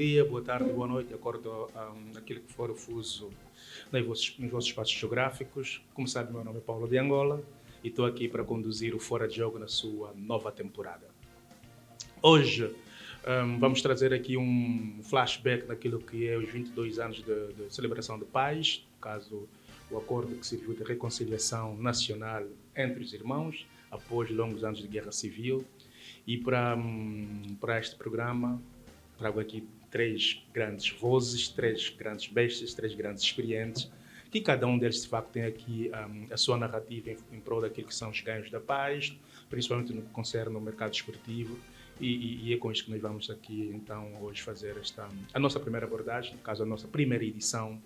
dia, boa tarde, boa noite, de acordo aquilo que for o fuso nos vossos espaços geográficos. Como sabe, meu nome é Paulo de Angola e estou aqui para conduzir o Fora de Jogo na sua nova temporada. Hoje vamos trazer aqui um flashback daquilo que é os 22 anos de celebração de paz, no caso, o acordo que serviu de reconciliação nacional entre os irmãos após longos anos de guerra civil. E para este programa trago aqui 3 grandes vozes, 3 grandes bestas, 3 grandes experientes, que cada um deles de facto tem aqui a sua narrativa em prol daquilo que são os ganhos da paz, principalmente no que concerne ao mercado esportivo. E é com isto que nós vamos aqui então hoje fazer a nossa primeira abordagem, no caso a nossa primeira edição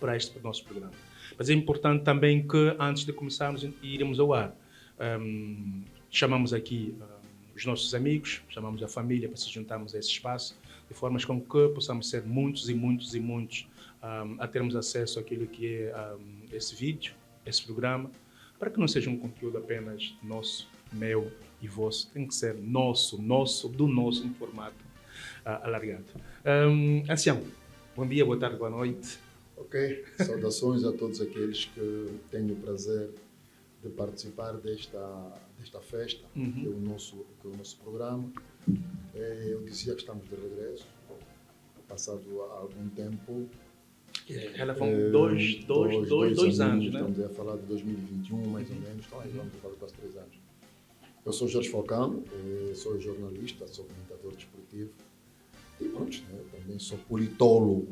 para este nosso programa. Mas é importante também que antes de começarmos e irmos ao ar, chamamos aqui os nossos amigos, chamamos a família para se juntarmos a esse espaço, de formas com que possamos ser muitos a termos acesso àquilo que é esse vídeo, esse programa, para que não seja um conteúdo apenas nosso, meu e vosso, tem que ser nosso, no formato alargado. Ancião, bom dia, boa tarde, boa noite. Ok, saudações a todos aqueles que têm o prazer de participar desta festa, que é o nosso programa. Eu dizia que estamos de regresso, passado algum tempo. Ela vão dois anos, né? Estamos a falar de 2021, mais ou menos, então aí vamos falar quase 3 anos. Eu sou Jorge Falcão, sou jornalista, sou comentador desportivo e pronto, né? Também sou politólogo,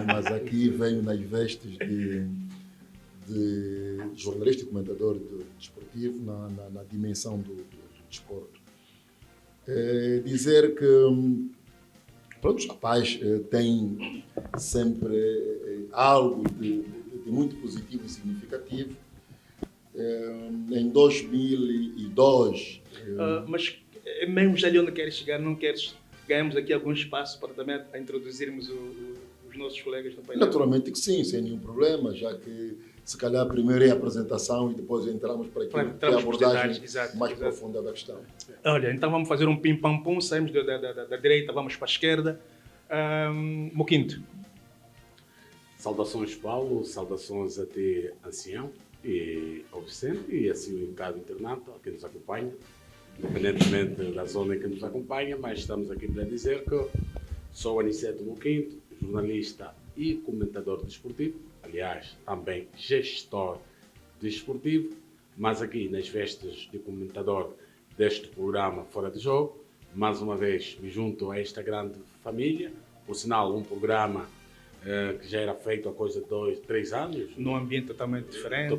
mas aqui venho nas vestes de jornalista e comentador desportivo na dimensão do desporto. Dizer que pronto, a paz tem sempre algo de muito positivo e significativo. Em 2002... mas mesmo ali onde queres chegar, não queres... Ganhamos aqui algum espaço para também introduzirmos os nossos colegas no painel? Naturalmente que sim, sem nenhum problema, já que se calhar primeiro é a apresentação e depois entramos para aquilo que é a abordagem mais profunda da questão. Olha, então vamos fazer um pim-pam-pum, saímos da direita, vamos para a esquerda. Moquinto. Saudações, Paulo, saudações a ti, ancião, e ao Vicente, e assim o caro internato, a quem nos acompanha, independentemente da zona em que nos acompanha, mas estamos aqui para dizer que sou Aniceto Moquinto, jornalista e comentador desportivo, aliás, também gestor desportivo, mas aqui nas vestes de comentador deste programa Fora de Jogo, mais uma vez me junto a esta grande família, por sinal um programa que já era feito há coisa de 2, 3 anos. Num ambiente totalmente diferente,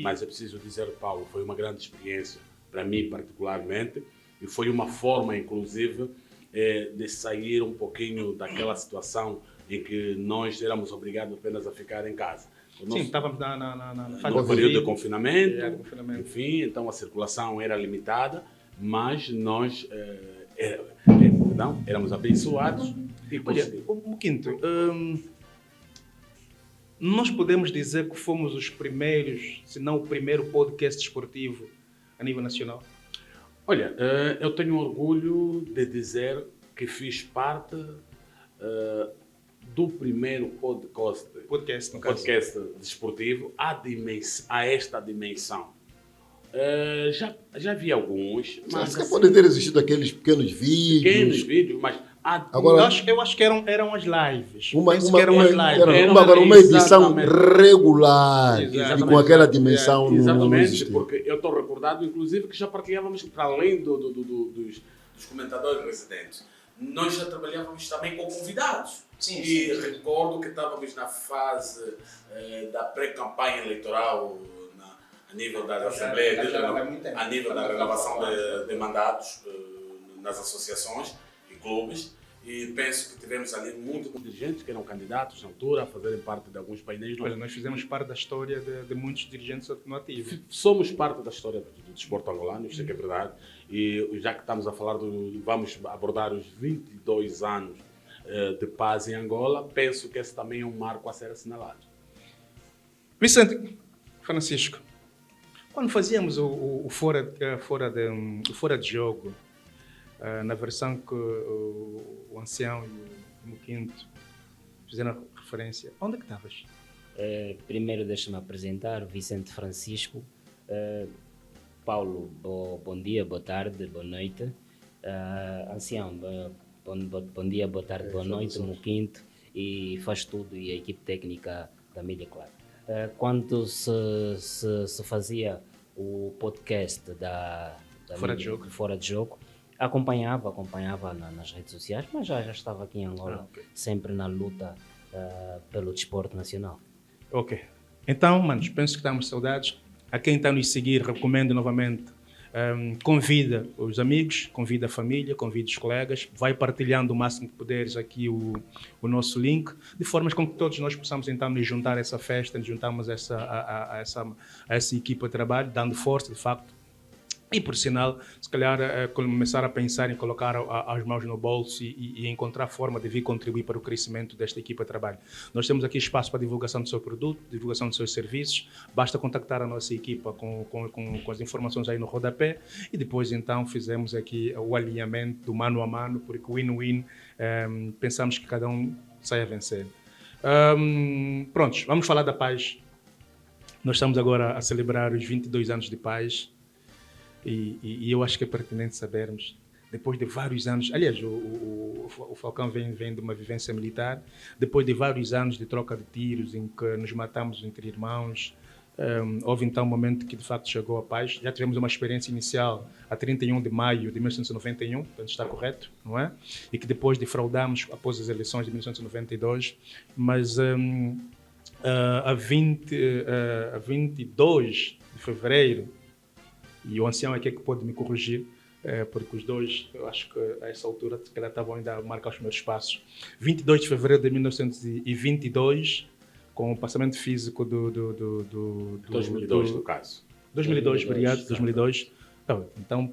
mas é preciso dizer, Paulo, foi uma grande experiência para mim particularmente, e foi uma forma, inclusive, de sair um pouquinho daquela situação em que nós éramos obrigados apenas a ficar em casa. Sim, estávamos no período de confinamento, enfim, então a circulação era limitada, mas nós éramos abençoados. Olha, Quinto, nós podemos dizer que fomos os primeiros, se não o primeiro podcast esportivo a nível nacional? Olha, eu tenho orgulho de dizer que fiz parte do primeiro podcast desportivo a esta dimensão. Já vi alguns, mas assim, pode ter existido aqueles pequenos vídeos, mas agora, eu acho que eram as lives. Uma edição regular e com aquela dimensão. Exatamente, porque eu estou recordado, inclusive, que já partilhávamos, para além dos comentadores residentes, nós já trabalhávamos também com convidados. Sim. E recordo que estávamos na fase da pré-campanha eleitoral a nível da Assembleia, a nível da renovação de mandatos nas associações e clubes, e penso que tivemos ali muitos dirigentes que eram candidatos na altura a fazerem parte de alguns painéis. Olha, nós fizemos parte da história de muitos dirigentes ativos. Somos parte da história do desporto angolano, isso é que é verdade, e já que estamos a falar, vamos abordar os 22 anos de paz em Angola, penso que esse também é um marco a ser assinalado. Vicente, Francisco, quando fazíamos o fora de jogo, na versão que o Ancião e o Muquinto fizeram referência. Onde é que estavas? Primeiro deixa-me apresentar, Vicente Francisco. Paulo, bom dia, boa tarde, boa noite. Ancião, bom dia, boa tarde, boa noite. Muquinto, e faz tudo, e a equipe técnica da Media Club. Quando se fazia o podcast da Fora de Jogo, acompanhava nas redes sociais, mas já estava aqui em Angola, sempre na luta pelo desporto nacional. Ok. Então, manos, penso que estamos saudades. A quem está a nos seguir, recomendo novamente, convida os amigos, convida a família, convida os colegas, vai partilhando o máximo que puderes aqui o nosso link, de formas com que todos nós possamos então nos juntar a essa festa, nos juntarmos a essa equipa de trabalho, dando força, de facto. E, por sinal, se calhar começar a pensar em colocar as mãos no bolso e encontrar forma de vir contribuir para o crescimento desta equipa de trabalho. Nós temos aqui espaço para divulgação do seu produto, divulgação dos seus serviços. Basta contactar a nossa equipa com as informações aí no rodapé e depois, então, fizemos aqui o alinhamento do mano a mano, porque win-win, pensamos que cada um sai a vencer. Prontos, vamos falar da Paz. Nós estamos agora a celebrar os 22 anos de Paz. E eu acho que é pertinente sabermos, depois de vários anos, aliás, o Falcão vem de uma vivência militar, depois de vários anos de troca de tiros, em que nos matamos entre irmãos, houve então um momento que de facto chegou a paz. Já tivemos uma experiência inicial a 31 de maio de 1991, portanto está correto, não é? E que depois defraudamos após as eleições de 1992, mas a 22 de fevereiro, e o Ancião aqui é que pode me corrigir, porque os dois, eu acho que a essa altura, se calhar estavam ainda a marcar os meus passos. 22 de fevereiro de 1922, com o passamento físico do 2002, no caso. 2002, obrigado, 2002. Então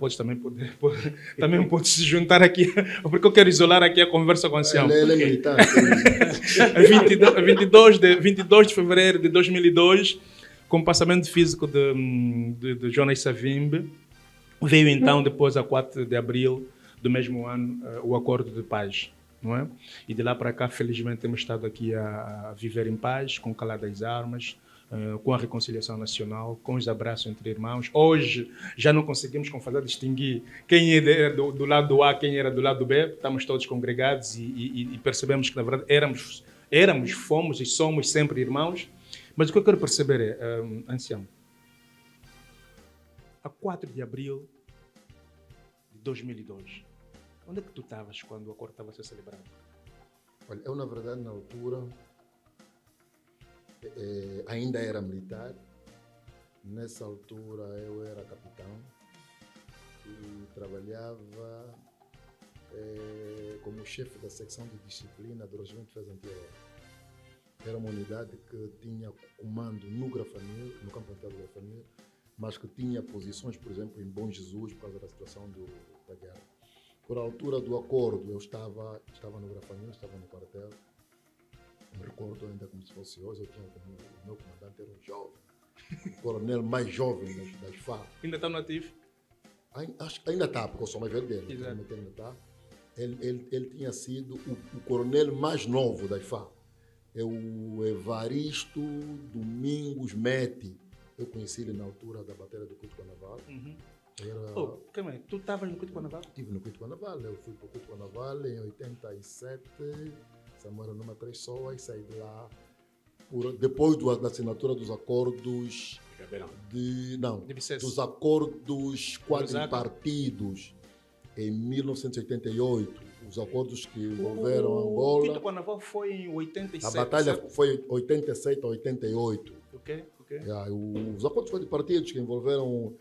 também pode se juntar aqui, porque eu quero isolar aqui a conversa com o Ancião. Ele é militar. 22 de fevereiro de 2002, com o passamento físico de Jonas Savimbi, veio então, depois, a 4 de abril do mesmo ano, o Acordo de Paz, não é? E de lá para cá, felizmente, temos estado aqui a viver em paz, com o calar das armas, com a reconciliação nacional, com os abraços entre irmãos. Hoje, já não conseguimos com fazer distinguir quem era do lado A, quem era do lado B, estamos todos congregados e percebemos que, na verdade, fomos e somos sempre irmãos. Mas o que eu quero perceber é, Ancião, a 4 de abril de 2002, onde é que tu estavas quando o acordo estava a ser celebrado? Olha, eu, na verdade, na altura, ainda era militar. Nessa altura, eu era capitão e trabalhava como chefe da secção de disciplina do Regimento de Defesa Antiaérea. Era uma unidade que tinha comando no Grafanil, no campo militar do Grafanil, mas que tinha posições, por exemplo, em Bom Jesus, por causa da situação da guerra. Por altura do acordo, eu estava no Grafanil, estava no quartel. Me recordo ainda como se fosse hoje, eu tinha como o meu comandante era um jovem, o coronel mais jovem das FARC. Ainda está no ativo? Acho que ainda está, porque eu sou mais velho dele. Exato. Ainda está. Ele tinha sido o coronel mais novo das FARC. É o Evaristo Domingos Mete. Eu conheci ele na altura da batalha do Cuito Naval. Uhum. Calma aí, tu estavas no Cuito Naval? Estive no Cuito Naval. Eu fui para o Cuito Naval em 87, Samara numa Três-Soas, saí de lá depois da assinatura dos acordos dos acordos quadripartidos em 1988. Os acordos que envolveram Angola. O Quito Carnaval foi em 87. A batalha foi 87 a 88. Ok. Os acordos quadripartidos que envolveram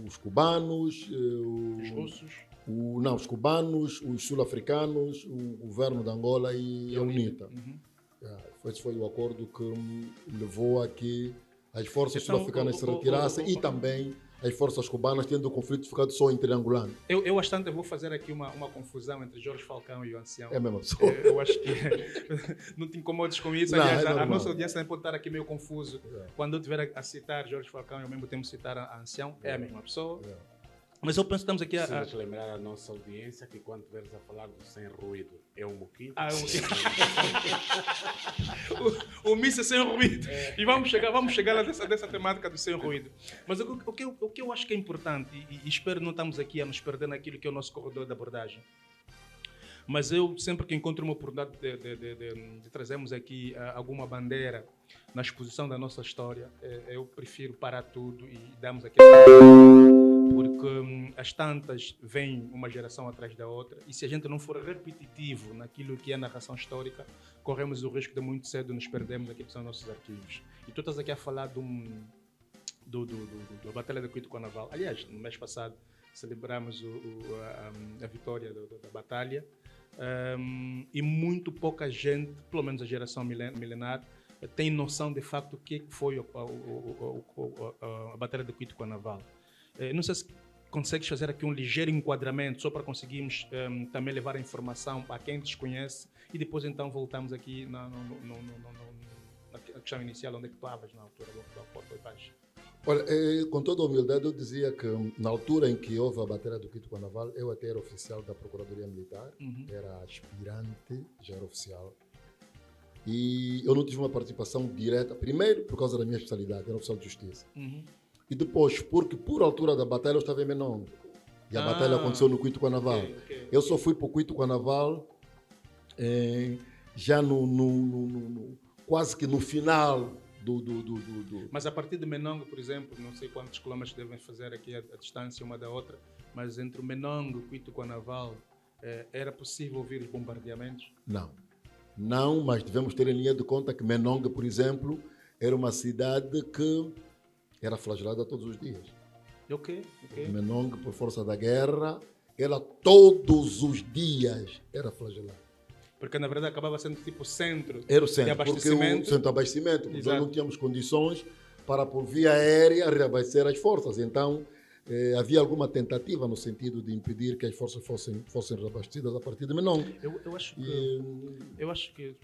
os cubanos, os russos. Os cubanos, os sul-africanos, o governo de Angola e a UNITA. Uhum. Esse foi o acordo que levou a que as forças sul-africanas se retirassem e também as forças cubanas, tendo o conflito ficado só entre angolanos. Eu bastante vou fazer aqui uma confusão entre Jorge Falcão e o Ancião. É a mesma pessoa. Eu acho que não te incomodes com isso. Não, aliás, é a nossa audiência pode estar aqui meio confuso. É. Quando eu estiver a citar Jorge Falcão e ao mesmo tempo citar a Ancião, é a mesma pessoa. Mas eu penso que estamos aqui a... Precisas lembrar a nossa audiência que quando estiveres a falar do sem ruído, é um moquito. O Miss é sem ruído. E vamos chegar lá dessa temática do sem ruído. Mas o que eu acho que é importante, e espero não estamos aqui a nos perder naquilo que é o nosso corredor de abordagem, mas eu sempre que encontro uma oportunidade de trazermos aqui alguma bandeira na exposição da nossa história, eu prefiro parar tudo e darmos aqui porque as tantas vêm uma geração atrás da outra, e se a gente não for repetitivo naquilo que é a narração histórica, corremos o risco de muito cedo nos perdermos aqui que são nossos arquivos. E tu estás aqui a falar da Batalha de Cuito com a Naval. Aliás, no mês passado celebramos a vitória da batalha, e muito pouca gente, pelo menos a geração milenar, tem noção de facto o que foi a Batalha de Cuito com a Naval. Não sei se consegues fazer aqui um ligeiro enquadramento, só para conseguirmos também levar a informação a quem desconhece, e depois então voltamos aqui na questão inicial, onde é que tu estavas na altura do Porto de Paz. Olha, com toda a humildade, eu dizia que na altura em que houve a Batalha do Cuito com a Naval, eu até era oficial da Procuradoria Militar, era aspirante, já era oficial, e eu não tive uma participação direta, primeiro por causa da minha especialidade, era oficial de justiça. E depois, porque por altura da batalha eu estava em Menongue. E a batalha aconteceu no Cuito com a Naval. Okay. Eu só fui para o Cuito com a Naval já quase que no final do... Mas a partir de Menongue, por exemplo, não sei quantos quilômetros devem fazer aqui a distância uma da outra, mas entre o Menongue e o Cuito com a Naval, era possível ouvir os bombardeamentos? Não, mas devemos ter em linha de conta que Menongue, por exemplo, era uma cidade que era flagelada todos os dias. Ok. Menongue, por força da guerra, ela todos os dias era flagelada. Porque na verdade acabava sendo tipo centro Era o centro, de abastecimento. porque o centro de abastecimento, porque nós Exato. não tínhamos condições para, por via aérea, reabastecer as forças. Então, havia alguma tentativa no sentido de impedir que as forças fossem reabastecidas a partir de Menongue. Eu acho que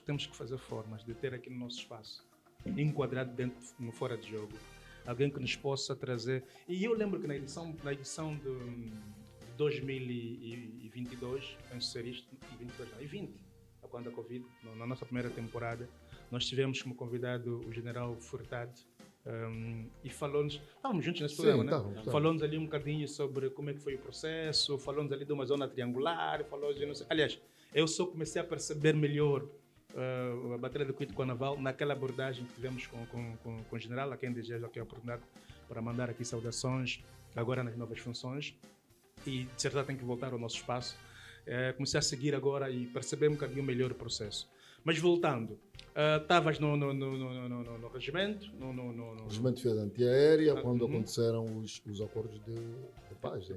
temos que fazer formas de ter aqui no nosso espaço, enquadrado dentro, no fora de jogo, alguém que nos possa trazer. E eu lembro que na edição de 2022, penso ser isto, 20, quando a Covid, na nossa primeira temporada, nós tivemos como convidado o general Furtado, e falou-nos, estávamos juntos nesse programa, né? Falou-nos ali um bocadinho sobre como é que foi o processo, falou-nos ali de uma zona triangular, falou de não sei. Aliás, eu só comecei a perceber melhor a Batalha do Cuito com a Naval naquela abordagem que tivemos com o general, a quem desejo aqui a oportunidade para mandar aqui saudações agora nas novas funções, e de certeza tem que voltar ao nosso espaço. Comecei a seguir agora e perceber um bocadinho melhor o processo. Mas voltando, estavas no regimento? No Regimento de Defesa Antiaérea, quando aconteceram os acordos de paz,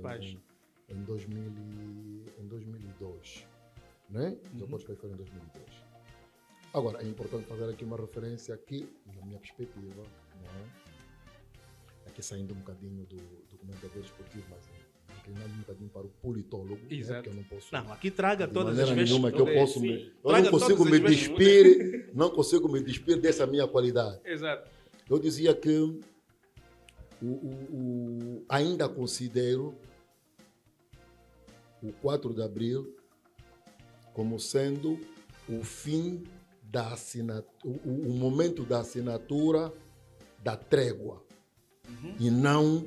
em 2002. Né? Os acordos de paz foram em 2002. Agora, é importante fazer aqui uma referência aqui, na minha perspectiva, não é? Aqui saindo um bocadinho do comentador esportivo, mas inclinando um bocadinho para o politólogo. Exato. Né? Que eu não posso... Não, aqui traga de todas as vezes. nenhuma que eu posso eu não consigo me despir dessa minha qualidade. Exato. Eu dizia que ainda considero o 4 de abril como sendo o fim da assinatura, o momento da assinatura da trégua, e não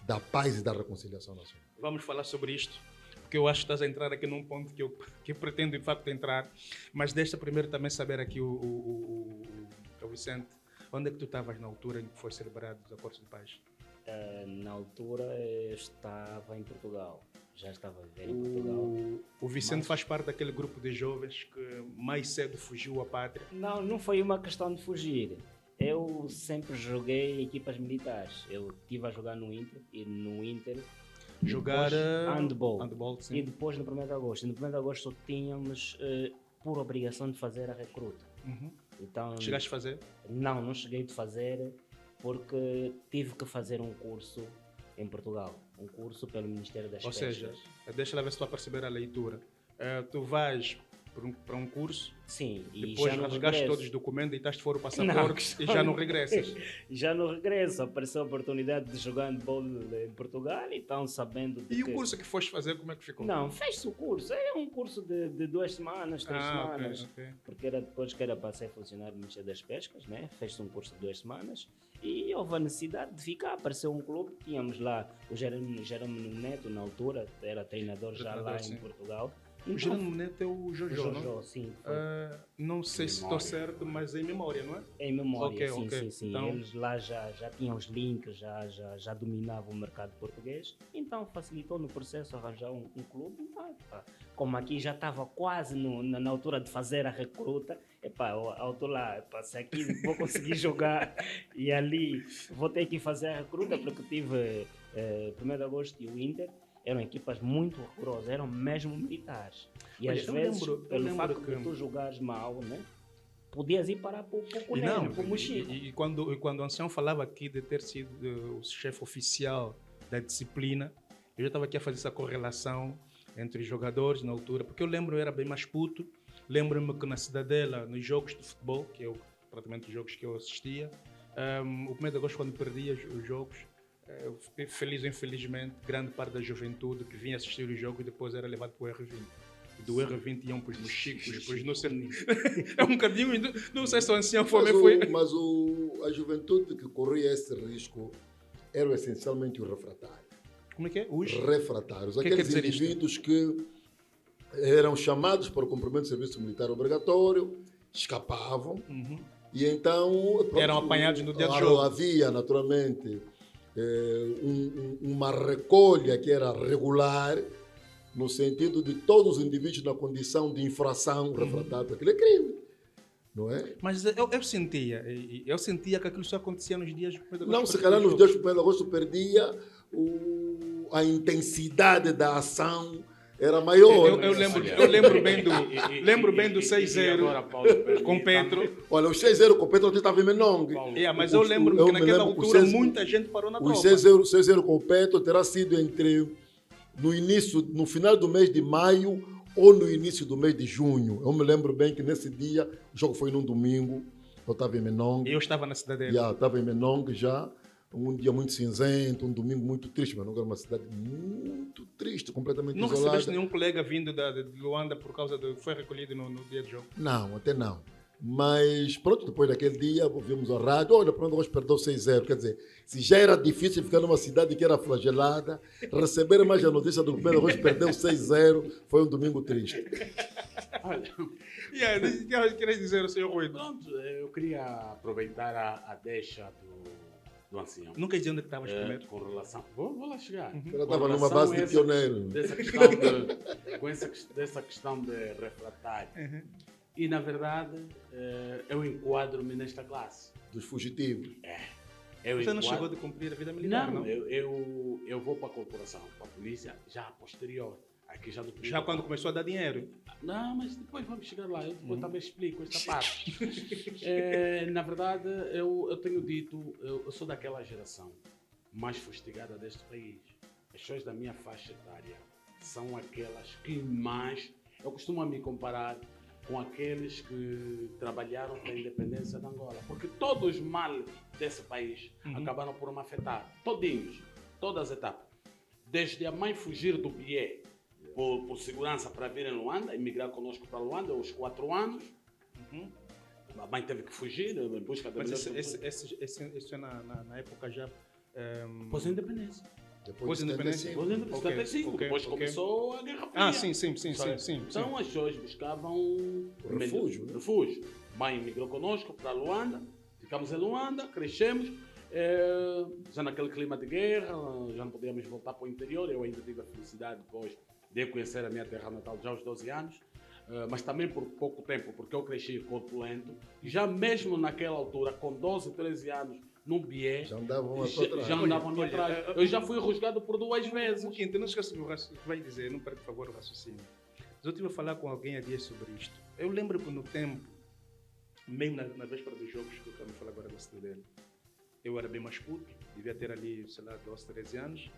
da paz e da reconciliação nacional. Vamos falar sobre isto, porque eu acho que estás a entrar aqui num ponto que eu pretendo de facto entrar, mas deixa primeiro também saber aqui o Vicente, onde é que tu estavas na altura em que foi celebrado os acordos de paz? Na altura eu estava em Portugal, já estava a viver em Portugal. O Vicente faz parte daquele grupo de jovens que mais cedo fugiu à pátria? Não foi uma questão de fugir. Eu sempre joguei em equipas militares. Eu estive a jogar no Inter, e no Inter jogar handball, sim. E depois no 1º de agosto. E no 1º de agosto só tínhamos por obrigação de fazer a recruta. Então, chegaste a fazer? Não cheguei a fazer, porque tive que fazer um curso em Portugal, um curso pelo Ministério das Pescas. Ou seja, deixa lá ver se estou a perceber a leitura. Tu vais para um curso, Sim, e depois já não rasgaste regresso. todos os documentos, deitaste fora o passaporte e já não regressas. Já não regresso. Apareceu a oportunidade de jogar handball em Portugal, então sabendo de E que... o curso que foste fazer, como é que ficou? Não, fez-se o curso. É um curso de 2 semanas, 3 semanas. Ok. Porque era depois que era para ser funcionário do Ministério das Pescas, né? Fez-se um curso de 2 semanas e houve a necessidade de ficar. Apareceu um clube, tínhamos lá o Jerônimo Neto, na altura, era treinador já lá sim. em Portugal. O Jerônimo Neto é o Jojo, não? Jojo, sim. Foi. Não sei se estou certo, mas é em memória, não é? Em memória, Ok. sim. Então- Eles lá já tinham os links, já dominavam o mercado português, então facilitou no processo arranjar um clube. Então, pá, como aqui já estava quase na altura de fazer a recruta, eu estou lá, se aqui vou conseguir jogar e ali vou ter que fazer a recruta, porque tive 1º de agosto e o Inter. Eram equipas muito rigorosas, eram mesmo militares. E Olha, às eu vezes, lembro pelo facto que- de tu jogares mal, né? Podias ir parar para o E Cuneno, para o Mochico. e quando o Ancião falava aqui de ter sido o chefe oficial da disciplina, eu já estava aqui a fazer essa correlação entre os jogadores na altura, porque eu era bem mais puto, lembro-me que na Cidadela, nos jogos de futebol, que é praticamente os jogos que eu assistia, o 1º de agosto, quando perdia os jogos, feliz ou infelizmente, grande parte da juventude que vinha assistir o jogo e depois era levado para o R20. E do R20 iam para os Mochicos, depois não sei. É um bocadinho, não sei se o Ancião foi. Mas a juventude que corria esse risco eram essencialmente os refratários. Como é que é? Os? Refratários, que quer aqueles dizer isto? indivíduos que eram chamados para o cumprimento do serviço militar obrigatório, escapavam, e então... Eram apanhados no dia do jogo. Havia, naturalmente, uma recolha que era regular, no sentido de todos os indivíduos na condição de infração refratária para aquele crime. Não é? Mas eu sentia que aquilo só acontecia nos dias do 1º de agosto. Não, se calhar nos dias do 1º de agosto perdia a intensidade da ação era maior. Eu lembro bem do 6-0 com Petro. Olha, o 6-0 com Petro estava em Menong. Mas eu lembro que naquela altura muita gente parou na tropa. O 6-0 com Petro terá sido no final do mês de maio ou no início do mês de junho. Eu me lembro bem que nesse dia, o jogo foi num domingo, eu estava em Menong. Eu estava na Cidadela. Estava em Menong já, um dia muito cinzento, um domingo muito triste. Menong era uma cidade muito triste, completamente Não isolada. recebeste nenhum colega vindo de Luanda por causa foi recolhido no dia do jogo? Não, até não. Mas pronto, depois daquele dia, ouvimos a rádio, olha, pronto, hoje perdeu 6-0. Quer dizer, se já era difícil ficar numa cidade que era flagelada, receber mais a notícia do que hoje perdeu 6-0, foi um domingo triste. Olha, Queres dizer, senhor Rui? pronto, eu queria aproveitar a deixa do ancião. Nunca dizia onde é que estavas primeiro. Com relação... Vou lá chegar. Ela estava numa base de pioneiro. Dessa questão de refratário. E, na verdade, eu enquadro-me nesta classe. Dos fugitivos. Você não chegou a cumprir a vida militar, não? Eu vou para a corporação, para a polícia, já a posterior. Aqui Já quando começou a dar dinheiro? Não, mas depois vamos chegar lá. Eu depois também explico esta parte. Na verdade, eu tenho dito, eu sou daquela geração mais fustigada deste país. As pessoas da minha faixa etária são aquelas que mais... Eu costumo me comparar com aqueles que trabalharam para a independência de Angola. Porque todos os males desse país acabaram por me afetar. Todinhos. Todas as etapas. Desde a mãe fugir do Bié por segurança para vir em Luanda, emigrar conosco para Luanda aos 4 anos. A mãe teve que fugir em busca da... Mas isso é na época já... Pós a independência. Depois da independência? Depois da independência, 75. Depois começou a Guerra Fria. Sim. Então as pessoas buscavam refúgio. Refúgio. Mãe migrou conosco para Luanda, ficamos em Luanda, crescemos. Já naquele clima de guerra, já não podíamos voltar para o interior. Eu ainda tive a felicidade depois de conhecer a minha terra natal já aos 12 anos. Mas também por pouco tempo, porque eu cresci corpulento. Já mesmo naquela altura, com 12, 13 anos, no Bié, já andavam atrás. Eu já fui rusgado por 2 vezes. Quinto, não esqueça o que vai dizer, não perca, por favor, o raciocínio. Mas eu estive a falar com alguém há dias sobre isto. Eu lembro que no tempo, mesmo na véspera dos jogos, que eu estava a falar agora da Cidadela, eu era bem mais puto, devia ter ali, sei lá, 12, 13 anos,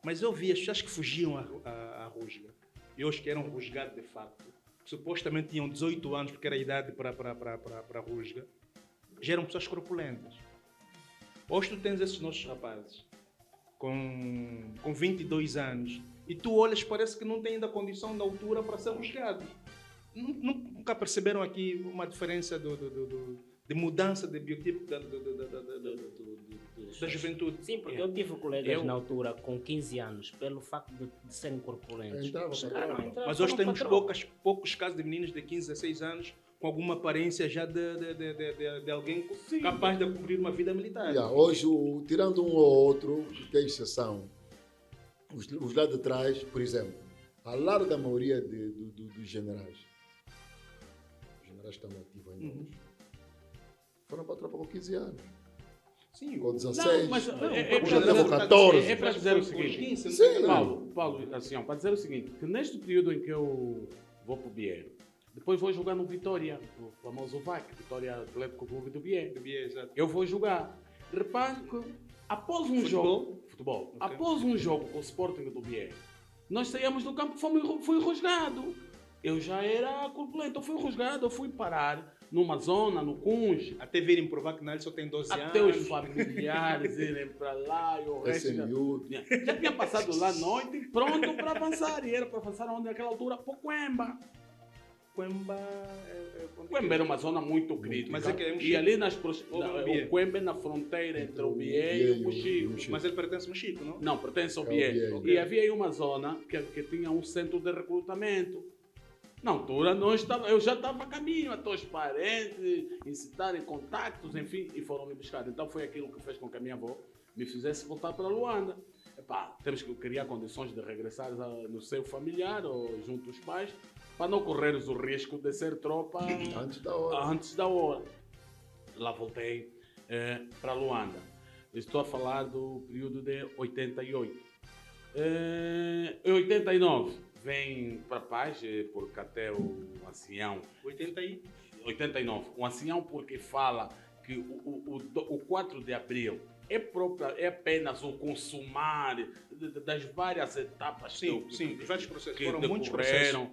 mas eu via as pessoas que fugiam à rusga, e os que eram rusgados de facto, supostamente tinham 18 anos, porque era a idade para a rusga, já eram pessoas corpulentas. Hoje tu tens esses nossos rapazes com 22 anos e tu olhas, parece que não têm ainda condição da altura para ser rusgado. Nunca perceberam aqui uma diferença de mudança de biotipo da juventude? Sim, porque eu tive colegas na altura com 15 anos, pelo facto de serem corpulentos. Entrava. Mas hoje temos poucos casos de meninos de 15 a 16 anos com alguma aparência já de alguém capaz de cumprir uma vida militar. Hoje, tirando um ou outro, que é exceção, os lá de trás, por exemplo, a larga maioria dos generais, os generais que estão ativos ainda hoje, foram para a tropa com 15 anos. Sim, com 16, não, mas com 14. É para dizer o seguinte, Sim. Paulo, assim, para dizer o seguinte, que neste período em que eu vou para o Bier, depois vou jogar no Vitória, o famoso VAC, Vitória Atlético Clube do Bier. Eu vou jogar. Repare que após um jogo, futebol, okay. Após um jogo com o Sporting do Bier, nós saímos do campo e fui rasgado. Eu já era corpulento, eu fui rasgado, eu fui parar numa zona, no Cunge. Até virem provar que ele só tem 12 anos. Até os familiares irem para lá e o resto já tinha passado lá à noite pronto para avançar. E era para avançar onde naquela altura? Para Coemba. Coemba era uma zona muito crítica. Mas é e ali o Coemba é na fronteira entre o Bié e o Mochico. Mas ele pertence ao Mochico, não? Não, pertence ao Bié. Okay. E havia aí uma zona que tinha um centro de recrutamento. Na altura, eu já estava a caminho, até os parentes incitarem contactos, enfim, e foram me buscar. Então foi aquilo que fez com que a minha avó me fizesse voltar para Luanda. Temos que criar condições de regressar no seio familiar ou junto aos pais, para não correres o risco de ser tropa antes da hora. Lá voltei para Luanda. Estou a falar do período de 88. Em 89 vem para Paz, porque até o ancião... 89. O ancião porque fala que o 4 de abril é apenas o consumar das várias etapas dos vários processos. Que foram muitos processos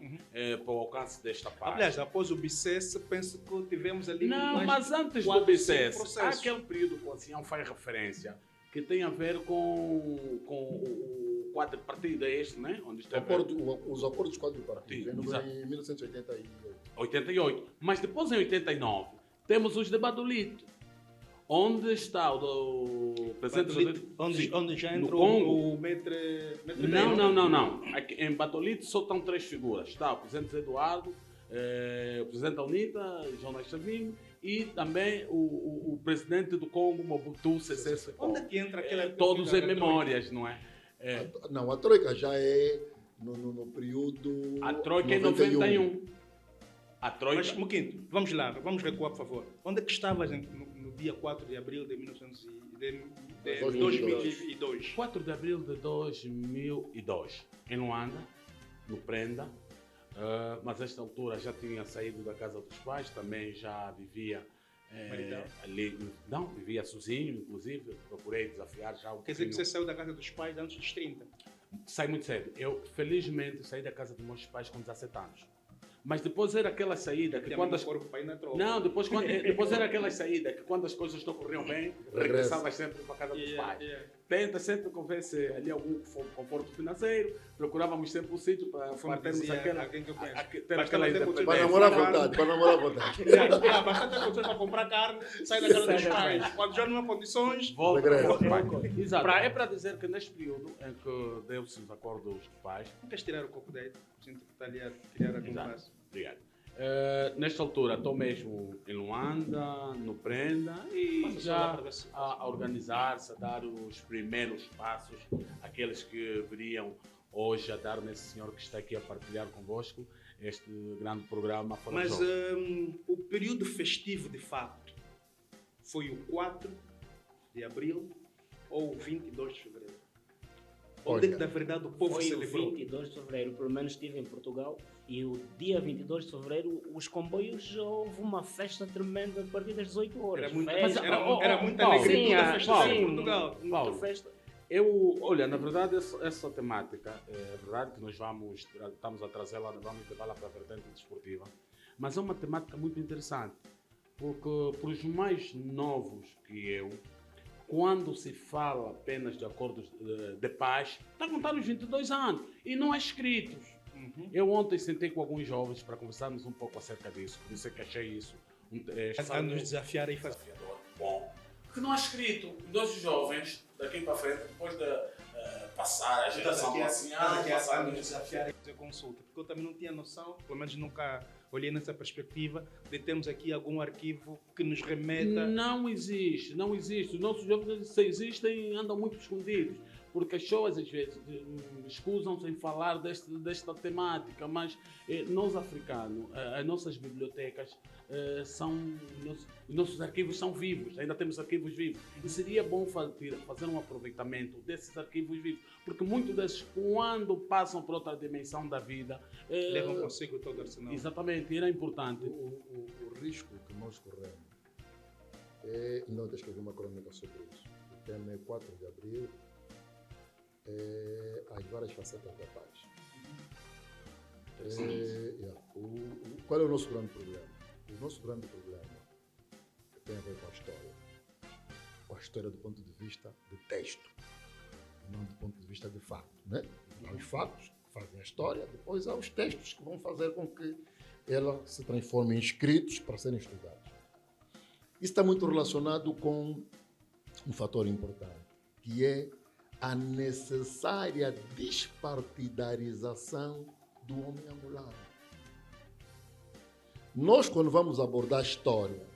para o alcance desta paz. Aliás, após o BICES, penso que tivemos ali... Não, mas antes do BICES, há aquele período que o ancião faz referência, que tem a ver com o quadripartido, é este, né? Onde está os acordos quadripartidos, em 1988. Mas depois, em 89, temos os de Badolito, onde está o presidente... Onde já entrou o Metre... Não. Aqui, em Badolito só estão 3 figuras. Está o presidente Eduardo, o presidente da UNITA, Jonas Savimbi, e também o presidente do Congo, Mobutu Sese Seko. Onde é que entra aquela... Todos em memórias, não é? Não, a Troika já é no período... A Troika é 91. A Troika... Mas, Moquinto, vamos lá, vamos recuar, por favor. Onde é que estavas no dia 4 de abril de 2002? 4 de abril de 2002, em Luanda, no Prenda. Mas a esta altura já tinha saído da casa dos pais, também já vivia ali. Não, vivia sozinho, inclusive. Procurei desafiar já o Quer dizer que você saiu da casa dos pais antes dos 30? Saí muito cedo. Eu, felizmente, saí da casa dos meus pais com 17 anos. Mas depois era aquela saída que quando depois era aquela saída que quando as coisas não corriam bem, regressavas sempre para a casa dos pais. Tenta sempre convencer ali algum conforto financeiro, procurávamos sempre um sítio para termos aquela independência. Para namorar à vontade. Bastante condições para comprar carne, sai da casa dos pais. Quando já não há condições, volta. Exato. É para dizer que neste período em que deu-se os acordos dos pais... Não queres tirar o copo daí? Sinto que está ali a criar a compasso. Obrigado. Nesta altura estou mesmo em Luanda, no Prenda, e já a organizar-se, a dar os primeiros passos, aqueles que viriam hoje a dar nesse senhor que está aqui a partilhar convosco este grande programa. Mas o período festivo de facto foi o 4 de abril ou o 22 de fevereiro? Onde é que, na verdade, o povo celebrou? Foi o 22 de fevereiro, pelo menos estive em Portugal, e o dia 22 de fevereiro, os comboios, houve uma festa tremenda a partir das 18 horas. Era muita alegria, toda a festa em Portugal. Muita festa. Olha, na verdade, essa temática, é verdade que nós estamos a trazê-la, vamos levá-la para a vertente desportiva, mas é uma temática muito interessante, porque para os mais novos que eu, quando se fala apenas de acordos de paz, está a contar os 22 anos e não é escritos. Eu ontem sentei com alguns jovens para conversarmos um pouco acerca disso, por isso é que achei isso. A nos desafiar e fazer. Bom, que não é escrito. Nós jovens, daqui para frente, depois de passar a geração anciana, passar nos desafiar e fazer consulta, porque eu também não tinha noção, pelo menos nunca olhei nessa perspectiva, de termos aqui algum arquivo que nos remeta. Não existe. Os nossos jovens, se existem, andam muito escondidos. Porque as pessoas às vezes escusam-se em falar desta temática, mas nós africanos, as nossas bibliotecas os nossos arquivos são vivos, ainda temos arquivos vivos. E seria bom fazer um aproveitamento desses arquivos vivos, porque muitos desses, quando passam por outra dimensão da vida, levam consigo todo o arsenal. Exatamente, era importante. O risco que nós corremos é, não eu escrevi uma crônica sobre isso. O tema é 4 de abril. As várias facetas da paz. Qual é o nosso grande problema? O nosso grande problema tem a ver com a história. Com a história do ponto de vista de texto, não do ponto de vista de fato. Né? Há os fatos que fazem a história, depois há os textos que vão fazer com que ela se transforme em escritos para serem estudados. Isso está muito relacionado com um fator importante, que é a necessária despartidarização do homem angolano. Nós, quando vamos abordar a história,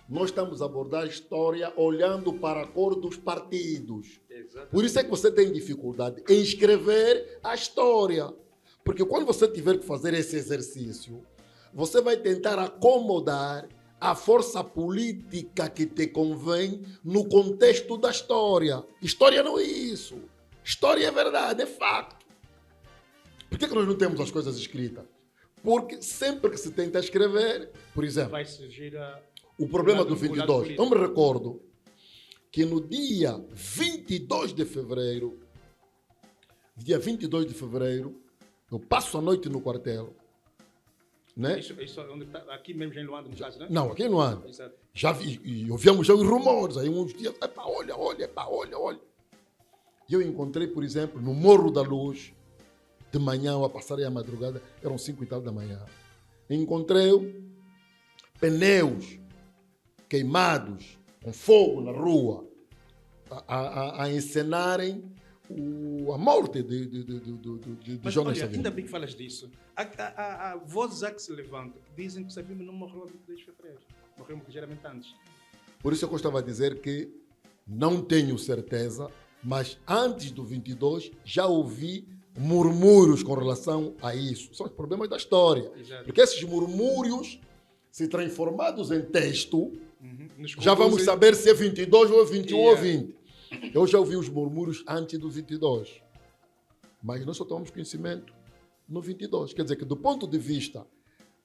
nós estamos a abordar a história olhando para a cor dos partidos. Exatamente. Por isso é que você tem dificuldade em escrever a história. Porque quando você tiver que fazer esse exercício, você vai tentar acomodar a força política que te convém no contexto da história. História não é isso. História é verdade, é facto. Por que nós não temos as coisas escritas? Porque sempre que se tenta escrever, por exemplo, vai surgir o problema do 22. Eu me recordo que no dia 22 de fevereiro, eu passo a noite no quartel. Né? Isso onde tá, aqui mesmo já em Luanda, no caso, né? Não, aqui em Luanda. Exato. Já vi, e ouvíamos já os rumores, aí uns dias, olha. E eu encontrei, por exemplo, no Morro da Luz, de manhã, a passar a madrugada, eram 5 e tal da manhã, encontrei pneus queimados, com fogo na rua, a encenarem a morte de Mas Jonas olha, Savimbi. ainda bem que falas disso. Há vozes que se levantam que dizem que Savimbi não morreu a 22 de fevereiro. Morreu ligeiramente antes. Por isso eu gostava de dizer que não tenho certeza, mas antes do 22 já ouvi murmúrios com relação a isso. São os problemas da história. Exato. Porque esses murmúrios, se transformados em texto, já conduzem... vamos saber se é 22 ou é 21 ou 20. Eu já ouvi os murmúrios antes do 22, mas nós só tomamos conhecimento no 22. Quer dizer que do ponto de vista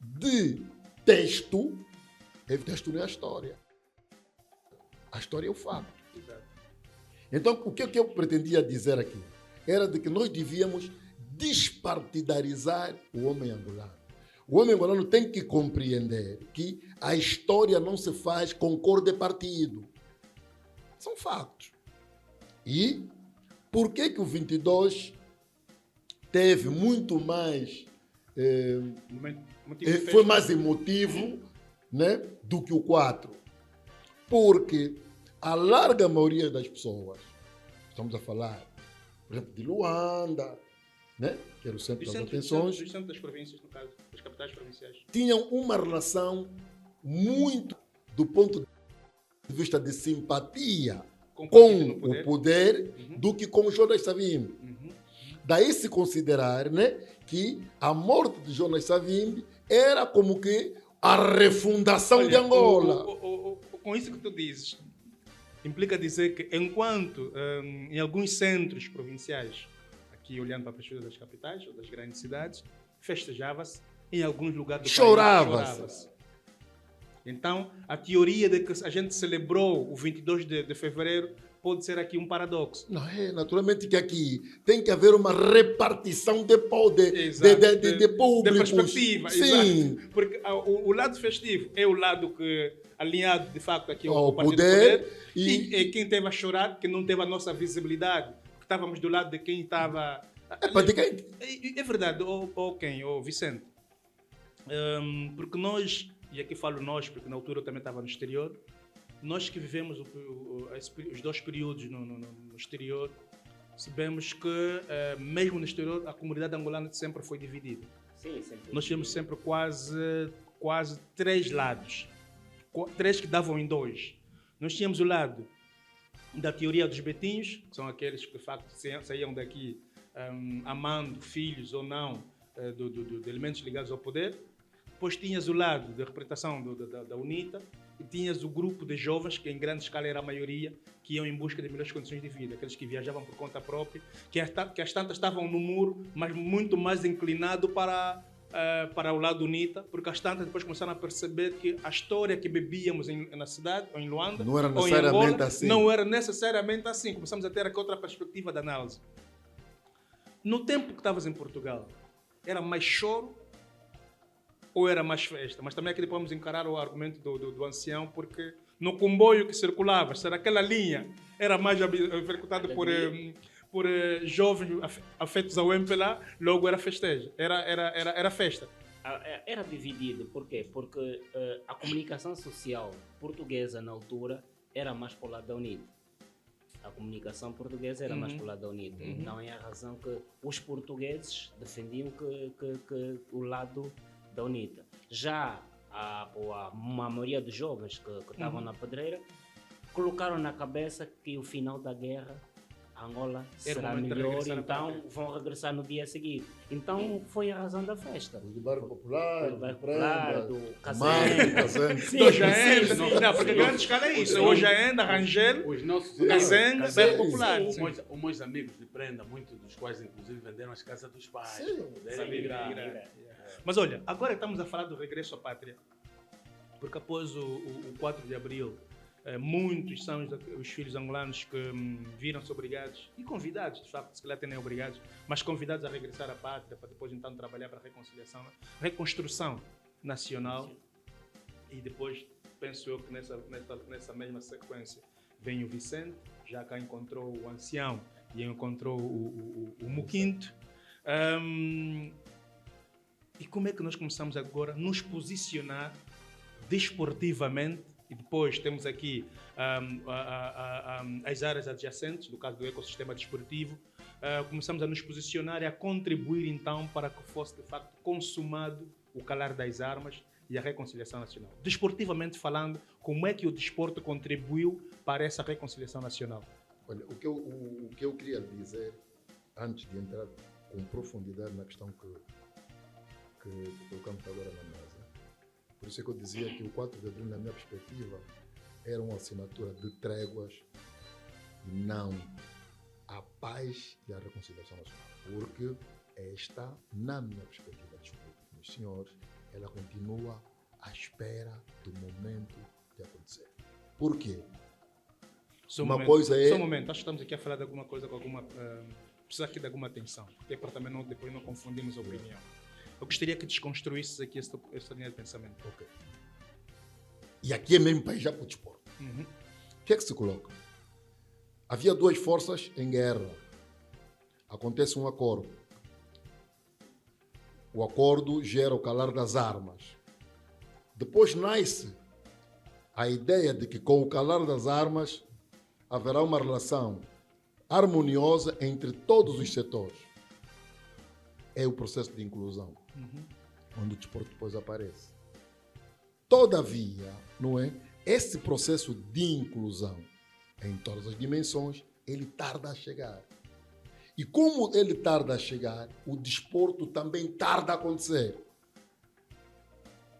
de texto, o texto não é a história. A história é o fato. Exato. Então, o que eu pretendia dizer aqui era de que nós devíamos despartidarizar o homem angolano. O homem angolano tem que compreender que a história não se faz com cor de partido. São fatos. E por que o 22 teve muito mais... foi mais emotivo, né, do que o 4? Porque a larga maioria das pessoas, estamos a falar, por exemplo, de Luanda, né, que era o centro das atenções, do centro das províncias, no caso, das capitais provinciais, tinham uma relação muito, do ponto de vista de simpatia, com o poder do que com Jonas Savimbi. Daí se considerar, né, que a morte de Jonas Savimbi era como que a refundação de Angola. Com isso que tu dizes, implica dizer que enquanto em alguns centros provinciais, aqui olhando para a perspectiva das capitais ou das grandes cidades, festejava-se, em alguns lugares do país chorava-se. Então, a teoria de que a gente celebrou o 22 de fevereiro pode ser aqui um paradoxo. Não, naturalmente que aqui tem que haver uma repartição de poder, de públicos. De perspectiva, sim. exato. Porque o lado festivo é o lado que, alinhado de facto aqui ao Ao Partido poder, do Poder, e é quem teve a chorar, que não teve a nossa visibilidade, que estávamos do lado de quem estava... É verdade, ou Vicente. Porque nós, e aqui falo nós, porque na altura eu também estava no exterior, nós que vivemos os 2 períodos no exterior, sabemos que, mesmo no exterior, a comunidade angolana sempre foi dividida. Sim, sempre. Nós tínhamos sempre quase 3 lados, 3 que davam em 2. Nós tínhamos o lado da teoria dos betinhos, que são aqueles que de facto saíam daqui amando filhos ou não de elementos ligados ao poder. Depois tinhas o lado da representação da UNITA e tinhas o grupo de jovens, que em grande escala era a maioria, que iam em busca de melhores condições de vida, aqueles que viajavam por conta própria, que as tantas estavam no muro, mas muito mais inclinado para o lado UNITA, porque as tantas depois começaram a perceber que a história que bebíamos na cidade, ou em Luanda, não era ou em necessariamente Angola, assim. não era necessariamente assim. Começamos a ter aqui outra perspectiva de análise. No tempo que estavas em Portugal, era mais choro ou era mais festa? Mas também aqui podemos encarar o argumento do ancião, porque no comboio que circulava, será aquela linha era mais frequentada por jovens afetos ao MPLA, logo era festejo, era festa. Era dividido, por quê? Porque a comunicação social portuguesa na altura era mais para o lado da UNITA. A comunicação portuguesa era mais para o lado da UNITA. Então é a razão que os portugueses defendiam que o lado da UNITA. Já a maioria dos jovens que estavam na pedreira colocaram na cabeça que o final da guerra Angola será melhor, então vão regressar no dia seguinte. Então foi a razão da festa. Do bairro popular, do Kazan. Hoje ainda, não, porque a grande escala é isso. Hoje ainda, Rangel, Os nossos Kazan, bairro popular. Os meus amigos de prenda, muitos dos quais inclusive venderam as casas dos pais. Sim. Para poderem migrar. Mas olha, agora estamos a falar do regresso à pátria, porque após o 4 de abril, muitos são os filhos angolanos que viram-se obrigados, e convidados, de facto, se calhar até nem obrigados, mas convidados a regressar à pátria, para depois então trabalhar para a reconstrução nacional. E depois, penso eu que nessa mesma sequência, vem o Vicente, já cá encontrou o ancião e encontrou o Muquinto. E como é que nós começamos agora a nos posicionar desportivamente? E depois temos aqui as áreas adjacentes, no caso do ecossistema desportivo. Começamos a nos posicionar e a contribuir então para que fosse de facto consumado o calar das armas e a reconciliação nacional. Desportivamente falando, como é que o desporto contribuiu para essa reconciliação nacional? Olha, o que eu queria dizer, antes de entrar com profundidade na questão que colocamos agora na mesa, por isso é que eu dizia que o 4 de abril, na minha perspectiva, era uma assinatura de tréguas e não a paz e a reconciliação nacional. Porque esta, na minha perspectiva, desculpe, meus senhores, ela continua à espera do momento de acontecer. Por quê? Só um momento, acho que estamos aqui a falar de alguma coisa com alguma... precisa aqui de alguma atenção, porque para também depois não confundimos a opinião. Eu gostaria que desconstruísses aqui esta linha de pensamento. Ok. E aqui é mesmo para ir já para o desporto. O que é que se coloca? Havia 2 forças em guerra. Acontece um acordo. O acordo gera o calar das armas. Depois nasce a ideia de que com o calar das armas haverá uma relação harmoniosa entre todos os setores. É o processo de inclusão, onde o desporto depois aparece. Todavia, não é? Esse processo de inclusão, em todas as dimensões, ele tarda a chegar. E como ele tarda a chegar, o desporto também tarda a acontecer.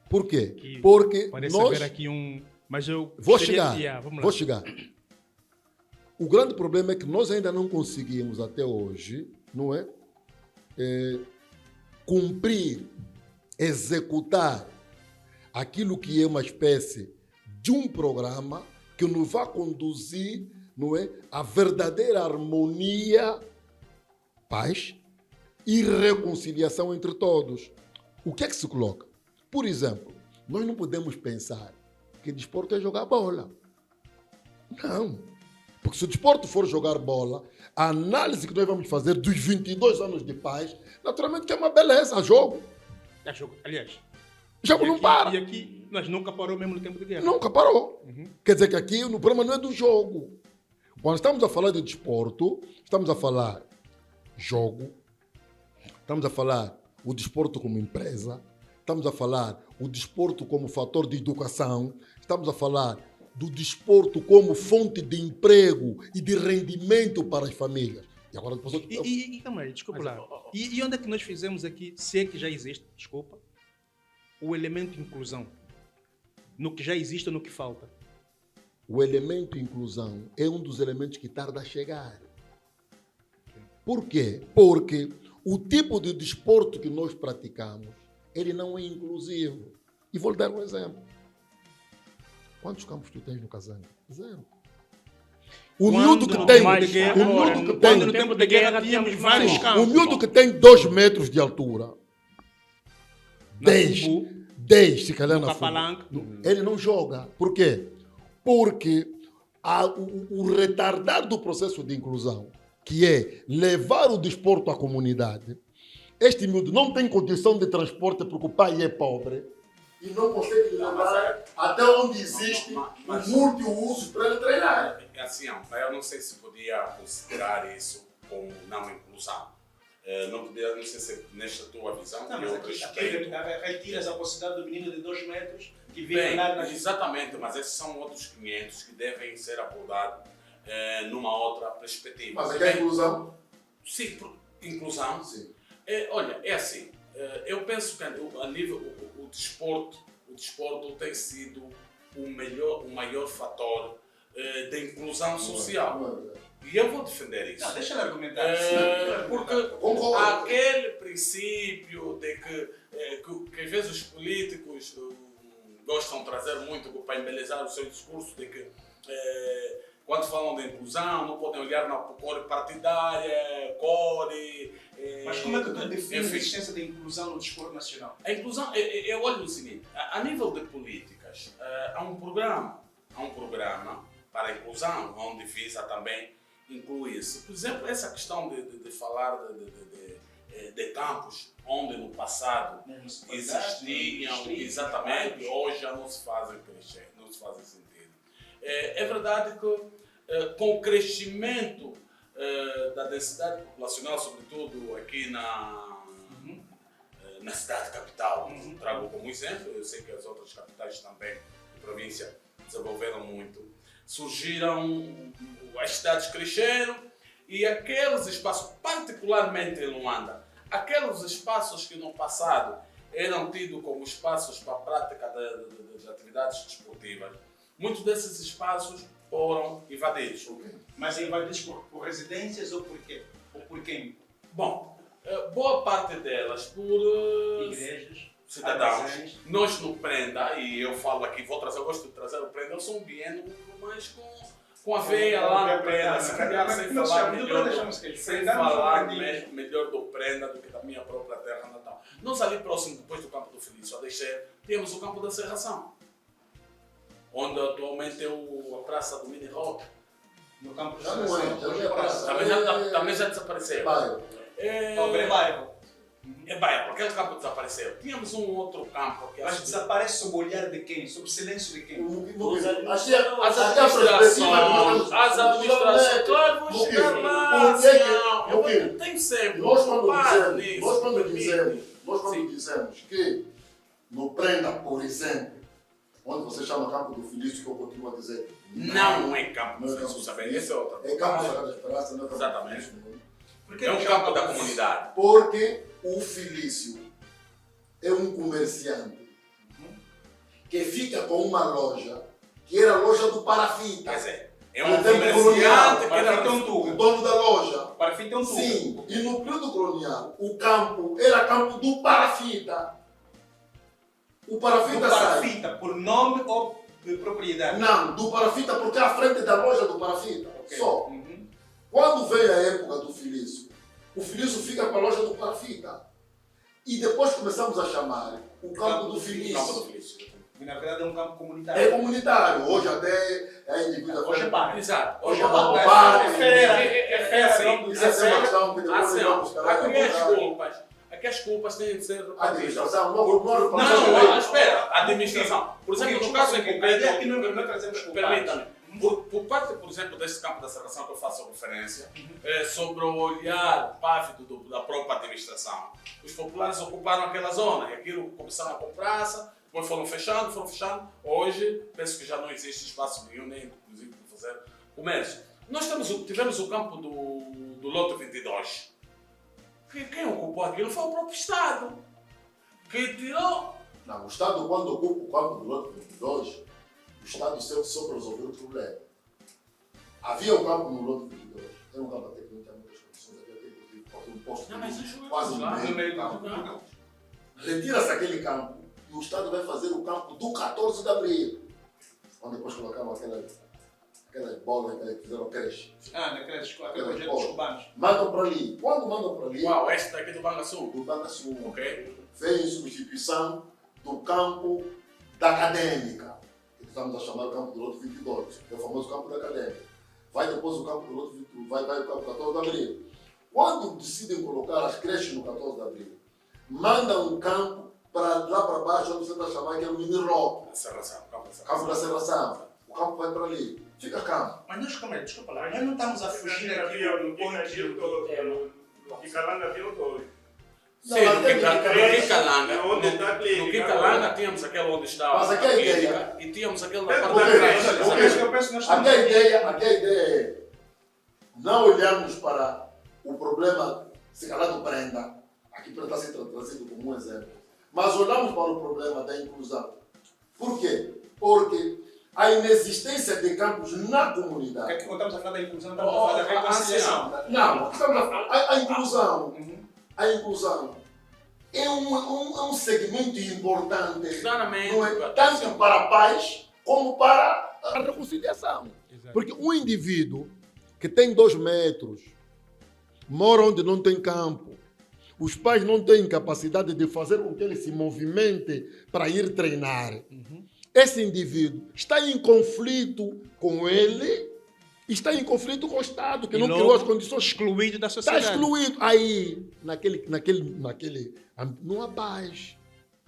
Por quê? Porque parece nós... haver aqui mas eu... Vou chegar. O grande problema é que nós ainda não conseguimos até hoje, não é? Cumprir, executar aquilo que é uma espécie de um programa que nos vai conduzir não é? A verdadeira harmonia, paz e reconciliação entre todos. O que é que se coloca? Por exemplo, nós não podemos pensar que desporto é jogar bola. Não. Porque se o desporto for jogar bola, a análise que nós vamos fazer dos 22 anos de paz, naturalmente que é uma beleza, jogo. É jogo, aliás. O jogo não para. E aqui nós nunca parou mesmo no tempo de guerra. Nunca parou. Quer dizer que aqui o problema não é do jogo. Quando estamos a falar de desporto, estamos a falar jogo, estamos a falar o desporto como empresa, estamos a falar o desporto como fator de educação, estamos a falar do desporto como fonte de emprego e de rendimento para as famílias. E agora depois... Calma aí, desculpa lá. E onde é que nós fizemos aqui, se é que já existe, desculpa, o elemento inclusão? No que já existe ou no que falta? O elemento inclusão é um dos elementos que tarda a chegar. Por quê? Porque o tipo de desporto que nós praticamos, ele não é inclusivo. E vou lhe dar um exemplo. Quantos campos tu tens no Kazanga? Zero. O miúdo que tem... Quando no tempo de guerra tínhamos vários campos. O miúdo que tem 2 metros de altura, 10, se calhar na Fubu, ele não joga. Por quê? Porque o retardar do processo de inclusão, que é levar o desporto à comunidade, este miúdo não tem condição de transporte porque o pai é pobre e não consegue levar até onde existe o multiuso para ele treinar. É assim, eu não sei se podia considerar isso como não inclusão. Não sei se nesta tua visão. Não, mas aqui retiras a possibilidade do menino de 2 metros que vive exatamente, mas esses são outros 500 que devem ser abordados numa outra perspectiva. Mas aqui é inclusão? Sim, inclusão. Sim. Olha, é assim, eu penso que a nível o desporto tem sido o maior fator da inclusão social. E eu vou defender isso. Não, deixa eu argumentar. Porque aquele princípio de que às vezes os políticos gostam de trazer muito para embelezar o seu discurso, de que quando falam de inclusão não podem olhar na cor partidária, cor... Mas como é que tu defines a existência da inclusão no desporto nacional? A inclusão, eu olho o seguinte, a nível de políticas, há um programa para a inclusão, onde visa também incluir-se. Por exemplo, essa questão de falar de campos, onde no passado existiam, exatamente, hoje já não se fazem crescer, não se fazem sentido. É verdade que com o crescimento da densidade populacional, sobretudo aqui na cidade capital, trago como exemplo, eu sei que as outras capitais também de província desenvolveram muito, surgiram, as cidades cresceram e aqueles espaços, particularmente em Luanda, aqueles espaços que no passado eram tidos como espaços para a prática de atividades desportivas, muitos desses espaços foram invadidos. Mas invadidos por residências ou por quê? Ou por quem? Bom, boa parte delas por igrejas, cidadãos. Nós no Prenda, e eu falo aqui, eu gosto de trazer o Prenda, eu sou um bieno, mas com a veia lá no Prenda, se calhar sem falar melhor do Prenda do que da minha própria terra natal. Nós ali próximo, depois do Campo do Felício, a descer, temos o Campo da Serração, onde atualmente é a Praça do Mini Rock. No Campo Já não é praça. Também já desapareceu. Bairro. É bairro. É bairro, aquele campo desapareceu. Tínhamos um outro campo que mas desaparece sob o olhar de quem? Sob o silêncio de quem? As administrações, claro, vão chegar lá. Eu tenho sempre. Nós quando dizemos que no Prenda, por exemplo, onde você chama Campo do Felício, que eu continuo a dizer. Não é Campo do Felício, sabe? Esse é outro. É Campo da Esperança, não é Campo. Exatamente. É um campo da comunidade. Porque o Felício é um comerciante que fica com uma loja, que era a loja do Parafita. Quer dizer, é um comerciante que era o dono da loja. Parafita é um tubo. Sim, e no período colonial, o campo era campo do Parafita. O Parafita sai. Por nome ou De propriedade. Não, do Parafita, porque é à frente da loja do Parafita. Ok. Só. Uhum. Quando vem a época do Felício, o Felício fica com a loja do Parafita. E depois começamos a chamar o campo do Felício. E na verdade é um campo comunitário. É comunitário. Hoje até é indivíduo. Hoje é parque. Exato. Hoje Hoje é é parque. É feira. É feira. Sim. Isso é uma questão que depois Assim, vamos aqui as culpas têm de ser a administração não Não, espera. A administração. Por exemplo, no caso em concreto, aqui não trazemos permita-me. Por parte, por exemplo, desse campo da serração que eu faço referência, sobre o olhar pávido da própria administração. Os populares ocuparam aquela zona e aquilo começaram a comprar-se, depois foram fechando. Hoje, penso que já não existe espaço nenhum, nem inclusive para fazer comércio. Nós tivemos o campo do Lote 22. Quem ocupou aquilo foi o próprio Estado, que tirou. Não, o Estado, quando ocupa o campo do Lote 22, o Estado sempre soube resolver o problema. Havia um campo no Lote 22, era um campo até que não tinha muitas condições, havia até um posto quase no meio do campo. Retira-se aquele campo e o Estado vai fazer o campo do 14 de Abril, onde depois colocaram aquela bola que fizeram creche. Na creche, aquele projeto dos cubanos. Mandam para ali. Quando mandam para ali, Uau, este daqui do Banco Sul. do Banco Sul, Ok. vem em substituição do campo da Acadêmica, que estamos a chamar o campo do Lote 22, que é o famoso campo da Acadêmica. Vai depois o campo do Lote 22, vai o campo 14 de Abril. Quando decidem colocar as creches no 14 de Abril, mandam um campo para lá para baixo, onde você está chamando que é o Mini Rock, A serração, campo da Serração. O campo vai para ali, fica campo. Mas nós, calma aí, desculpa lá, nós não estamos a fugir aqui do ponto do tema. E Calanga havia dois. Sim, no Quicalanga tínhamos aquele onde estava Mas aqui é a ideia. e tínhamos aquele na É, parte ok, da creche. ok. É isso que eu penso que nós Aqui estamos a ideia é não olharmos para o problema, se calhar do Prenda, aqui Prenda está sendo trazido como um exemplo, mas olhamos para o problema da inclusão. Por quê? Porque a inexistência de campos na comunidade. Aqui quando estamos a falar da inclusão, estamos a falar da reconciliação. Não, estamos a falar, a inclusão. Uhum. A inclusão é um segmento importante, Claramente. não é? Tanto para a paz como para a reconciliação. Exato. Porque um indivíduo que tem 2 metros, mora onde não tem campo, os pais não têm capacidade de fazer com que ele se movimente para ir treinar. Esse indivíduo está em conflito com ele, está em conflito com o Estado, que E não logo, criou as condições. excluído da Está sociedade. excluído. Aí, não há paz.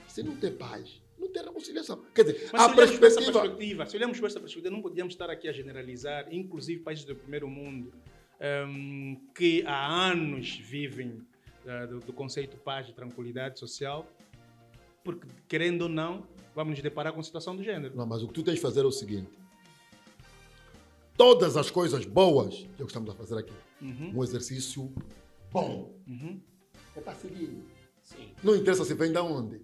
Se não tem paz, não tem reconciliação. Quer dizer, Mas a se olharmos para essa perspectiva... perspectiva, se olharmos para essa perspectiva, não podíamos estar aqui a generalizar, inclusive países do primeiro mundo, que há anos vivem do conceito paz e tranquilidade social, porque, querendo ou não, vamos nos deparar com a situação do género. Não, mas o que tu tens de fazer é o seguinte. Todas as coisas boas, que é o que estamos a fazer aqui, um exercício bom, é para seguir. Sim. Não interessa se vem de onde.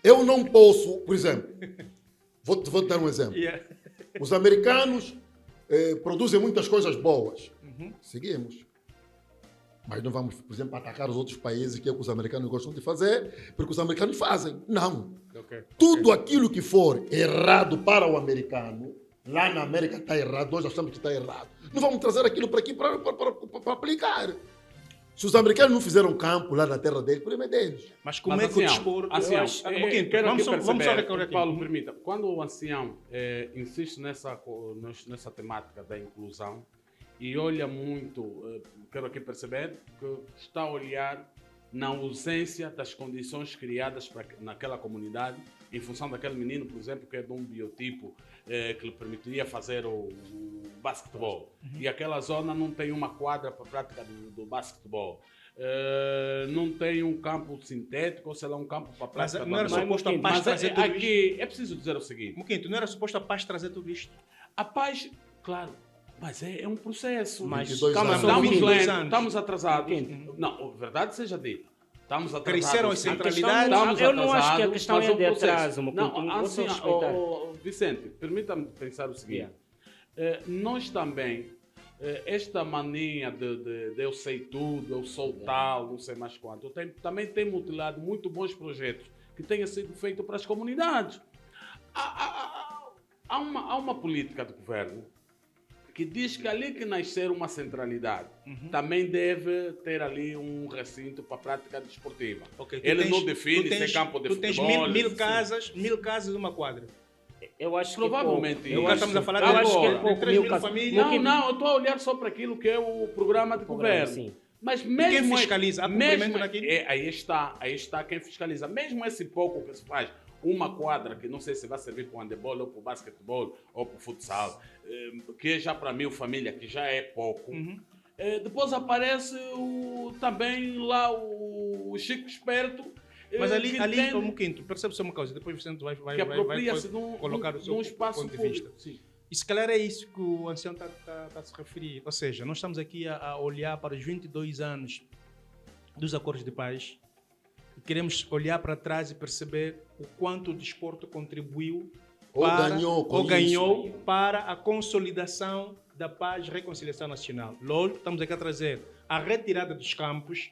Eu não posso, por exemplo, vou te dar um exemplo. Yeah. Os americanos produzem muitas coisas boas. Seguimos. Mas não vamos, por exemplo, atacar os outros países, que é o que os americanos gostam de fazer, porque os americanos fazem. Não. Okay. Tudo aquilo que for errado para o americano, lá na América está errado, nós achamos que está errado. Não vamos trazer aquilo para aqui para aplicar. Se os americanos não fizeram campo lá na terra deles, o problema é deles. Mas como Mas é que o ancião, desporto... ancião, Um pouquinho, quero vamos aqui só perceber, recorrer aqui. Paulo, permita, quando o ancião insiste nessa temática da inclusão e olha muito, quero aqui perceber que está a olhar na ausência das condições criadas naquela comunidade, em função daquele menino, por exemplo, que é de um biotipo que lhe permitiria fazer o basquetebol. E aquela zona não tem uma quadra para a prática do basquetebol. Não tem um campo sintético, ou sei lá, um campo para a prática Mas não era da suposto a paz Mas trazer tudo aqui é preciso dizer o seguinte: Muquinto, não era suposto a paz trazer tudo isto? a paz, claro, mas é um processo. Mas 22 calma, anos. só um Estamos minuto. lentos. lentos, estamos atrasados. Entendo. Não, verdade seja dita. Estamos atrasados. Cresceram as sim. centralidades. Estamos Eu não acho que a atrasados, questão mas é o de processo- atraso, meu Não, querido. Vou só assim, respeitar. Vicente, permita-me pensar o seguinte. Nós também, esta mania de eu sei tudo, eu sou tal, não sei mais quanto, também tem mutilado muito bons projetos que tenham sido feitos para as comunidades. há uma política do governo que diz que ali que nascer uma centralidade também deve ter ali um recinto para a prática desportiva. Ok, Ele não define se é campo de tu tens futebol. mil se- casas, 1000 casas uma quadra. Eu acho Provavelmente que é pouco. isso. Eu Estamos acho, a falar eu de acho que é agora, pouco. 3 mil 1000 casas. famílias. Não, não, eu estou a olhar só para aquilo que é o programa de Programa, governo. sim. Mas quem mesmo fiscaliza? Há cumprimento naquilo? aí está quem fiscaliza. Mesmo esse pouco que se faz, uma quadra que não sei se vai servir para o handebol ou para o basquetebol ou para o futsal, que é já para mil família, que já é pouco. Depois aparece também lá o Chico Esperto. Mas ali, que ali tem- como quinto, percebe-se uma coisa, depois o Vicente vai que apropria-se de um colocar o seu espaço ponto de público. vista. Sim. E se calhar é isso que o ancião está a se referir. Ou seja, nós estamos aqui a olhar para os 22 anos dos acordos de paz e queremos olhar para trás e perceber o quanto o desporto contribuiu Ou ganhou com ganhou para a consolidação da paz e reconciliação nacional. Lógico, estamos aqui a trazer a retirada dos campos,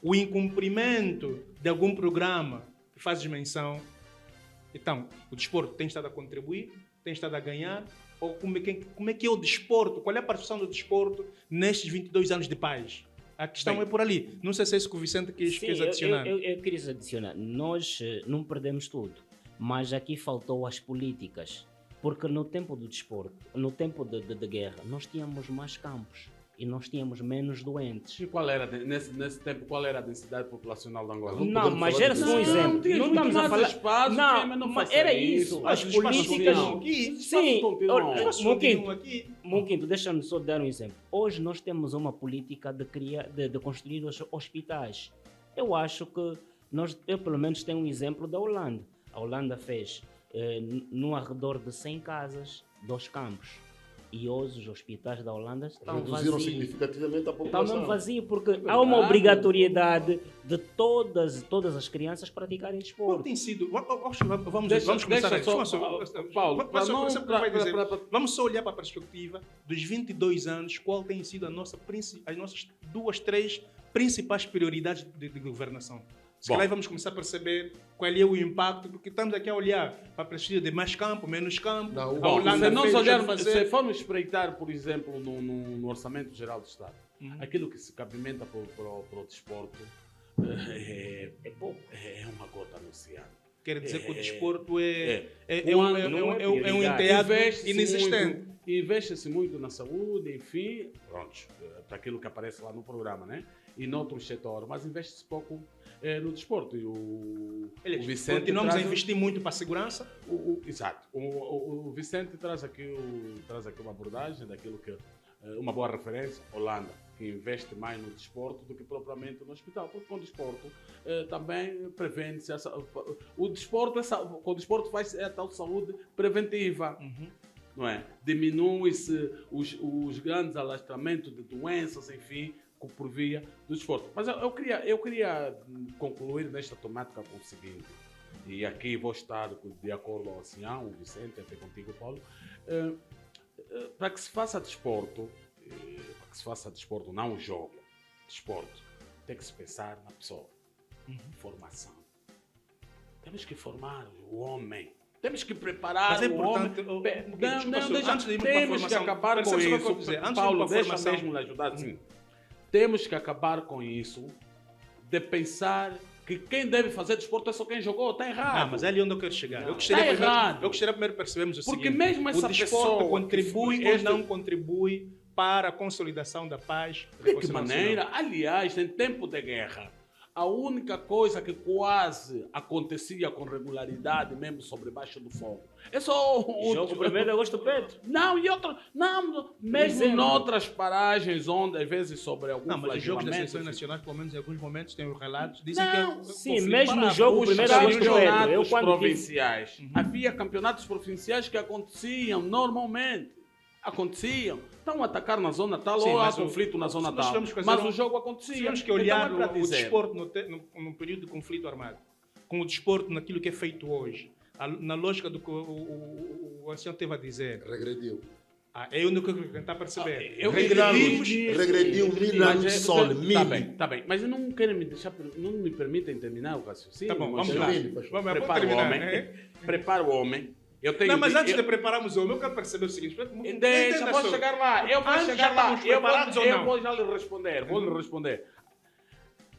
o incumprimento de algum programa que fazes menção. Então, o desporto tem estado a contribuir, tem estado a ganhar, ou como é que é o desporto? Qual é a participação do desporto nestes 22 anos de paz? A questão Bem, é por ali. Não sei se é isso que o Vicente quis adicionar. Eu queria adicionar. Nós não perdemos tudo, mas aqui faltou as políticas. Porque no tempo do desporto, no tempo de guerra, nós tínhamos mais campos e nós tínhamos menos doentes. E qual era, nesse tempo, qual era a densidade populacional de Angola? Não Não, podemos mas falar era de só um isso. exemplo. Não, tinha Não muito estamos a mais falar. espaço, Não, não mas faça era isso. isso. As Os espaços políticas. continuam aqui. Os espaços Sim, continuam. olha, Espaços Moquinto, continuam aqui. Moquinto, deixa-me só dar um exemplo. Hoje nós temos uma política de construir os hospitais. Eu acho que eu pelo menos tenho um exemplo da Holanda. A Holanda fez no arredor de 100 casas, 2 campos. E hoje os hospitais da Holanda estão Reduziram vazios. significativamente a Estão população. mesmo vazios porque há uma obrigatoriedade de todas as crianças praticarem Qual desporto. tem sido? Vamos Deixa começar só, aqui. Paulo, para não- Vamos só olhar para a perspectiva dos 22 anos, qual tem sido as nossas 2, 3 principais prioridades de governação. Se Bom. calhar vamos começar a perceber qual é o impacto, porque estamos aqui a olhar para a perspectiva de mais campo, menos campo. Não, A o- Bom, Holanda se nós fez, olharmos, deixou de fazer. se formos espreitar, por exemplo, no Orçamento Geral do Estado, aquilo que se cabimenta para o desporto é pouco. uma gota no oceano. Quer dizer que o desporto é Quando um enteado investe-se inexistente. muito- Investe-se muito na saúde, enfim, pronto, para aquilo que aparece lá no programa, né? E noutros setores, mas investe-se pouco no desporto. E o Vicente Continuamos a traz- investir muito para a segurança. Exato. O Vicente traz aqui uma abordagem daquilo que uma boa referência, Holanda, que investe mais no desporto do que propriamente no hospital, porque com o desporto também prevene-se o desporto, com o desporto faz a tal saúde preventiva. Não é? Diminui-se os grandes alastramentos de doenças, enfim, por via do desporto. Mas eu queria concluir nesta temática com o seguinte, e aqui vou estar de acordo com o Ancião, o Vicente, até contigo, Paulo, para que se faça desporto, não um jogo, desporto, tem que se pensar na pessoa, formação. Temos que formar o homem. Temos que preparar Mas é o importante. homem. Antes de irmos para a Temos que formação, acabar com percebe o que eu vou isso. dizer? Antes de Paulo, irmos para a deixa formação- mesmo lhe ajudar assim. Temos que acabar com isso de pensar que quem deve fazer desporto é só quem jogou. Está errado. Ah, mas é ali onde eu quero chegar. Não, Eu gostaria, tá primeiro, errado. eu gostaria primeiro percebermos o Porque seguinte. mesmo essa o desporto pessoa contribui que ou não contribui para a consolidação da paz? De que maneira? Aliás, em tempo de guerra, a única coisa que quase acontecia com regularidade, mesmo sobre baixo do fogo, é só Jogo 1º de agosto, Pedro. Não, e outra. Não, mesmo Exemplo. noutras paragens onde, às vezes, sobre algum Não, mas os jogos das flagelamento, seleções nacionais, pelo menos em alguns momentos, têm os relatos, dizem Não, que é sim, conflito mesmo no parado. jogo os 1º de agosto, Pedro. Eu campeonatos quando tive- provinciais. Havia campeonatos provinciais que aconteciam normalmente. Aconteciam. Estão a atacar na zona tal Sim, ou há mas conflito na se zona nós tal. tivermos que fazer Mas um- o jogo acontecia. Temos que olhar Então é para o dizer. desporto no período de conflito armado, com o desporto naquilo que é feito hoje, na lógica do que o ancião teve a dizer. Regrediu. É onde eu quero tentar perceber. Eu Regredimos. Regrediu 1000 anos de sol. Tá bem. Mas não querem me deixar, não me permitem terminar o raciocínio. Tá bom, mas vamos lá. lá. Termine, pastor. Vamos Prepara o terminar, homem. né? Prepara o homem. Eu tenho Não, mas de- antes eu- de prepararmos o homem, eu quero perceber o seguinte. Deixa, Entenda vou só. chegar lá. Eu vou Antes chegar já lá. estamos preparados ou Eu não? vou já lhe responder. Vou lhe responder.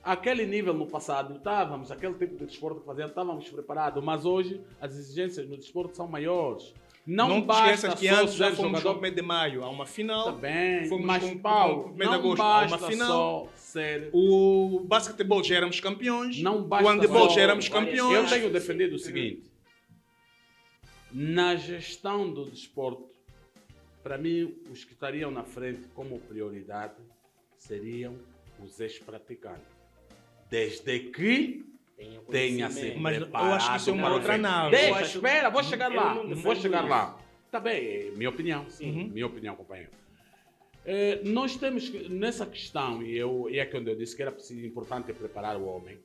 Aquele nível no passado, estávamos, aquele tipo de desporto que fazíamos, estávamos preparados, mas hoje as exigências no desporto são maiores. Não te basta esqueças que só antes já ser fomos jogador. no mês de maio a uma final. Tá bem, Fomos mas com Paulo, mês de não agosto a uma basta final. só ser... O basquetebol já éramos campeões. Não basta o handebol só- já éramos Eu campeões. tenho defendido o seguinte. Na gestão do desporto, para mim, os que estariam na frente como prioridade seriam os ex-praticantes. Desde que tenha sido Mas eu preparado. acho que isso é uma para outra o feito. análise. Deixa, Eu acho- espera, vou chegar eu lá. não Vou defendo chegar isso. lá. Tá bem, é minha opinião. Uhum. Minha opinião, companheiro. Nós temos que, nessa questão, e é quando eu disse que era preciso, importante preparar o homem,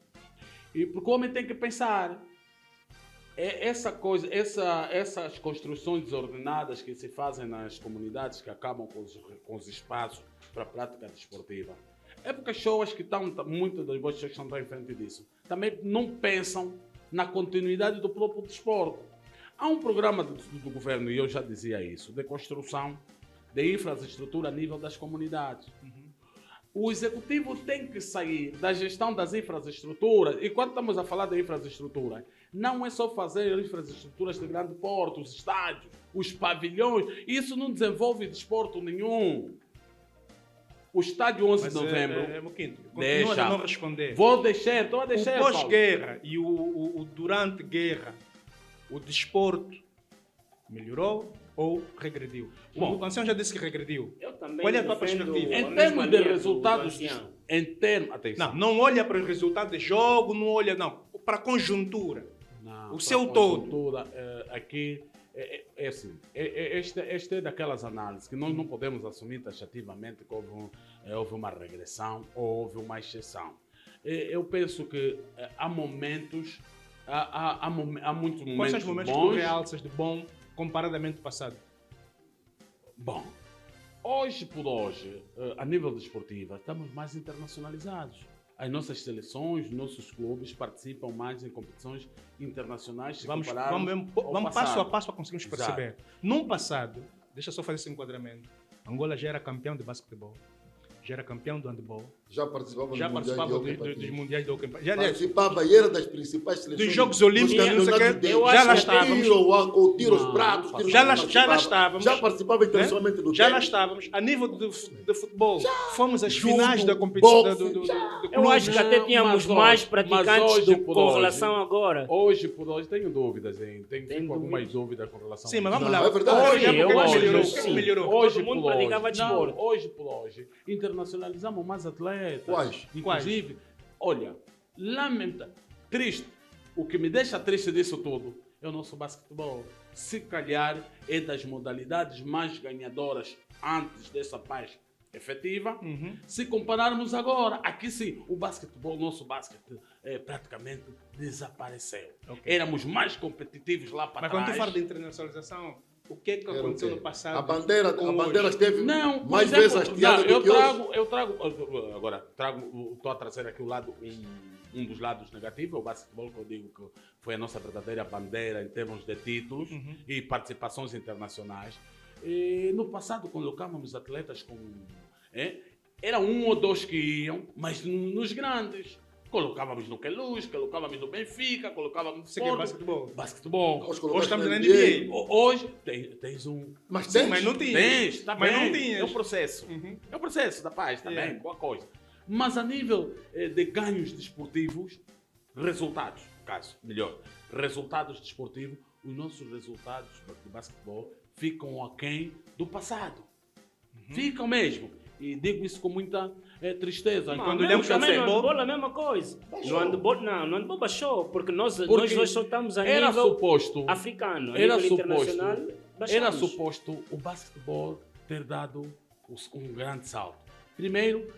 e porque o homem tem que pensar. Essas construções desordenadas que se fazem nas comunidades que acabam com os espaços para a prática desportiva. É porque as pessoas que estão, muitas das pessoas que estão em frente disso, também não pensam na continuidade do próprio desporto. Há um programa do governo, e eu já dizia isso, de construção de infraestrutura a nível das comunidades. O executivo tem que sair da gestão das infraestruturas, e quando estamos a falar de infraestrutura, não é só fazer infraestruturas de grande porte, os estádios, os pavilhões, isso não desenvolve desporto nenhum. O estádio 11 de novembro... Moquinto, Deixa. continua a não responder. Vou deixar, estou a O deixar, Paulo. pós-guerra e o durante-guerra, o desporto melhorou ou regrediu? Bom. O ancião já disse que regrediu. Eu também Qual é a tua defendo perspectiva? a Em mesma termos de linha do resultados, ancião. em termos... Atenção. Não olha para o resultado de jogo, não olha, não. Para a conjuntura. Não, O para seu a todo. conjuntura, aqui é assim, este é daquelas análises que nós não podemos assumir taxativamente que houve uma regressão ou houve uma exceção. Eu penso que há momentos, há muitos Quais momentos são os momentos que bons. tu realças de bom comparadamente ao passado? Bom, hoje por hoje, a nível desportivo, estamos mais internacionalizados. As nossas seleções, nossos clubes participam mais em competições internacionais. se Vamos compararmos ao passo passado. a passo para conseguirmos Exato. perceber. Num passado, deixa eu só fazer esse enquadramento, Angola já era campeão de basquetebol, já era campeão do handebol, Já participava já no Mundial participava de Hockey dos Patins. mundiais do Hockey. Já, aliás, Participava e era das principais seleções dos Jogos Olímpicos, dos não sei o campeonatos quê, deles. eu já acho lá que estávamos. Ou tiro os Não, pratos, não tiro Já lá participava. estávamos. Já participava internacionalmente do já lá ténis. estávamos. A nível de futebol, fomos às Judo, finais da competição boxe, do Eu acho que até tínhamos Mas mais hoje- praticantes mas hoje do, por com hoje- relação agora. Hoje por hoje tenho dúvidas, hein? Tem Tenho algumas dúvidas com relação Sim, a mas isso. vamos Não, lá. é verdade. Hoje, Eu porque acho, melhorou. sim. O que melhorou? Hoje Todo mundo por hoje. praticava desporto. Não, hoje por hoje. Internacionalizamos mais atletas. Quais? Inclusive, olha, triste. O que me deixa triste disso tudo é o nosso basquetebol. Se calhar é das modalidades mais ganhadoras antes dessa paz efetiva. Se compararmos agora, aqui sim, o basquetebol, nosso basquete, praticamente desapareceu. Éramos mais competitivos lá para Mas trás. quando tu fala de internacionalização, o que é que Era o aconteceu quê? no passado? A bandeira com esteve Não, por mais exemplo, vezes hasteada não, do que hoje. estou a trazer aqui o lado, um dos lados negativos, o basquetebol, que eu digo que foi a nossa verdadeira bandeira em termos de títulos e participações internacionais. E no passado colocávamos atletas com... era um ou dois que iam, mas nos grandes. Colocávamos no Queluz, colocávamos no Benfica, colocávamos no Isso aqui é Porto. basquetebol. Basquetebol. Hoje Hoje colocaste estamos na NBA. NBA. Hoje tens um... Mas Sim, tens. mas não tinha. Tens, tá Mas bem. não tinhas. É o processo. É o processo da paz, tá Yeah. bem, boa coisa. Mas a nível de ganhos desportivos, resultados, caso, melhor, resultados desportivos, os nossos resultados de basquetebol ficam aquém do passado. Ficam mesmo. E digo isso com muita tristeza. Não, quando mesmo olhamos para também no futebol- handball é a mesma coisa. No handball baixou, porque nós dois só estamos a era nível suposto, africano. A era nível suposto, internacional, era baixamos. suposto o basquetebol ter dado um grande salto. Primeiro,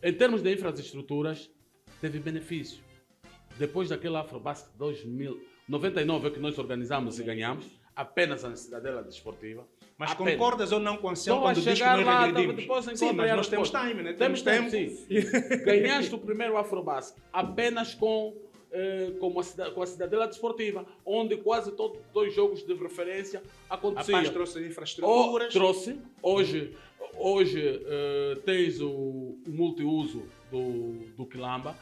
em termos de infraestruturas, teve benefício. Depois daquele Afrobasket 99 que nós organizamos e ganhamos, apenas na Cidadela Desportiva. Mas apenas. concordas ou não com o ancião Estou a quando diz que chegar nós lá, regredimos? depois Sim, encontro mas a nós temos resposta. time, né? Temos tempo, sim. Ganhaste o primeiro Afrobasket apenas com com a Cidadela Desportiva, onde quase todos os jogos de referência A aconteciam. Paz trouxe infraestruturas. Trouxe. Hoje tens o multiuso do Quilamba.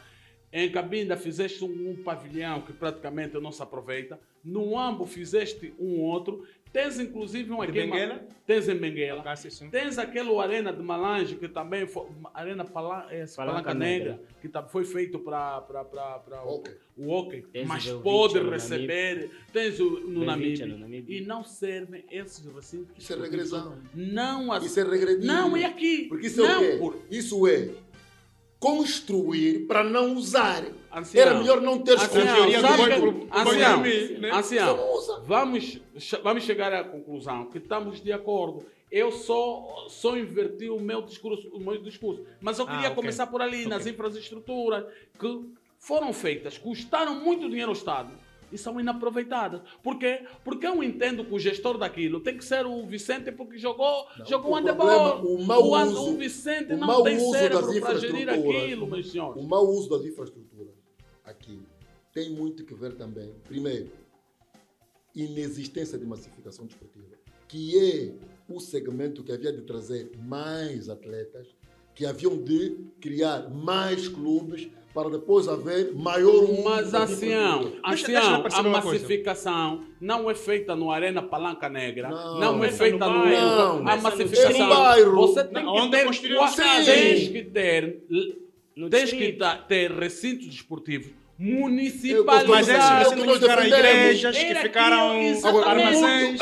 Em Cabinda fizeste um pavilhão que praticamente não se aproveita. No Ambo fizeste um outro. Tens inclusive um aqui. Benguela? Tens em Benguela. Ah, sim. Tens aquele Arena de Malange, que também foi. Arena Palanca Negra, que foi feito para o hockey. Tens Mas o pode Velvicha no receber. Tens no Velvicha Namíbia. no Namíbia. E não servem esses recintos. Isso é regressão. Não, Isso é regredir. não é aqui. Porque isso não, é o quê? Isso é construir para não usar. Ancião. Era melhor não ter Ancião, escolhido. sabe Sabe que- que- Ancião, né? Ancião, Você não usa. vamos chegar à conclusão que estamos de acordo. Eu só inverti o meu discurso, mas eu queria ok. começar por ali, nas infraestruturas que foram feitas, custaram muito dinheiro ao Estado e são inaproveitadas. Por quê? Porque eu entendo que o gestor daquilo tem que ser o Vicente, porque jogou o handebol. problema, o mau uso- o Vicente o não mau tem uso cérebro das para gerir infraestruturas. aquilo, meus senhores. O mau uso das infraestruturas aqui tem muito que ver também, primeiro, inexistência de massificação desportiva, que é o segmento que havia de trazer mais atletas, que haviam de criar mais clubes para depois haver maior uso Mas das Ancião, infraestruturas. Deixa eu a perceber uma coisa. massificação não é feita no Arena Palanca Negra, Não. não é Começa feita no no bairro, A começa no massificação, no bairro. você tem que Onde ter, construiu as casas. tens que ter, No tens que distrito. ter recintos desportivos Mas municipalizados. Mas esses é o que recintos nós ficaram defendemos. igrejas, que Era ficaram aquilo, exatamente. armazéns.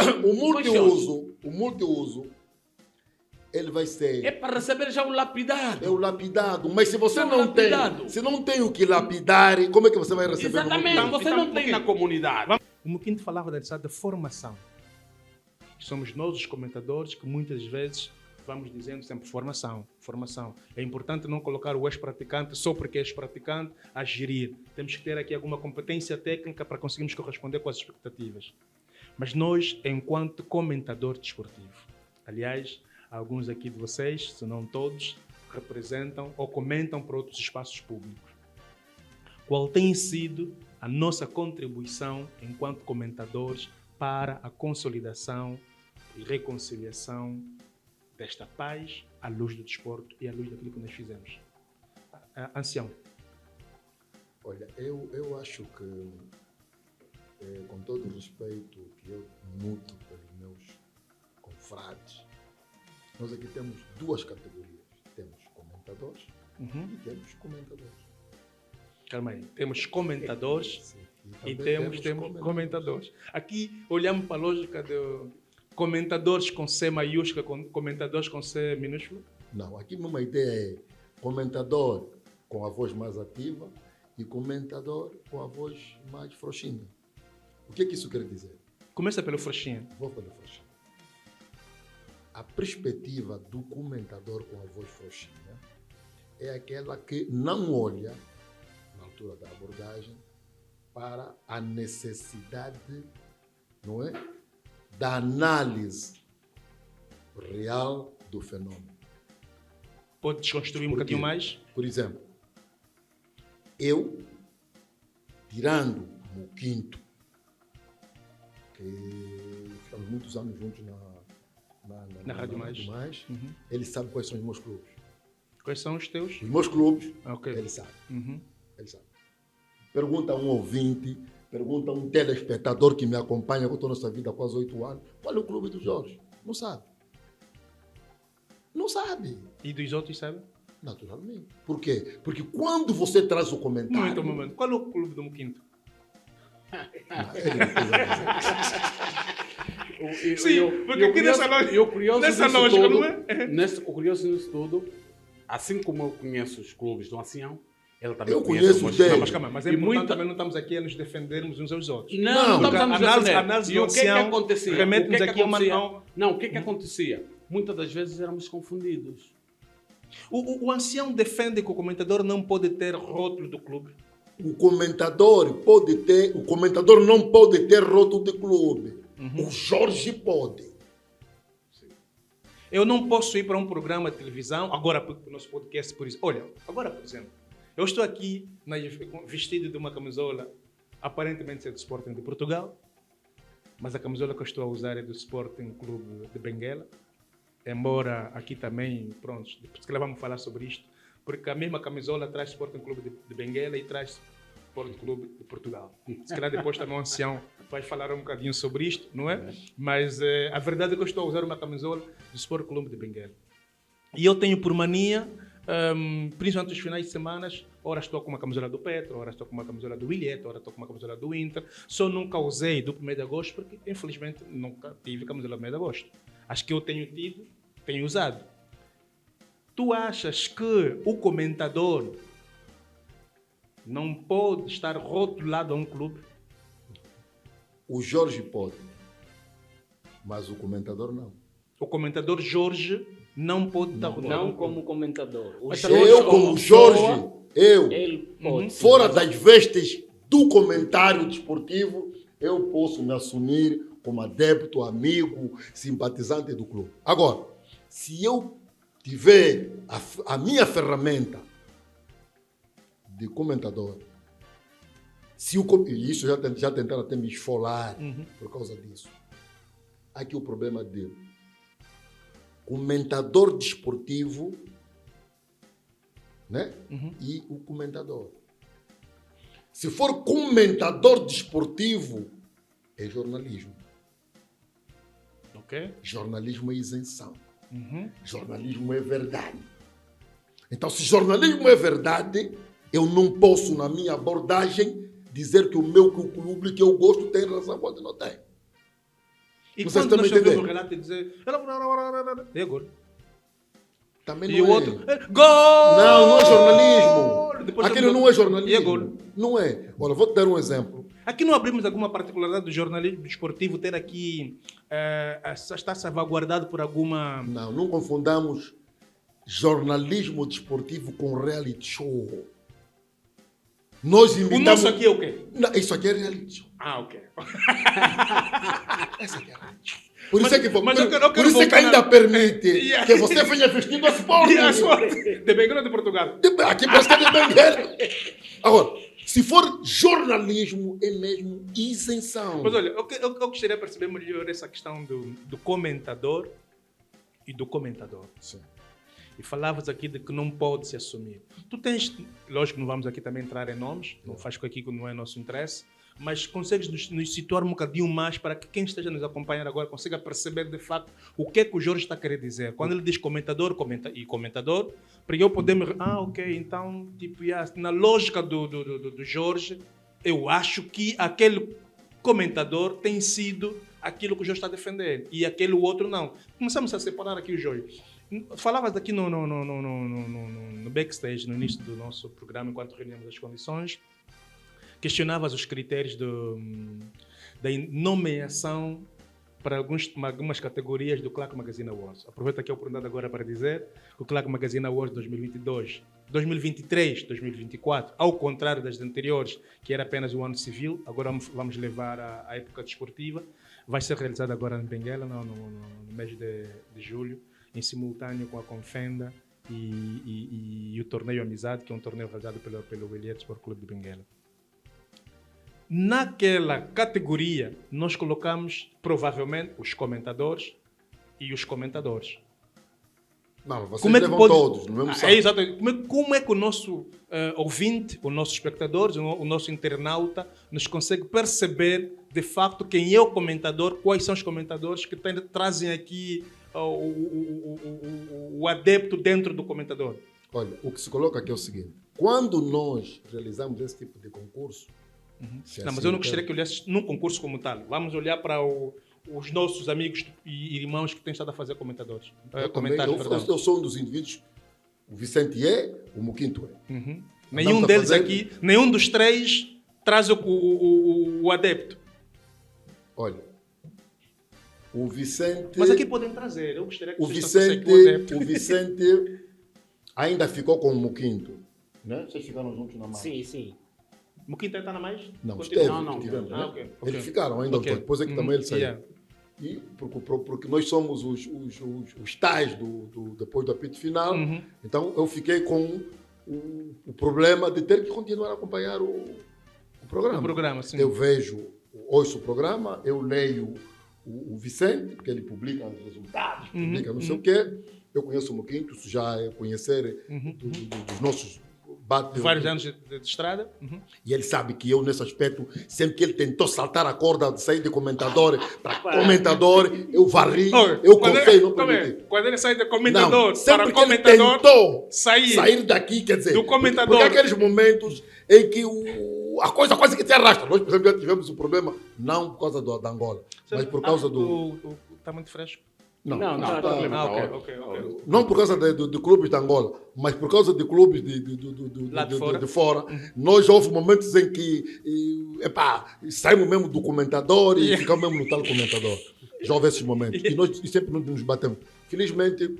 O multiuso, ele vai ser É para receber já o lapidado. é o lapidado, mas se você É o não lapidado. tem, se não tem o que lapidar, como é que você vai receber? Exatamente, no você não tem na comunidade. O Muquinto falava da necessidade de formação. Somos nós os comentadores que muitas vezes vamos dizendo sempre formação. É importante não colocar o ex-praticante só porque é ex-praticante a gerir. Temos que ter aqui alguma competência técnica para conseguirmos corresponder com as expectativas. Mas nós, enquanto comentador desportivo, aliás, alguns aqui de vocês, se não todos, representam ou comentam para outros espaços públicos. Qual tem sido a nossa contribuição enquanto comentadores para a consolidação e reconciliação desta paz à luz do desporto e à luz daquilo que nós fizemos? Ancião. Olha, eu acho que, com todo o respeito que eu nutro pelos meus confrades, nós aqui temos duas categorias. Temos comentadores e temos comentadores. Calma aí. Temos comentadores Sim, e também temos comentadores. Aqui olhamos para a lógica de comentadores com C maiúscula, comentadores com C minúscula. Não, aqui mesmo a ideia é comentador com a voz mais ativa e comentador com a voz mais frouxinha. O que é que isso quer dizer? Começa pelo frouxinho. Vou pela frouxinha. A perspectiva do comentador com a voz frouxinha é aquela que não olha, na altura da abordagem, para a necessidade, não é, da análise real do fenômeno. Pode desconstruir um Por quê? bocadinho mais? Por exemplo, eu, tirando o quinto, que ficamos muitos anos juntos na Rádio Mais. Uhum. ele sabe quais são os meus clubes. Quais são os teus? Os meus clubes, Ok. ele sabe. Uhum. Ele sabe. Pergunta a um ouvinte, pergunta a um telespectador que me acompanha com toda a nossa vida há quase 8 anos, qual é o clube dos Jorge? Não sabe. Não sabe. E dos outros, sabe? Naturalmente. Por quê? Porque quando você traz o comentário... Um momento. Qual é o clube do Muquinto? Ele não precisa dizer. Sim, porque aqui nessa lógica- o curioso nessa disso lógica, tudo, não é? O curioso disso tudo, assim como eu conheço os clubes do Ancião, ele também Eu conhece conheço os dele. Não, mas calma, mas é E importante muita- também não estamos aqui a nos defendermos uns aos outros. Não porque estamos a nos defender. análise E do o que é que ancião acontecia? remete-nos O que é que aqui a uma- acontecia? Não, o que é que acontecia? Muitas das vezes éramos confundidos. O ancião defende que o comentador não pode ter rótulo do clube. O comentador não pode ter rótulo de clube. O Jorge pode. Eu não posso ir para um programa de televisão, agora para o nosso podcast, por exemplo. Olha, agora, por exemplo, Eu estou aqui vestido de uma camisola aparentemente é do Sporting de Portugal, mas a camisola que eu estou a usar é do Sporting Clube de Benguela. Embora aqui também, pronto, se calhar vamos falar sobre isto, porque a mesma camisola traz Sporting Clube de Benguela e traz Sporting Clube de Portugal. Se calhar depois também o ancião vai falar um bocadinho sobre isto, não é? Mas a verdade é que eu estou a usar uma camisola do Sporting Clube de Benguela. E eu tenho por mania, principalmente nos finais de semana, ora estou com uma camisola do Petro, ora estou com uma camisola do Williet, ora estou com uma camisola do Inter. Só nunca usei do 1º de agosto, porque infelizmente nunca tive camisola do 1º de agosto. As que eu tenho tido, tenho usado. Tu achas que o comentador não pode estar rotulado a um clube? O Jorge pode, mas o comentador não. O comentador Jorge não pode estar rotulado a um Não clube. como comentador. O Eu, como Jorge, ele pode. fora das vestes do comentário desportivo, eu posso me assumir como adepto, amigo, simpatizante do clube. Agora, se eu tiver a minha ferramenta de comentador, e isso já tentaram até me esfolar por causa disso. Aqui o problema de comentador desportivo, né? E o comentador. Se for comentador desportivo, é jornalismo. Ok? Jornalismo é isenção. Jornalismo é verdade. Então, se jornalismo é verdade, eu não posso, na minha abordagem, dizer que o clube que eu gosto tem razão quando não tem. E Vocês quando nós também ouvimos o entendem? Renato dizer... E agora? Também E não o é. outro... Gol! Não é jornalismo. Depois Aquilo eu- não é E jornalismo. agora? Não é. Olha, vou te dar um exemplo. Aqui não abrimos alguma particularidade do jornalismo desportivo ter aqui... está salvaguardado por alguma... Não confundamos jornalismo desportivo com reality show. Nós O imitamos... nosso aqui é o quê? Não, isso aqui é reality show. Ah, ok. Essa aqui é reality show. Por isso é que, mas eu quero por isso é que voltar ainda na- permite Yeah. que você venha vestido a Sporting. E a sorte de Benguela ou de Portugal? Aqui parece que é de Benguela. Agora, se for jornalismo, é mesmo isenção. Mas olha, eu gostaria de perceber melhor essa questão do comentador e do comentador. Sim. E falavas aqui de que não pode se assumir. Tu tens, lógico que não vamos aqui também entrar em nomes, não faz com aqui que não é nosso interesse, mas consegues nos situar um bocadinho mais para que quem esteja nos acompanhar agora consiga perceber de facto o que é que o Jorge está a querer dizer. Quando ele diz comentador, comentador, para eu poder me... ok, então, tipo, na lógica do Jorge, eu acho que aquele comentador tem sido aquilo que o Jorge está a defender e aquele outro não. Começamos a separar aqui o Jorge. Falavas aqui no backstage, no início do nosso programa, enquanto reuníamos as condições, questionavas os critérios da nomeação para algumas categorias do Clark Magazine Awards. Aproveito aqui a oportunidade agora para dizer que o Clark Magazine Awards 2022, 2023, 2024, ao contrário das anteriores, que era apenas o ano civil, agora vamos levar a época desportiva, vai ser realizado agora em Benguela, no mês de julho, em simultâneo com a Confenda e o torneio Amizade, que é um torneio realizado pelo Williet Sport Clube de Benguela. Naquela categoria, nós colocamos, provavelmente, os comentadores e os comentadores. Não, vocês Como é que levam pode... todos no mesmo saco. Exato. Como é que o nosso ouvinte, o nosso espectador, o nosso internauta nos consegue perceber, de facto, quem é o comentador, quais são os comentadores que trazem aqui o adepto dentro do comentador? Olha, o que se coloca aqui é o seguinte. Quando nós realizamos esse tipo de concurso... Não, mas eu não gostaria que olhasse num concurso como tal. Vamos olhar para os nossos amigos e irmãos que têm estado a fazer comentários. Eu sou um dos indivíduos, o Vicente é, o Muquinto é. Nenhum deles aqui, nenhum dos três traz o adepto. Olha, o Vicente... Mas aqui podem trazer, eu gostaria que o vocês trouxessem aqui o adepto. Vicente ainda ficou com o Muquinto, né? Vocês ficaram juntos na mão. Sim. O Quinto está na mais? Não, Continua? esteve, tivemos, né? ok. Eles ficaram ainda, depois é que também ele saiu. Yeah. E porque nós somos os tais depois do apito final, então eu fiquei com o problema de ter que continuar a acompanhar o programa. O programa, sim. Eu vejo, ouço o programa, eu leio o Vicente, porque ele publica os resultados, publica não sei o quê. Eu conheço o Moquinto, isso já é conhecer dos nossos Vários anos de estrada. E ele sabe que eu, nesse aspecto, sempre que ele tentou saltar a corda de sair de comentador para comentador, eu varri, eu confei, não permiti. Quando ele sai de comentador Não, sempre para que ele comentador, tentou sair daqui, quer dizer, do comentador. porque aqueles momentos em que a coisa quase que te arrasta. Nós, por exemplo, já tivemos o problema, não por causa da Angola, mas por causa do... Está muito fresco. Não, tá Ok. Não por causa de clubes de Angola, mas por causa de clubes Lá de fora. de fora. Nós houve momentos em que saímos mesmo do comentador e ficamos mesmo no tal comentador. Já houve esses momentos. E nós sempre nos batemos. Felizmente,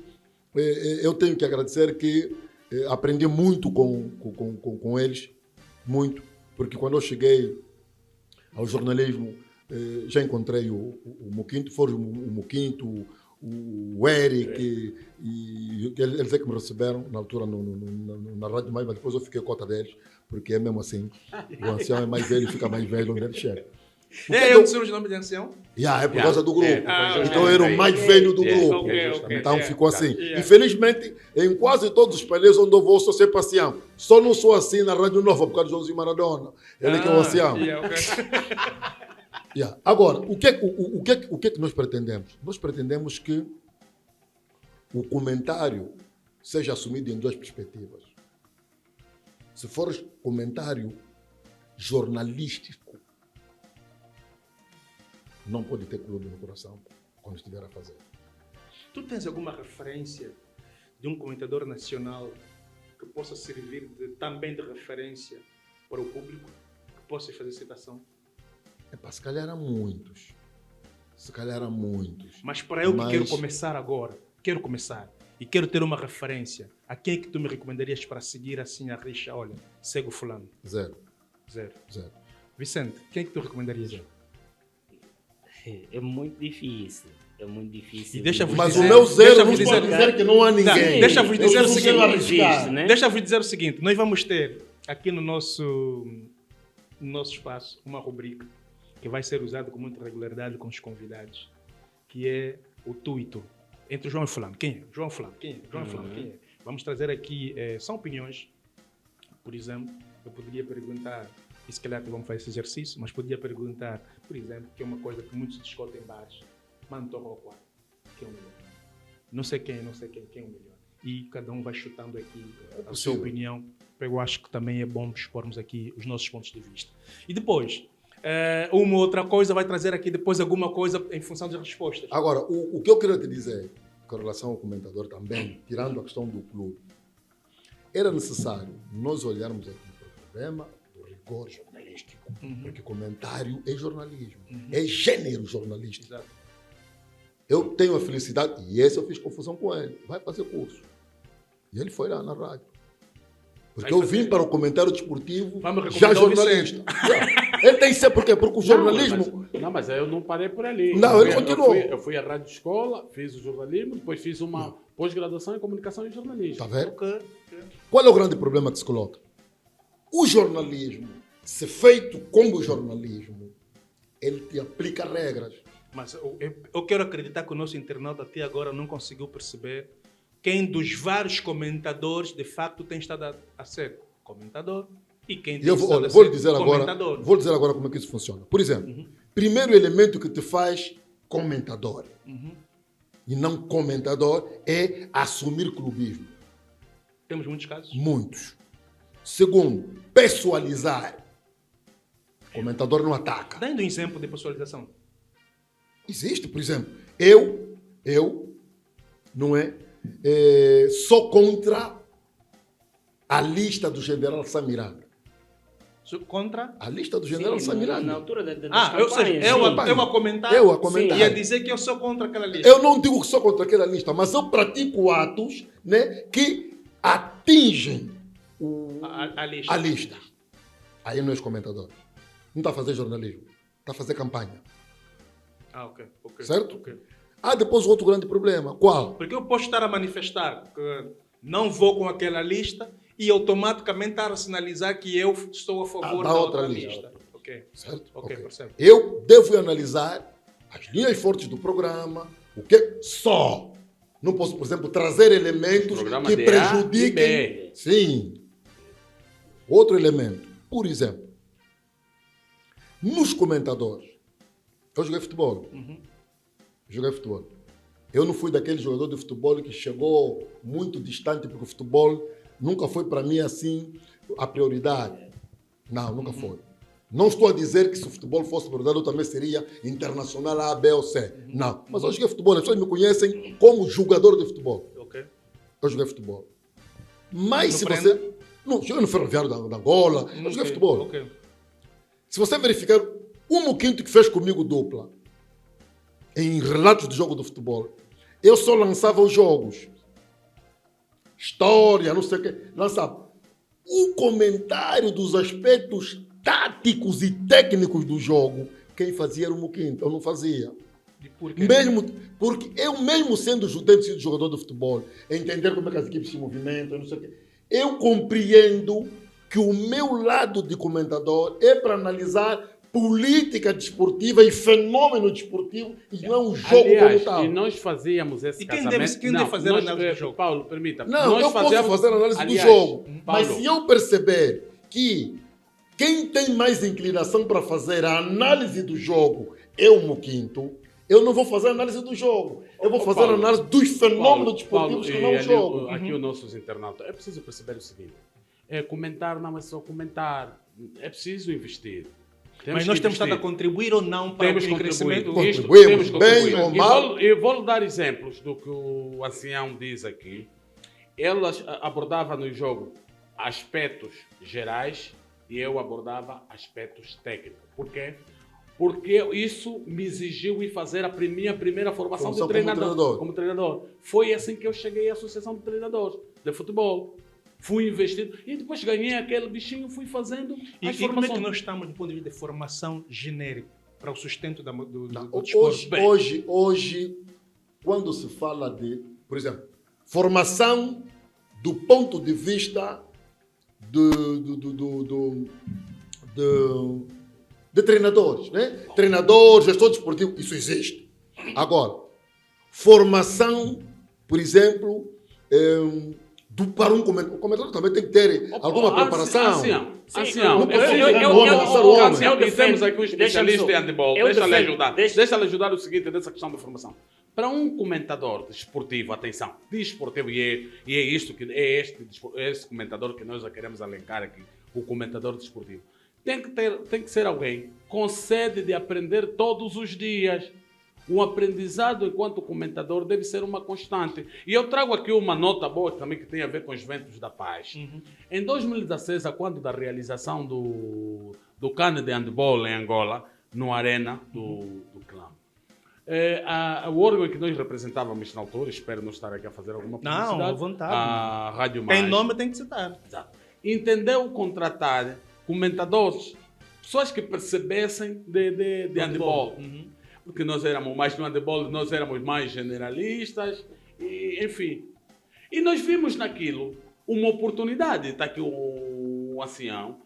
eu tenho que agradecer que aprendi muito com eles, muito, porque quando eu cheguei ao jornalismo, já encontrei o Moquinto, foram o Moquinto, o Eric, e eles é que me receberam na altura na Rádio Mais, mas depois eu fiquei cota deles, porque é mesmo assim, o ancião é mais velho, fica mais velho onde ele chega. Eu não sei o nome de ancião? É por causa do grupo. Então eu era o mais velho do grupo. Ok. Então ficou assim. Infelizmente, em quase todos os países onde eu vou, sou sempre ancião. Só não sou assim na Rádio Nova, por causa de Joãozinho Maradona. Ele que é o ancião. Agora, o que é que nós pretendemos? Nós pretendemos que o comentário seja assumido em duas perspectivas. Se for comentário jornalístico, não pode ter clube no coração quando estiver a fazer. Tu tens alguma referência de um comentador nacional que possa servir também de referência para o público, que possa fazer citação? Se calhar há muitos. Mas para eu que quero começar agora, e quero ter uma referência, a quem é que tu me recomendarias para seguir assim a rixa? Olha, segue o fulano. Zero. Vicente, quem é que tu recomendarias? É muito difícil. E deixa-vos Mas dizer, o meu zero não deixa-vos pode dizer que não há ninguém. Deixa-vos dizer o Eu seguinte. arriscar. Né? Deixa-vos dizer o seguinte. Nós vamos ter aqui no nosso espaço uma rubrica que vai ser usada com muita regularidade com os convidados, que é o tuito. Entre João e Fulano. Quem é? João e Fulano. Quem é? João e Fulano. Quem é? Vamos trazer aqui, são opiniões. Por exemplo, eu poderia perguntar, e se calhar que vamos fazer esse exercício, mas poderia perguntar, por exemplo, que é uma coisa que muitos discutem em bares, Mano Torroquá, que é o melhor. Não sei quem é o melhor. E cada um vai chutando aqui a sua opinião. Eu acho que também é bom expormos aqui os nossos pontos de vista. E depois, uma outra coisa vai trazer aqui depois alguma coisa em função das respostas. Agora, o que eu queria te dizer, com relação ao comentador também, tirando a questão do clube, era necessário nós olharmos aqui para o problema do rigor jornalístico, porque comentário é jornalismo, é gênero jornalístico. Exato. Eu tenho a felicidade, e esse eu fiz confusão com ele, vai fazer curso. E ele foi lá na rádio. Porque eu vim para o comentário desportivo já jornalista. Ele tem que ser, por quê? Porque o jornalismo... Mas eu não parei por ali. Não, ele continuou. Eu fui à rádio escola, fiz o jornalismo, depois fiz uma pós-graduação em comunicação e jornalismo. Está vendo? Qual é o grande problema que se coloca? O jornalismo, se feito como jornalismo, ele te aplica regras. Mas eu quero acreditar que o nosso internauta até agora não conseguiu perceber quem dos vários comentadores de facto tem estado a ser comentador e quem tem estado a ser comentador. Vou dizer agora como é que isso funciona. Por exemplo, primeiro elemento que te faz comentador e não comentador é assumir clubismo. Temos muitos casos? Muitos. Segundo, pessoalizar. O comentador não ataca. Dando um exemplo de pessoalização. Existe, por exemplo, eu não é, sou contra a lista do general Samiranga. Contra? A lista do general Samiranga. Na altura das ou seja, eu a comentar e a dizer que eu sou contra aquela lista. Eu não digo que sou contra aquela lista, mas eu pratico atos, né, que atingem a lista. Aí não és comentador. Não está a fazer jornalismo. Está a fazer campanha. Ok. Certo? Há depois outro grande problema. Qual? Porque eu posso estar a manifestar que não vou com aquela lista e automaticamente estar a sinalizar que eu estou a favor Da da outra outra lista. lista. Ok, Certo? ok, Ok. percebo. Eu devo analisar as linhas fortes do programa, o que só. Não posso, por exemplo, trazer elementos Programa que de A e prejudiquem. B. Sim. Outro elemento, por exemplo, nos comentadores. Eu joguei futebol. Joguei futebol. Eu não fui daquele jogador de futebol que chegou muito distante, porque o futebol nunca foi para mim assim a prioridade. Não, nunca foi. Não estou a dizer que se o futebol fosse prioridade eu também seria internacional A, B ou C. Não. Mas eu joguei futebol. As pessoas me conhecem como jogador de futebol. Ok. Eu joguei futebol. Mas No se Prenda? você... Não, joguei no Ferroviário da Angola. Eu joguei Ok, futebol. ok. Se você verificar o Muquinto que fez comigo dupla em relatos de jogo do futebol, eu só lançava os jogos. História, não sei o quê. Lançava. O comentário dos aspectos táticos e técnicos do jogo, quem fazia era o Muquinto. Eu não fazia. E por quê? Mesmo, porque eu mesmo sendo sido jogador de futebol, entender como é que as equipes se movimentam, não sei o quê, eu compreendo que o meu lado de comentador é para analisar política desportiva e fenômeno desportivo e não é um jogo Aliás, como tal. e nós fazíamos esse E quem casamento... deve fazer a análise do jogo? Paulo, permita. Não, nós eu posso fazer a análise aliás, do jogo, Paulo, mas se eu perceber que quem tem mais inclinação para fazer a análise do jogo é o Muquinto, eu não vou fazer a análise do jogo. Eu vou fazer a Paulo, análise dos fenômenos Paulo, desportivos que e não o ali, jogo. Aqui os nossos internautas, é preciso perceber o seguinte, comentar não é só comentar, é preciso investir. Mas nós temos estado a contribuir ou não para Temos o crescimento? contribuído. Isto, Contribuímos, temos bem contribuído. ou mal. Eu vou dar exemplos do que o ancião diz aqui. Elas abordava no jogo aspectos gerais e eu abordava aspectos técnicos. Por quê? Porque isso me exigiu ir fazer a minha primeira formação de treinador. Como treinador. Foi assim que eu cheguei à Associação de Treinadores de Futebol. Fui investido e depois ganhei aquele bichinho, fui fazendo E as como é formações. que nós estamos do ponto de vista de formação genérica para o sustento do Não, desporto? hoje, quando se fala de, por exemplo, formação do ponto de vista de treinadores, né? Treinador, gestor desportivo, isso existe. Agora, formação, por exemplo, para um comentador. O comentador também tem que ter alguma preparação. Ancião, não pode chegar no homem, lançar o homem. e temos aqui um especialista em handball. Deixa-lhe ajudar. deixa- Deixa-lhe ajudar o seguinte nessa questão da formação. Para um comentador desportivo, atenção, desportivo, e é isto que é esse comentador que nós queremos alencar aqui, o comentador desportivo. Tem que ser alguém com sede de aprender todos os dias. O aprendizado enquanto comentador deve ser uma constante. E eu trago aqui uma nota boa também que tem a ver com os ventos da paz. Em 2016, quando da realização do CAN de handball em Angola, no Arena do Clã, o órgão que nós representávamos na altura, espero não estar aqui a fazer alguma publicidade, Não, à vontade. a Rádio Mais, Tem nome, tem que citar. Exato. Entendeu contratar comentadores, pessoas que percebessem de handball. Porque nós éramos mais no handball, nós éramos mais generalistas, e, enfim. E nós vimos naquilo uma oportunidade, está aqui o ancião,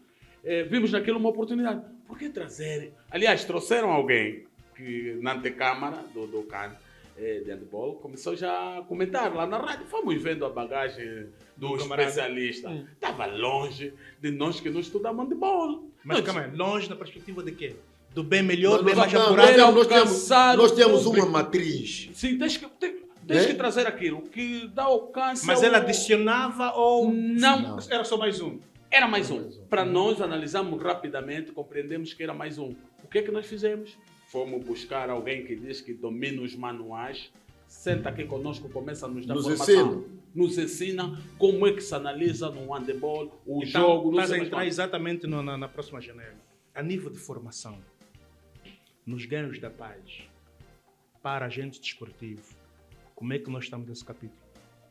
vimos naquilo uma oportunidade. Por que trazer? Aliás, trouxeram alguém que na antecâmara do CAN de handball começou já a comentar lá na rádio. Fomos vendo a bagagem do especialista. Estava longe de nós que não estudamos handball. Mas calma aí, longe na perspectiva de quê? Do bem melhor, Nós- bem mais não, apurado? nós temos o uma matriz. Sim, tens que trazer aquilo que dá alcance. Mas ela adicionava ou Não. era só mais um? Era mais um. Para nós analisarmos rapidamente, compreendemos que era mais um. O que é que nós fizemos? Fomos buscar alguém que diz que domina os manuais, senta aqui conosco, começa a nos dar formação. Nos ensina como é que se analisa no handball, o jogo. Não Estás sei a mais entrar quanto. exatamente na próxima janela. A nível de formação, nos ganhos da paz, para agente desportivo, como é que nós estamos nesse capítulo?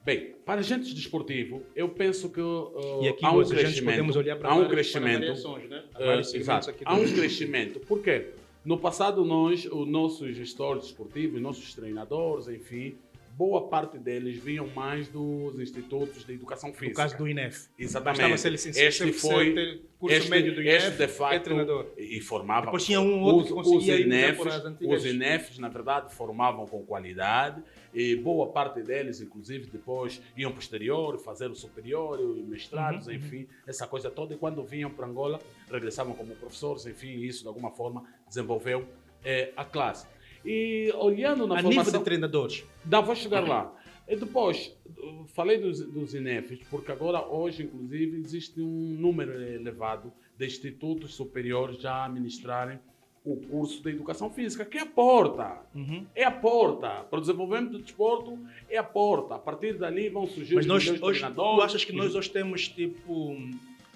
Bem, para agentes desportivos, eu penso que E aqui há um os agentes crescimento. podemos olhar para Há um várias- crescimento. para variações, né? Há vários segmentos Exato. aqui Há um do- crescimento. Por quê? No passado, os nossos gestores desportivos, os nossos treinadores, enfim, boa parte deles vinham mais dos institutos de educação No física. caso do INEF. Exatamente. Bastava ser licenciado. Este foi curso médio do INEF, de facto, é treinador. e formava. Depois tinha um outro que conseguia ir por as antigas. Os INEFs, na verdade, formavam com qualidade e boa parte deles, inclusive, depois iam para o exterior, fazer o superior, mestrados, enfim, essa coisa toda. E quando vinham para Angola, regressavam como professores, enfim, e isso de alguma forma desenvolveu a classe. E olhando na A formação... nível de treinadores. Vou chegar lá. E depois, falei dos INEFs, porque agora, hoje, inclusive, existe um número elevado de institutos superiores já a ministrarem o curso de educação física, que é a porta. É a porta. Para o desenvolvimento do desporto, é a porta. A partir dali vão surgir Mas os nós, melhores hoje, treinadores. tu achas que nós hoje temos, tipo,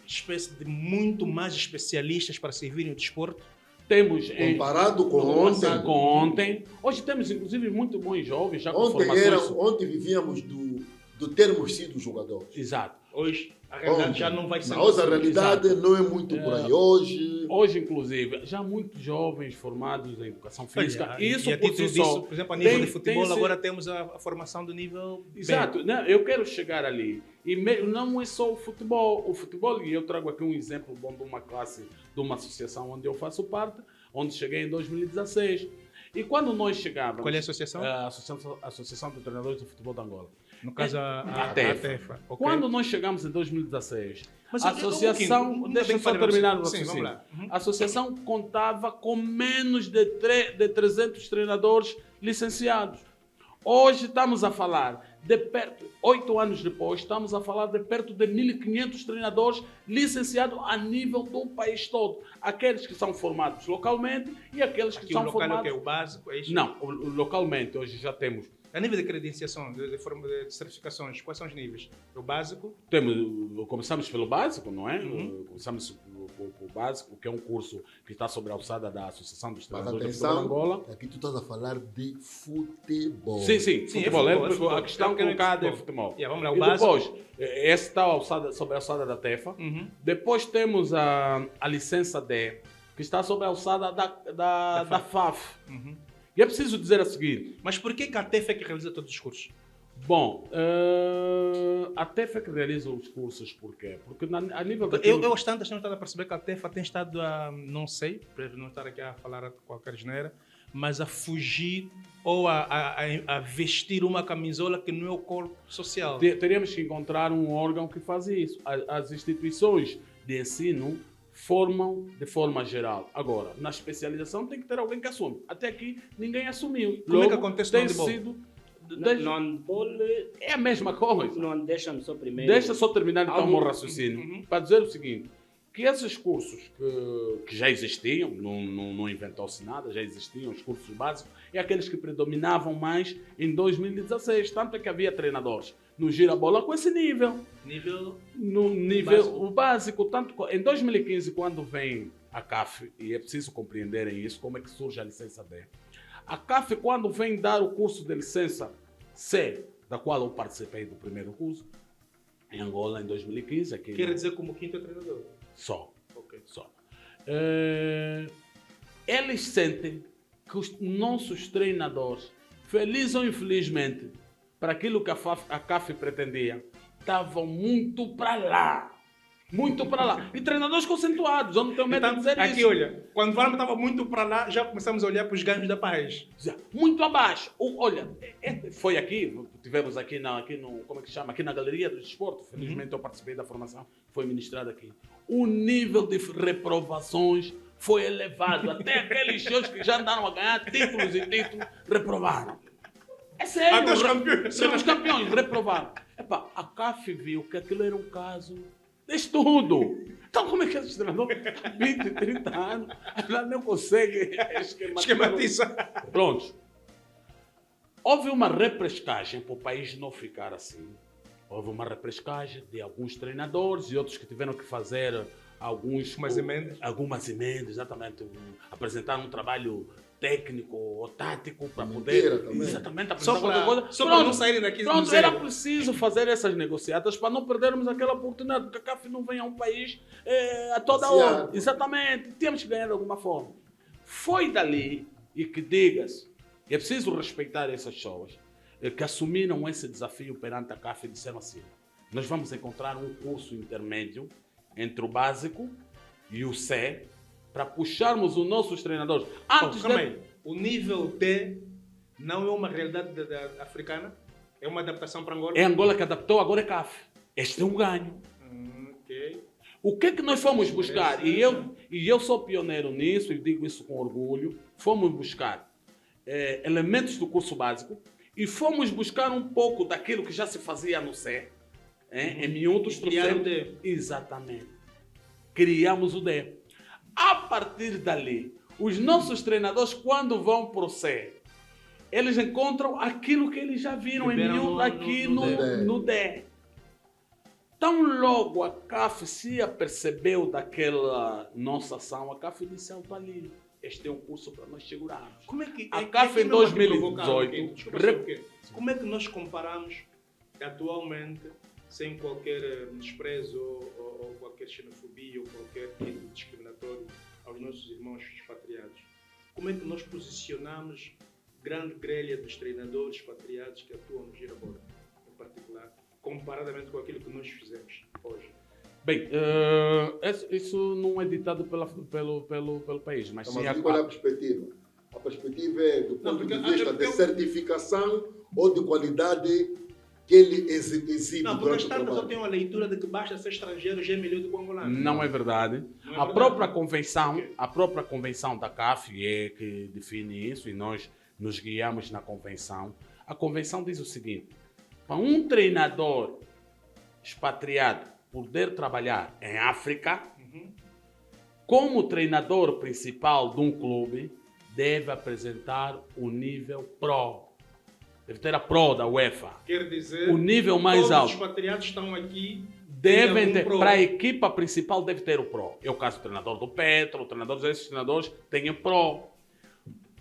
espécie de muito mais especialistas para servirem o desporto? Temos Comparado com ontem. com ontem. Hoje temos, inclusive, muito bons jovens já com formações. Ontem vivíamos do termos sido jogadores. Exato. Hoje, a realidade já não vai ser... Nossa realidade Exato. não é muito por aí. Hoje, Inclusive, já muitos jovens formados em educação física. Olha, Isso e a por título si só. disso, por exemplo, a nível tem- de futebol, tem-se- agora temos a formação do nível B. Exato. Não, eu quero chegar ali. E não é só o futebol. O futebol, e eu trago aqui um exemplo bom de uma classe, de uma associação onde eu faço parte, onde cheguei em 2016. E quando nós chegávamos... Qual é a associação? A Associação de Treinadores de Futebol de Angola. No caso, a TEFA. TEFA. Ok. Quando nós chegamos em 2016, Mas a um associação... pouquinho, deixa eu bem só falei, terminar o sim, raciocínio. vamos lá. Uhum. A associação contava com menos de 300 treinadores licenciados. Hoje estamos a falar de perto, 8 anos depois, estamos a falar de perto de 1.500 treinadores licenciados a nível do país todo. Aqueles que são formados localmente e aqueles que Aqui são o local é o formados... que é o básico, é isso? Não, localmente hoje já temos. A nível de credenciação, de certificações, quais são os níveis? O básico? Começamos pelo básico, não é? Começamos pelo básico, que é um curso que está sobre a alçada da Associação dos mas Treinadores de Futebol de atenção, Angola. aqui tu estás a falar de futebol. Sim, futebol. é futebol. A questão Eu quero colocada é futebol. futebol. Yeah, vamos lá, o E básico. depois, esse está sobre a alçada da TEFA. Depois temos a licença D, que está sobre a alçada da FAF. E é preciso dizer a seguir. Mas por que a TEFA é que realiza todos os cursos? Bom, a TEFA é que realiza os cursos, por quê? Porque a nível da... Eu às tantas tenho estado a perceber que a TEFA tem estado a, não sei, para não estar aqui a falar qualquer geneira, mas a fugir ou a vestir uma camisola que não é o corpo social. Teríamos que encontrar um órgão que faz isso. As instituições de ensino formam de forma geral. Agora, na especialização tem que ter alguém que assume. Até aqui ninguém assumiu. Como é que acontece no tem handball? sido... No handball, É a mesma coisa. não deixa-me só primeiro... Deixa só terminar então o meu Algo- raciocínio para dizer o seguinte, que esses cursos que já existiam, não inventou-se nada, já existiam os cursos básicos, é aqueles que predominavam mais em 2016, tanto é que havia treinadores no gira-bola com esse nível. No nível Básico. o básico, tanto em 2015, quando vem a CAF, e é preciso compreenderem isso, como é que surge a licença D. A CAF, quando vem dar o curso de licença C, da qual eu participei do primeiro curso, em Angola, em 2015. Aqui Quer dizer como quinto treinador? Só. Ok. Só. Eles sentem que os nossos treinadores, feliz ou infelizmente, para aquilo que a CAF pretendia, estavam muito para lá. Muito para lá. E treinadores conceituados, eu não tenho medo de dizer aqui, isso. olha, quando o Varma estava muito para lá, já começamos a olhar para os ganhos da paz. Muito abaixo. Olha, foi aqui, tivemos aqui como é que chama? Aqui na Galeria do Desporto. Felizmente eu participei da formação, foi ministrada aqui. O nível de reprovações foi elevado. Até aqueles shows que já andaram a ganhar títulos e títulos, reprovaram. É sério. Até os campeões. Os campeões reprovaram. Epá, a CAF viu que aquilo era um caso de estudo. Então como é que esses treinadores, 20, 30 anos, ela não consegue Esquematizar. Pronto. Houve uma repescagem para o país não ficar assim. Houve uma repescagem de alguns treinadores e outros que tiveram que fazer algumas emendas, exatamente. Apresentar um trabalho técnico ou tático para poder exatamente apresentar qualquer coisa. Só para não saírem daqui do Pronto, era preciso fazer essas negociatas para não perdermos aquela oportunidade, porque a CAF não vem a um país a toda hora. Exatamente, temos que ganhar de alguma forma. Foi dali, e que diga-se, é preciso respeitar essas pessoas, que assumiram esse desafio perante a CAF e disseram assim: nós vamos encontrar um curso intermédio entre o básico e o C para puxarmos os nossos treinadores. Calma aí. O nível D não é uma realidade africana? É uma adaptação para Angola? É Angola que adaptou, agora é CAF. Este é um ganho. Ok. O que é que nós fomos buscar? E eu sou pioneiro nisso e digo isso com orgulho. Fomos buscar elementos do curso básico e fomos buscar um pouco daquilo que já se fazia no C. Em miúdos criar o D. Exatamente. Criamos o D. A partir dali, os nossos treinadores, quando vão para o C, eles encontram aquilo que eles já viram Liberam em miúdo aqui no D. Tão logo a CAF se apercebeu daquela nossa ação, a CAF disse: "Alto ali, este é um curso para nós segurarmos." Como é que A CAF em 2018... Como é que nós comparamos atualmente, sem qualquer desprezo ou qualquer xenofobia ou qualquer tipo discriminatório aos nossos irmãos expatriados? Como é que nós posicionamos grande grelha dos treinadores expatriados que atuam no Girabora, em particular, comparadamente com aquilo que nós fizemos hoje? Bem, isso não é ditado pelo país, mas sim qual é a perspectiva? A perspectiva é do ponto de vista de eu... certificação ou de qualidade que ele exibe. Não, porque as tantas eu tenho uma leitura de que basta ser estrangeiro já é melhor do que o angolano. Não é verdade. A própria convenção da CAF é que define isso e nós nos guiamos na convenção. A convenção diz o seguinte: para um treinador expatriado poder trabalhar em África, como treinador principal de um clube, deve apresentar o nível Pro. Deve ter a Pro da UEFA. Quer dizer, o nível mais todos alto. Os expatriados estão aqui. Devem ter, para a equipa principal deve ter o Pro. É o caso do treinador do Petro, esses treinadores têm Pro.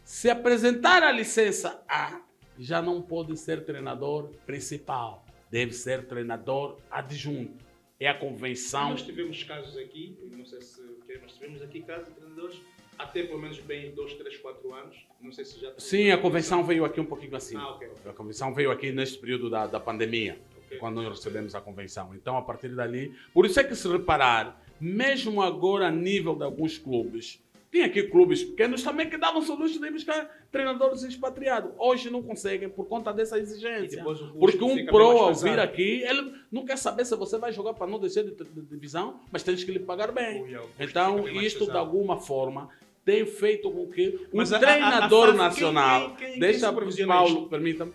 Se apresentar a licença A, já não pode ser treinador principal. Deve ser treinador adjunto. É a convenção. Nós tivemos casos aqui, não sei se nós tivemos aqui casos de treinadores até pelo menos bem 2, 3, 4 anos. Não sei se já... Sim, a convenção veio aqui um pouquinho assim. Okay. A convenção veio aqui neste período da pandemia, quando nós recebemos a convenção. Então, a partir dali... Por isso é que, se reparar, mesmo agora a nível de alguns clubes, tinha aqui clubes pequenos também que davam soluços de buscar treinadores expatriados. Hoje não conseguem por conta dessa exigência. Porque um pro ao vir aqui, ele não quer saber se você vai jogar para não descer de divisão, mas tens que lhe pagar bem. Então, isto de alguma forma tem feito com que o treinador nacional... Deixa, Paulo, permita-me.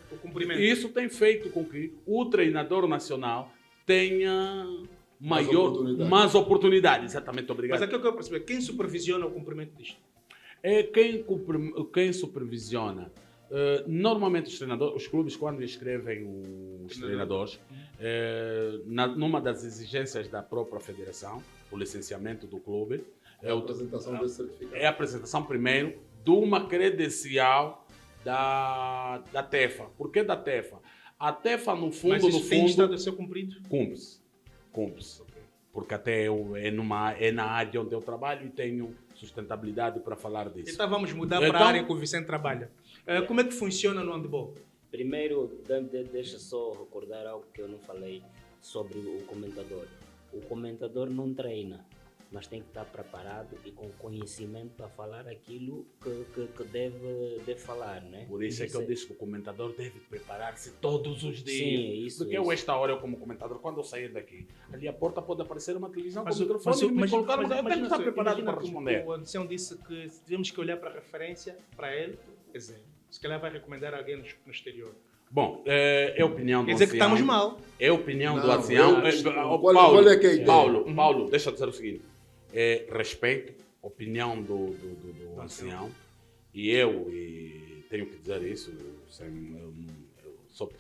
Isso tem feito com que o treinador nacional tenha... mais oportunidades, exatamente, obrigado. Mas aquilo que eu percebi, quem supervisiona o cumprimento disto? É quem supervisiona. Normalmente os clubes, quando escrevem os treinadores, numa das exigências da própria federação, o licenciamento do clube, é a apresentação desse certificado. É a apresentação primeiro de uma credencial da TEFA. Por que da TEFA? A TEFA, no fundo... Mas isso tem estado a ser cumprido? Cumpre-se. Porque até é na área onde eu trabalho e tenho sustentabilidade para falar disso. Então vamos mudar para a área que o Vicente trabalha. Como é que funciona no handball? Primeiro, deixa só recordar algo que eu não falei sobre o comentador. O comentador não treina, mas tem que estar preparado e com conhecimento para falar aquilo que deve falar, né? Por isso é que eu disse que o comentador deve preparar-se todos os dias. Sim, isso. Porque eu, esta hora, eu como comentador, quando eu sair daqui, ali à porta pode aparecer uma televisão com o microfone e me colocar, eu tenho que estar preparado para responder. O Anderson disse que temos que olhar para a referência, para ele, quer dizer, se calhar vai recomendar alguém no exterior. Bom, é a opinião do Quer dizer que estamos mal. É a opinião do ancião. Paulo, deixa eu dizer o seguinte. Respeito a opinião do ancião e eu tenho que dizer isso, eu sou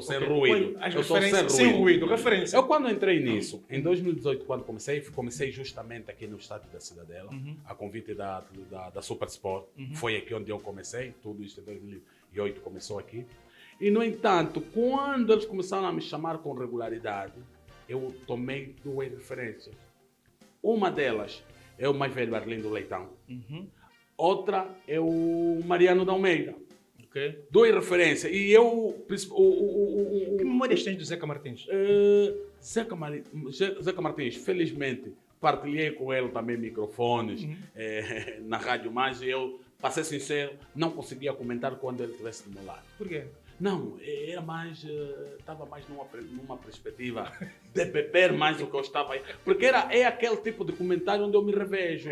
sem ruído. Eu sou sem ruído, referência. Eu quando entrei nisso, em 2018, quando comecei justamente aqui no Estádio da Cidadela, a convite da Super Sport, foi aqui onde eu comecei, tudo isso em 2008 começou aqui. E, no entanto, quando eles começaram a me chamar com regularidade, eu tomei 2 referências. Uma delas é o mais velho Arlindo Leitão. Outra é o Mariano da Almeida. Ok. Dou referência. E eu... Que memórias tens do Zeca Martins? Zeca Martins, felizmente, partilhei com ele também microfones na Rádio Mais e eu, para ser sincero, não conseguia comentar quando ele estivesse do meu lado. Por quê? Não, era mais, estava mais numa perspectiva de beber mais do que eu estava aí. Porque é aquele tipo de comentário onde eu me revejo.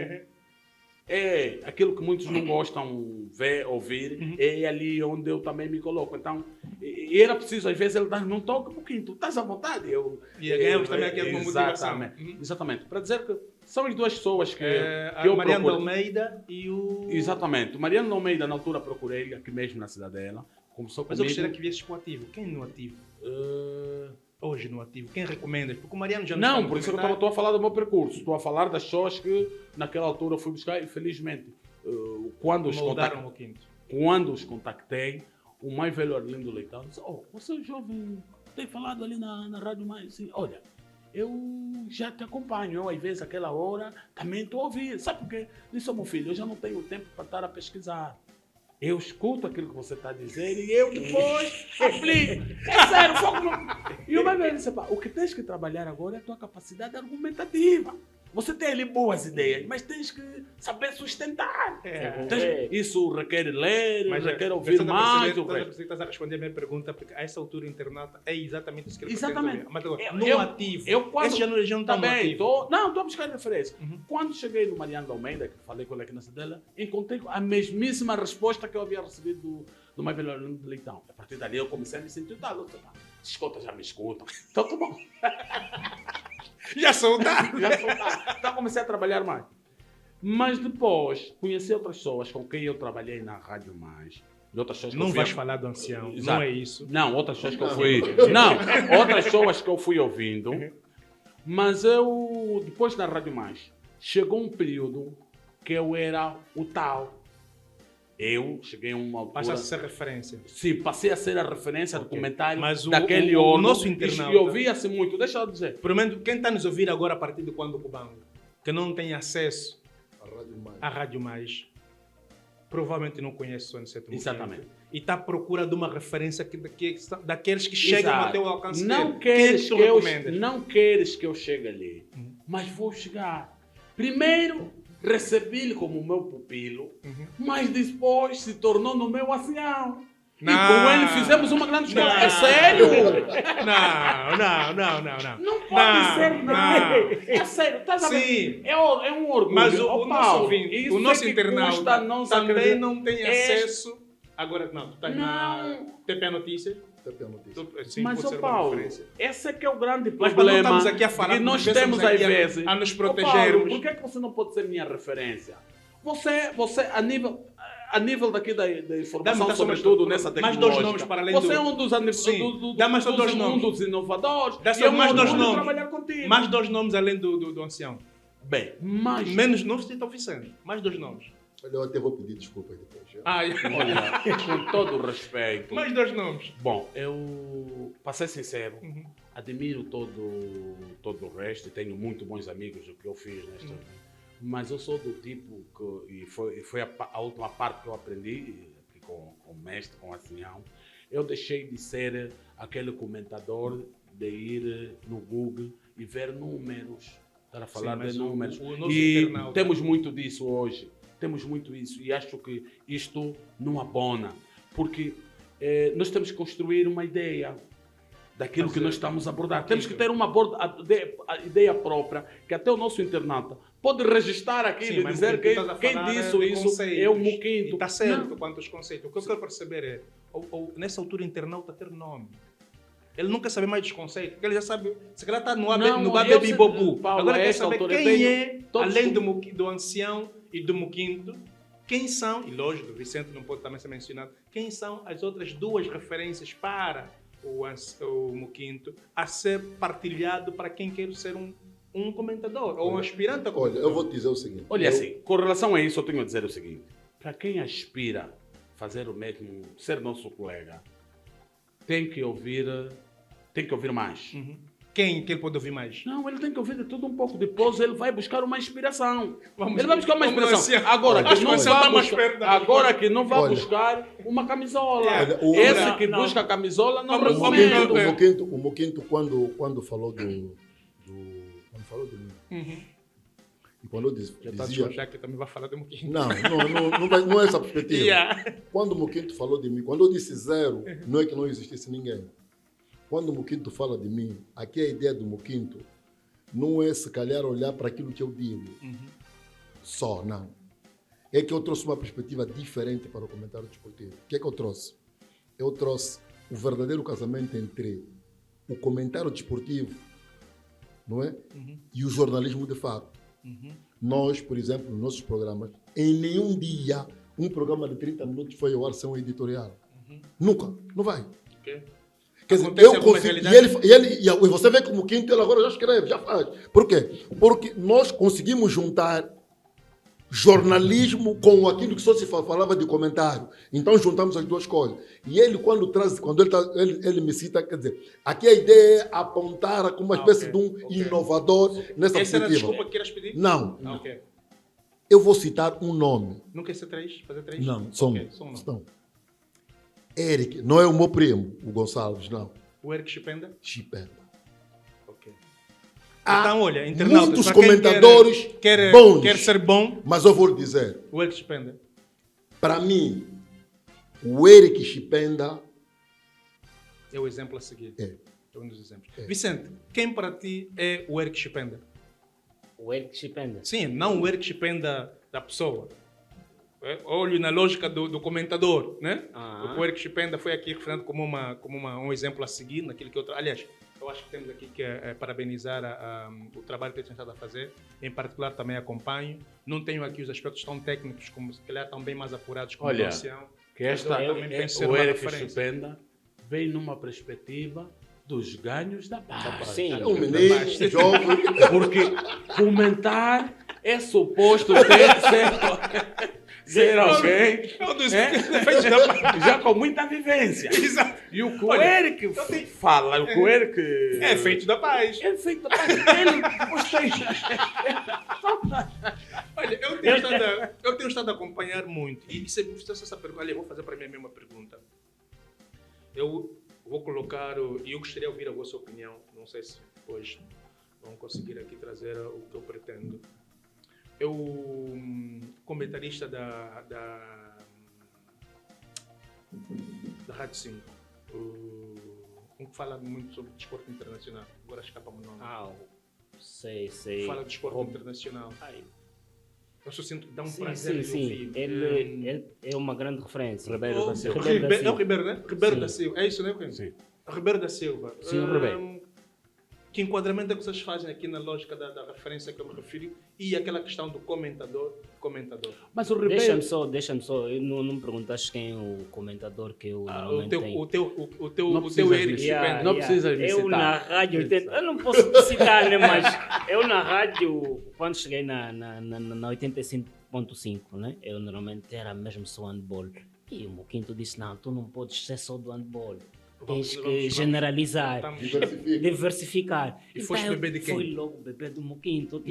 É aquilo que muitos não gostam ver, ouvir, é ali onde eu também me coloco. Então, e era preciso, às vezes, ele dar um toque um pouquinho, tu estás à vontade. E ganhamos também aqui alguma motivação. Exatamente. Para dizer que são as duas pessoas que A eu Mariana procuro. Almeida e o... Exatamente. Mariana Almeida, na altura, procurei aqui mesmo na Cidadela. Começou Mas eu comigo. gostaria que viesses para o ativo. Quem no ativo? Hoje no ativo. Quem recomendas? Porque o Mariano já Não, está por isso que eu comentar. estou a falar do meu percurso. Estou a falar das pessoas que naquela altura eu fui buscar e felizmente quando Moldaram o quinto. os contactei, o mais velho Arlindo Leitão disse: "Oh, você é jovem, tem falado ali na Rádio Mais assim, olha, eu já te acompanho, eu às vezes aquela hora também estou a ouvir. Sabe por quê? Disse: "Oh, meu filho, eu já não tenho tempo para estar a pesquisar. Eu escuto aquilo que você está a dizer e eu depois aplico." É sério, foco no... E o mais velho disse: "Pá, o que tens que trabalhar agora é a tua capacidade argumentativa. Você tem ali boas ideias, mas tens que saber sustentar. Isso requer ler, requer ouvir mais. Estás a responder a minha pergunta, porque a essa altura o internato é exatamente isso que ele Exatamente. pretende ouvir. Mas no ativo. Esse já não está no ativo. Não, estou a buscar referência. Quando cheguei no Mariano Almeida, que falei com ele aqui na Cidadela, encontrei a mesmíssima resposta que eu havia recebido do mais velho Arlindo de Leitão. A partir dali eu comecei a me sentir dado. Escuta, já me escutam. Então tá bom. Já soltaram. Então comecei a trabalhar mais. Mas depois conheci outras pessoas com quem eu trabalhei na Rádio Mais. E outras pessoas que Não eu fui vais falar do ancião. Exato. Não é isso. Não, outras pessoas que eu fui. Não, outras pessoas que eu fui ouvindo. Mas eu, depois da Rádio Mais, chegou um período que eu era o tal. Eu cheguei a uma altura... Passa a ser referência. Sim, passei a ser a referência do comentário Mas daquele o órgão. nosso internauta... E ouvia-se muito, deixa eu dizer. Pelo menos quem está nos ouvir agora a partir de quando Cubango, que não tem acesso A Rádio Mais. à Rádio Mais, provavelmente não conhece o Aniceto Exatamente. E está à procura de uma referência daqueles que chegam Exato. até o alcance Não dele. queres, Quem que eu, recomendas? não queres que eu chegue ali, mas vou chegar. Primeiro, recebi-lhe como meu pupilo, mas depois se tornou no meu ancião. E com ele fizemos uma grande escola. É sério? Não. Não pode ser, não. É sério, estás a ver? Sim. É um orgulho. Mas o Ó, nosso Paulo, ouvinte, isso o nosso é que internauta custa não se também acreditar. não tem É- acesso. Agora, não, tu estás na TP Notícias. TP Notícias. Sim, Mas, pode ó ser uma Paulo, referência. esse é que é o grande Mas problema. não estamos aqui a falar que nós porque temos estamos às aqui vezes. a nos Ó, Paulo, protegermos. por que é que você não pode ser minha referência? Você a nível daqui da informação, Dá-me sobretudo nessa mais tecnológica. dois nomes para além você do- é um dos, Sim. Dá mais dois um nomes. dos inovadores. Dá e só é um mais dois orgulho nomes. trabalhar contigo. Mais dois nomes além do ancião. Bem, mas... Menos, não cita o Vicente. Mais dois nomes. Olha, eu até vou pedir desculpas depois. Já. Olha, com todo o respeito. mais dois nomes. Bom, eu, para ser sincero, admiro todo o resto e tenho muito bons amigos do que eu fiz nesta. Mas eu sou do tipo que, e foi a última parte que eu aprendi aqui com o mestre, com o ancião, eu deixei de ser aquele comentador de ir no Google e ver números, estar a falar mas de números. o nosso E internauta- temos muito disso hoje. Temos muito isso e acho que isto não abona, porque nós temos que construir uma ideia daquilo que nós estamos a abordar. Temos que ter a ideia própria, que até o nosso internauta pode registrar aquilo e mas dizer o que tu estás a quem falar disse de isso conceitos. é o Muquinto. Está certo Não. quanto aos conceitos. O que eu quero perceber é, nessa altura, o internauta ter nome. Ele nunca sabe mais dos conceitos, porque ele já sabe, se calhar está no Não, Baby eu Bobu. Paulo, Agora a quer esta saber altura eu quem tenho é, todos além os- do ancião e do Muquinto, quem são, e lógico, o Vicente não pode também ser mencionado, quem são as outras duas referências para o Muquinto a ser partilhado para quem quer ser um comentador, ou um aspirante a Olha, comentador. eu vou te dizer o seguinte. Olha eu, assim, com relação a isso eu tenho a dizer o seguinte, para quem aspira a fazer o mesmo, ser nosso colega, tem que ouvir mais. Quem que ele pode ouvir mais? Não, ele tem que ouvir de tudo um pouco. Depois ele vai buscar uma inspiração. Vamos- Ele vai buscar uma vamos inspiração. assim. Agora, Acho que que não você vai está mais buscar, perto da agora que não vai Olha. buscar uma camisola. Olha, Esse que não. busca a camisola não Vamos- vamos- recomendo. O Moquinto, quando falou quando falou de mim, e quando eu Já está a dizia... desconfiar que também vai falar de um pouquinho. Não é essa a perspectiva. Yeah. Quando o Moquinto falou de mim, quando eu disse 0, não é que não existisse ninguém. Quando o Moquinto fala de mim, aqui a ideia do Moquinto não é se calhar olhar para aquilo que eu digo. Só, não. É que eu trouxe uma perspectiva diferente para o comentário desportivo. O que é que eu trouxe? Eu trouxe o verdadeiro casamento entre o comentário desportivo, não é? E o jornalismo de fato. Nós, por exemplo, nos nossos programas, em nenhum dia um programa de 30 minutos foi ao ar sem um editorial. Nunca. Não vai. Ok. Quer dizer, Acontece eu alguma consigo, realidade? e você vê como o Quinto ele agora já escreve, já faz. Por quê? Porque nós conseguimos juntar jornalismo com aquilo que só se falava de comentário. Então juntamos as duas coisas. E ele, quando ele me cita, quer dizer, aqui a ideia é apontar como uma espécie de um inovador nessa Essa era a perspectiva. desculpa que queiras pedir? Não. Ok. Eu vou citar um nome. Não quer ser 3? Fazer 3? Não, só um. Ok, só um nome. Não. Eric, não é o meu primo, o Gonçalves, não. O Eric Chipenda? Chipeta. Ok. Há Então, olha, internautas, muitos para quem comentadores quer bons. quer ser bom, Mas eu vou lhe dizer, o Eric Chipenda. para mim, o Eric Chipenda É o exemplo a seguir. é. É um dos exemplos. Vicente, quem para ti é o Eric Chipenda? O Eric Chipenda. Sim, não o Eric Chipenda da pessoa. Olho na lógica do comentador, né? Ah. O Eric Chipenda foi aqui referente como um exemplo a seguir naquilo que eu... Aliás, eu acho que temos aqui que parabenizar o trabalho que eles têm estado a fazer. Em particular, também acompanho. Não tenho aqui os aspectos tão técnicos, como se calhar estão bem mais apurados como Olha, Luciano. Que esta, Mas eu também penso ser o uma Eric referência. Chipenda vem numa perspectiva dos ganhos da paz. Sim. É um menino, jovem. Porque comentar é suposto ser alguém É um dos defeitos da paz. já com muita vivência. Exato. E o que o Olha, Eric fala, o que o Eric... É feito da paz. É feito da paz. Ele, gostei. Olha, eu tenho estado a acompanhar muito. E se me fizesse essa pergunta, olha, eu vou fazer para mim a mesma pergunta. Eu vou colocar, e eu gostaria de ouvir a vossa opinião. Não sei se depois vão conseguir aqui trazer o que eu pretendo. Eu, comentarista da Rádio 5, um que fala muito sobre desporto internacional. Agora escapa-me o nome. Sei. Fala de desporto internacional. Ai. Eu só sinto que dá um Sim, prazer de sim. ouvir. Ele é uma grande referência. Ribeiro da Silva. Ribeiro da É o Silva. Ribeiro, né? Ribeiro Sim. da Silva. É isso, né, Cunha? Sim. Ribeiro da Silva. Sim, o Ribeiro. Que enquadramento é que vocês fazem aqui na lógica da referência que eu me refiro e aquela questão do comentador? Mas o Ribeiro... Deixa-me só. Não me perguntaste quem é o comentador que eu O normalmente teu, tenho. o teu Não precisa Eric de- Chipenda. Não precisa me Eu citar. na rádio, eu não posso citar, né? Mas eu na rádio, quando cheguei na 85.5, né? Eu normalmente era mesmo só handball. E o Moquinto disse, não, tu não podes ser só do handball. Tens que generalizar, diversificar. E foste eu bebê de quem? Fui logo bebê do Moquinto.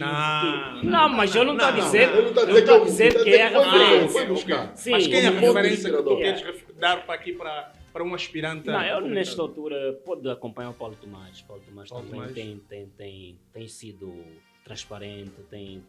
Não, mas eu não estou a dizer, Ele está a eu estou a dizer que é a Foi referência. buscar. Sim, Mas quem é a como ponto de referência que tu inspirador. queres dar para aqui para um aspirante? Não, eu comentador? nesta altura pode acompanhar o Paulo Tomás. Paulo Tomás Paulo também Tomás. tem sido transparente, tem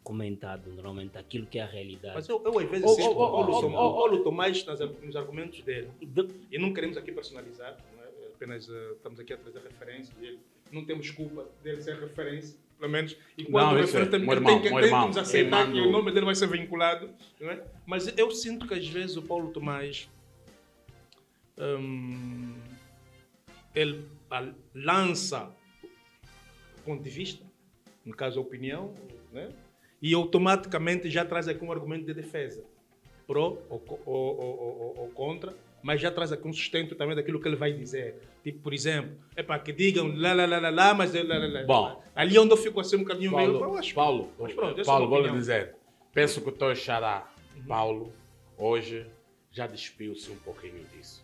comentado normalmente aquilo que é a realidade. Mas eu às vezes Oh, sinto oh, oh, oh, o Paulo Tomás nos argumentos dele. De- E não queremos aqui personalizar, não é? Apenas estamos aqui a trazer referências dele. Não temos culpa dele ser referência, pelo menos. E quando Não, isso é. referência, Meu ele irmão, tem meu que irmão, nos aceitar eu que o mando- nome dele vai ser vinculado. Não é? Mas eu sinto que às vezes o Paulo Tomás ele lança o ponto de vista, no caso a opinião, né? E automaticamente já traz aqui um argumento de defesa, pró ou contra, mas já traz aqui um sustento também daquilo que ele vai dizer. Tipo, por exemplo, é para que digam lá, mas lá. Bom. Ali onde eu fico assim um bocadinho meio... eu acho- Paulo, mas pronto, essa é Paulo, uma vou lhe opinião. dizer. Penso que o teu xará, Paulo, hoje já despiu-se um pouquinho disso.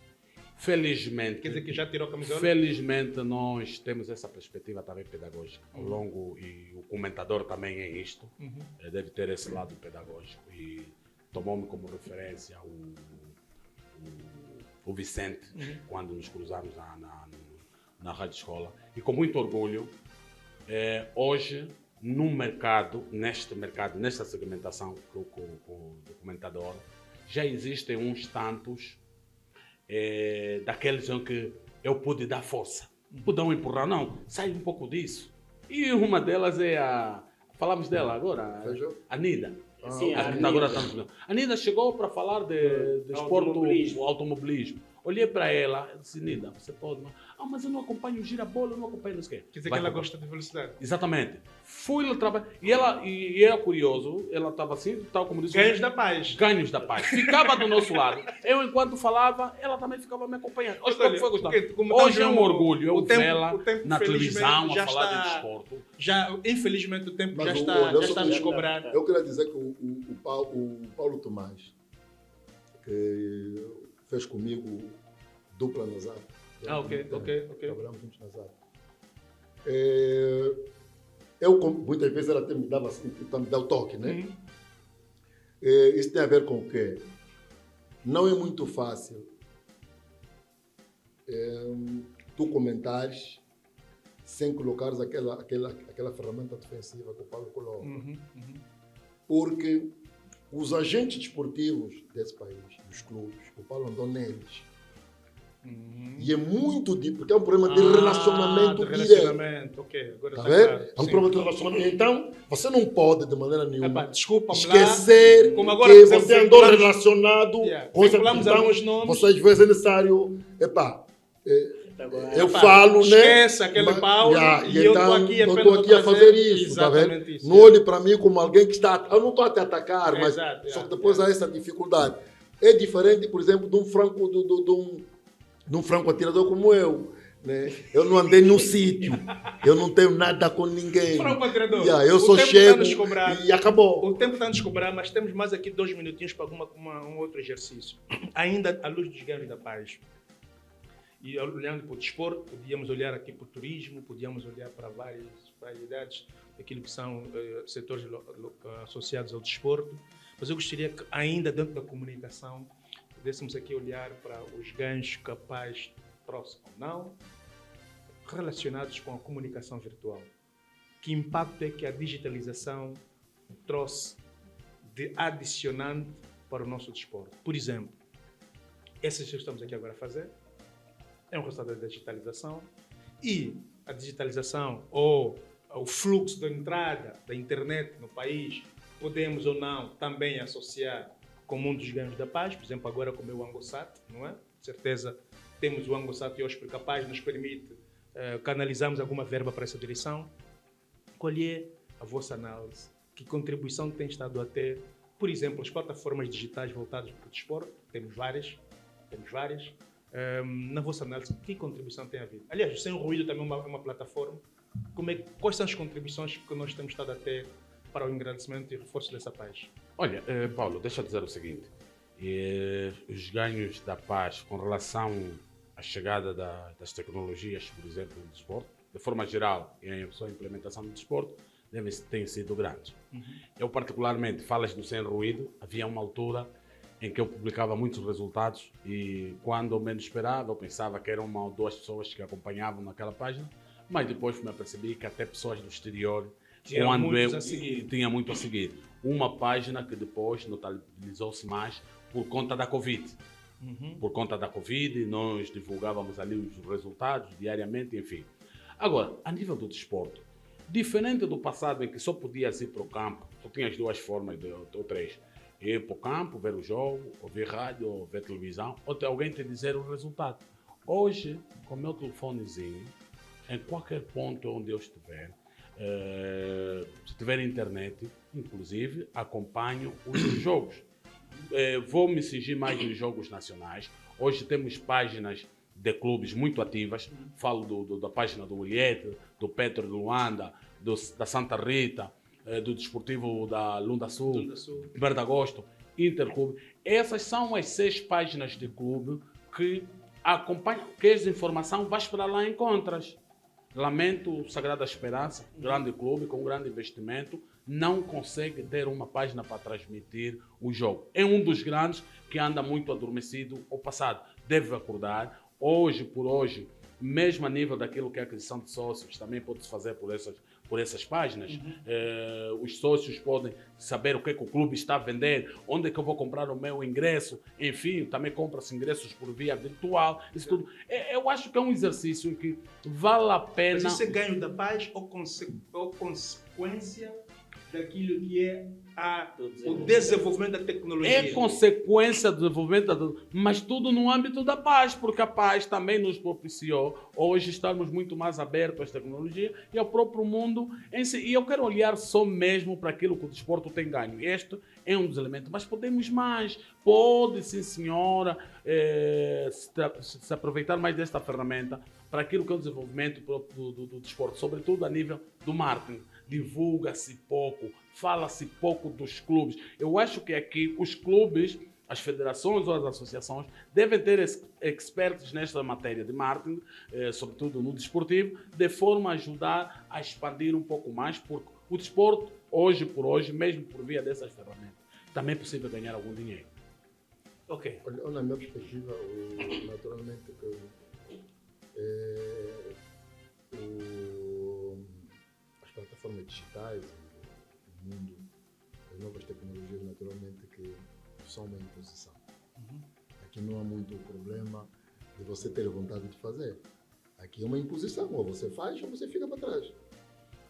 Felizmente. Quer dizer que já tirou a camisola? Felizmente nós temos essa perspectiva também pedagógica ao longo, e o comentador também é isto, deve ter esse lado pedagógico, e tomou-me como referência o Vicente, quando nos cruzamos na Rádio Escola, e com muito orgulho, hoje no mercado, nesta segmentação com o comentador, já existem uns tantos daqueles em que eu pude dar força, pude dar um empurrão, não, sai um pouco disso. E uma delas é falamos dela agora, a Nida. Sim, a Agora Nida. a Nida chegou para falar de esporte, automobilismo. Olhei para ela e disse: Nida, você pode, mas eu não acompanho o girabola, eu não acompanho não sei o quê. Quer dizer que ela gosta de velocidade. Exatamente. Fui lá trabalhar. E era curioso, ela estava assim, tal como disse. Ganhos da paz. Ganhos da paz. Ficava do nosso lado. Eu, enquanto falava, ela também ficava me acompanhando. Hoje Olha, foi gostado. porque, como Hoje é estamos um orgulho eu vê-la o tempo, na felizmente, televisão já a falar está- de desporto. Já, infelizmente, o tempo Mas já olha, está, eu já só está a nos queria- cobrar. Eu queria dizer que o Paulo Tomás, que fez comigo dupla na ZAP. Ok. Trabalhamos juntos na ZAP. Eu, muitas vezes, ela até me dava assim, me dá o toque, né? Isso tem a ver com o quê? Não é muito fácil tu comentares sem colocares aquela ferramenta defensiva que o Paulo coloca. Porque os agentes desportivos desse país, dos clubes, o Paulo andou neles. E é muito porque é um problema de relacionamento de direto. relacionamento, ok. Agora Tá está vendo? claro. É um Sim. problema de relacionamento. Então, você não pode, de maneira Epá, nenhuma, desculpa-me esquecer lá, como agora, que por exemplo, você andou vinculamos- relacionado Yeah, com essa vinculamos então, alguns nomes. você às vezes é necessário. Eu Epá, falo, né? esquece aquele Paulo e eu então, estou aqui eu apenas estou aqui a fazer trazer isso, tá exatamente vendo? isso, Não olhe para mim como alguém que está. Eu não estou a te atacar, mas Exato, só que depois há essa dificuldade. É diferente, por exemplo, de um franco atirador como eu. Né? Eu não andei num sítio, eu não tenho nada com ninguém. Franco atirador, Eu o sou tempo chego está-nos cobrar. e acabou. O tempo está a nos cobrar, mas temos mais aqui 2 minutinhos para um outro exercício. Ainda à luz dos ganhos da paz. E olhando para o desporto, podíamos olhar aqui para o turismo, podíamos olhar para várias variedades daquilo que são setores associados ao desporto. Mas eu gostaria que, ainda dentro da comunicação, pudéssemos aqui olhar para os ganhos que a paz trouxe ou não, relacionados com a comunicação virtual. Que impacto é que a digitalização trouxe de adicionante para o nosso desporto? Por exemplo, essa que estamos aqui agora a fazer é um resultado da digitalização, e a digitalização ou o fluxo da entrada da internet no país podemos ou não também associar com um dos ganhos da paz, por exemplo, agora com o meu AngoSat, não é? De certeza temos o AngoSat hoje porque a paz nos permite canalizarmos alguma verba para essa direção. Qual é a vossa análise? Que contribuição tem estado a ter, por exemplo, as plataformas digitais voltadas para o desporto? Temos várias. Na vossa análise, que contribuição tem havido? Aliás, o Sem Ruído também é uma plataforma. Quais são as contribuições que nós temos estado a ter para o engrandecimento e reforço dessa paz? Olha, Paulo, deixa eu dizer o seguinte. Os ganhos da paz com relação à chegada das tecnologias, por exemplo, no desporto, de forma geral, e a sua implementação no desporto, têm sido grandes. Eu, particularmente, falas do Sem Ruído, havia uma altura em que eu publicava muitos resultados e, quando eu menos esperava, eu pensava que eram 1 ou 2 pessoas que acompanhavam naquela página, mas depois me apercebi que até pessoas do exterior Tinha muitos a seguir. tinha muito a seguir. Uma página que depois notabilizou-se mais por conta da Covid. Por conta da Covid, nós divulgávamos ali os resultados diariamente, enfim. Agora, a nível do desporto, diferente do passado em que só podias ir para o campo, só tinhas 2 formas, ou 3. Ir para o campo, ver o jogo, ouvir rádio, ou ver televisão, ou ter alguém te dizer o resultado. Hoje, com o meu telefonezinho, em qualquer ponto onde eu estiver, se tiver internet, inclusive, acompanho os jogos. Vou me cingir mais nos jogos nacionais. Hoje temos páginas de clubes muito ativas. Falo da página do Williete, do Petro de Luanda, da Santa Rita, do Desportivo da Lunda Sul, Verde Agosto, Interclube. Essas são as 6 páginas de clube que acompanha, queres informação, vais para lá e encontras. Lamento, o Sagrada Esperança, grande clube com grande investimento, não consegue ter uma página para transmitir o jogo. É um dos grandes que anda muito adormecido ao passado. Deve acordar, hoje por hoje, mesmo a nível daquilo que é a aquisição de sócios, também pode-se fazer por essas páginas. Os sócios podem saber o que é que o clube está a vender, onde é que eu vou comprar o meu ingresso, enfim, também compra-se ingressos por via virtual, isso tudo. Eu acho que é um exercício em que vale a pena... Mas isso é ganho da paz ou consequência daquilo que é o desenvolvimento da tecnologia? É consequência do desenvolvimento, mas tudo no âmbito da paz, porque a paz também nos propiciou hoje estarmos muito mais abertos às tecnologias e ao próprio mundo em si. E eu quero olhar só mesmo para aquilo que o desporto tem ganho. Este é um dos elementos, mas podemos mais. Pode, sim senhora, se aproveitar mais desta ferramenta para aquilo que é o desenvolvimento do desporto, sobretudo a nível do marketing. Divulga-se pouco, fala-se pouco dos clubes. Eu acho que aqui os clubes, as federações ou as associações devem ter experts nesta matéria de marketing, sobretudo no desportivo, de forma a ajudar a expandir um pouco mais, porque o desporto, hoje por hoje, mesmo por via dessas ferramentas, também é possível ganhar algum dinheiro. Ok. Olha, na minha perspectiva, naturalmente, as plataformas digitais, o mundo, as novas tecnologias, naturalmente, que são uma imposição. Aqui não há muito problema de você ter vontade de fazer. Aqui é uma imposição, ou você faz ou você fica para trás.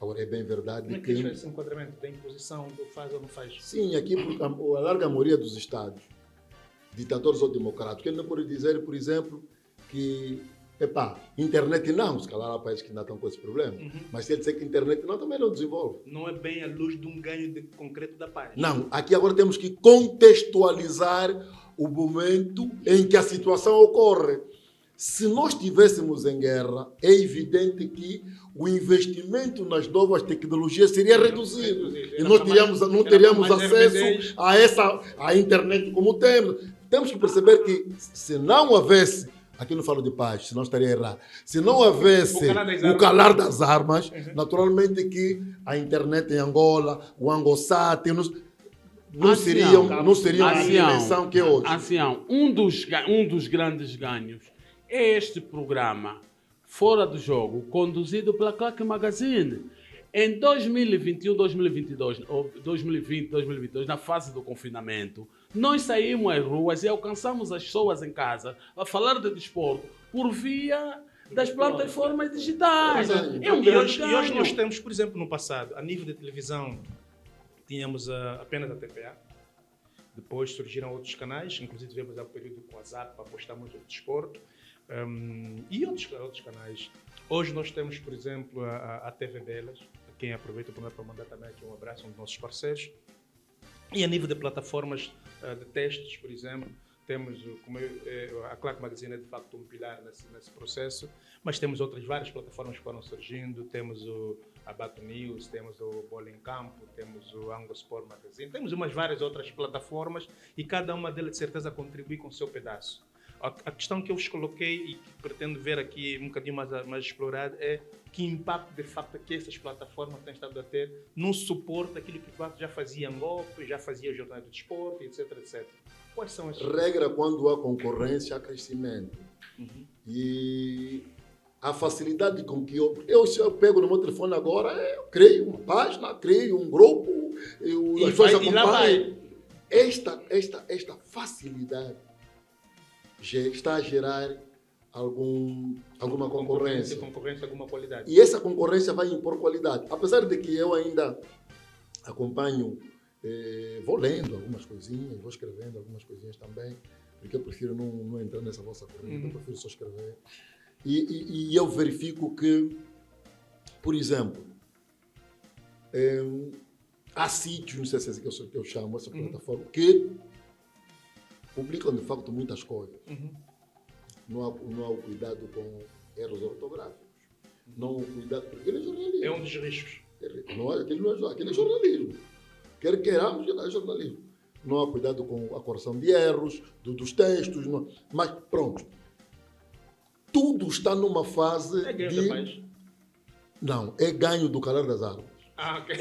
Agora, é bem verdade Como é que é esse enquadramento da imposição, do faz ou não faz? Sim, aqui a larga maioria dos Estados, ditadores ou democráticos, ele não pode dizer, por exemplo, que internet não, se calhar há países que ainda estão com esse problema, mas se ele disser que internet não, também não desenvolve. Não é bem à luz de um ganho concreto da paz. Não, aqui agora temos que contextualizar o momento em que a situação ocorre. Se nós estivéssemos em guerra, é evidente que o investimento nas novas tecnologias seria reduzido. E nós não teríamos acesso à internet como temos. Temos que perceber que se não houvesse, aqui não falo de paz, senão estaria errado. Se não houvesse o calar das armas, naturalmente que a internet em Angola, o Angosat, não seriam a dimensão que é hoje. Ancião, um dos grandes ganhos é este programa Fora do Jogo, conduzido pela Claque Magazine. Em 2021, 2022, ou 2020, 2022, na fase do confinamento, nós saímos às ruas e alcançamos as pessoas em casa a falar de desporto por via das plataformas digitais. E hoje nós temos, por exemplo, no passado, a nível de televisão, tínhamos apenas a TPA. Depois surgiram outros canais, inclusive tivemos um período com a ZAP para apostar muito no desporto. E outros canais. Hoje nós temos, por exemplo, a TV Belas, a quem aproveito para mandar também aqui um abraço, um dos nossos parceiros. E a nível de plataformas de testes, por exemplo, temos a Claque Magazine é de facto um pilar nesse processo, mas temos outras várias plataformas que foram surgindo, temos a Bato News, temos o Bola em Campo, temos o Angosport Magazine, temos várias outras plataformas e cada uma delas de certeza contribui com o seu pedaço. A questão que eu vos coloquei e que pretendo ver aqui um bocadinho mais explorada é que impacto de facto que essas plataformas têm estado a ter no suporte daquilo que já fazia Angola, já fazia o Jornal do Desporto, etc, etc. Quais são as... Regra quando há concorrência, há crescimento. E a facilidade com que se eu pego no meu telefone agora, eu crio uma página, crio um grupo, as pessoas acompanham. Esta facilidade está a gerar alguma concorrência. Alguma qualidade. E essa concorrência vai impor qualidade. Apesar de que eu ainda acompanho, vou lendo algumas coisinhas, vou escrevendo algumas coisinhas também, porque eu prefiro não entrar nessa vossa corrente, eu prefiro só escrever. E eu verifico que, por exemplo, há sítios, não sei se é assim que eu chamo essa plataforma, que publicam de facto muitas coisas. Não há o cuidado com erros ortográficos. Não há o cuidado, porque ele é jornalismo. É um dos riscos. Aquele é jornalismo. Quer queiramos, é jornalismo. Não há cuidado com a correção de erros, dos textos. Mas pronto. tudo está numa fase É guerra, de... rapaz. Não, é ganho do calar das armas. Ah, ok.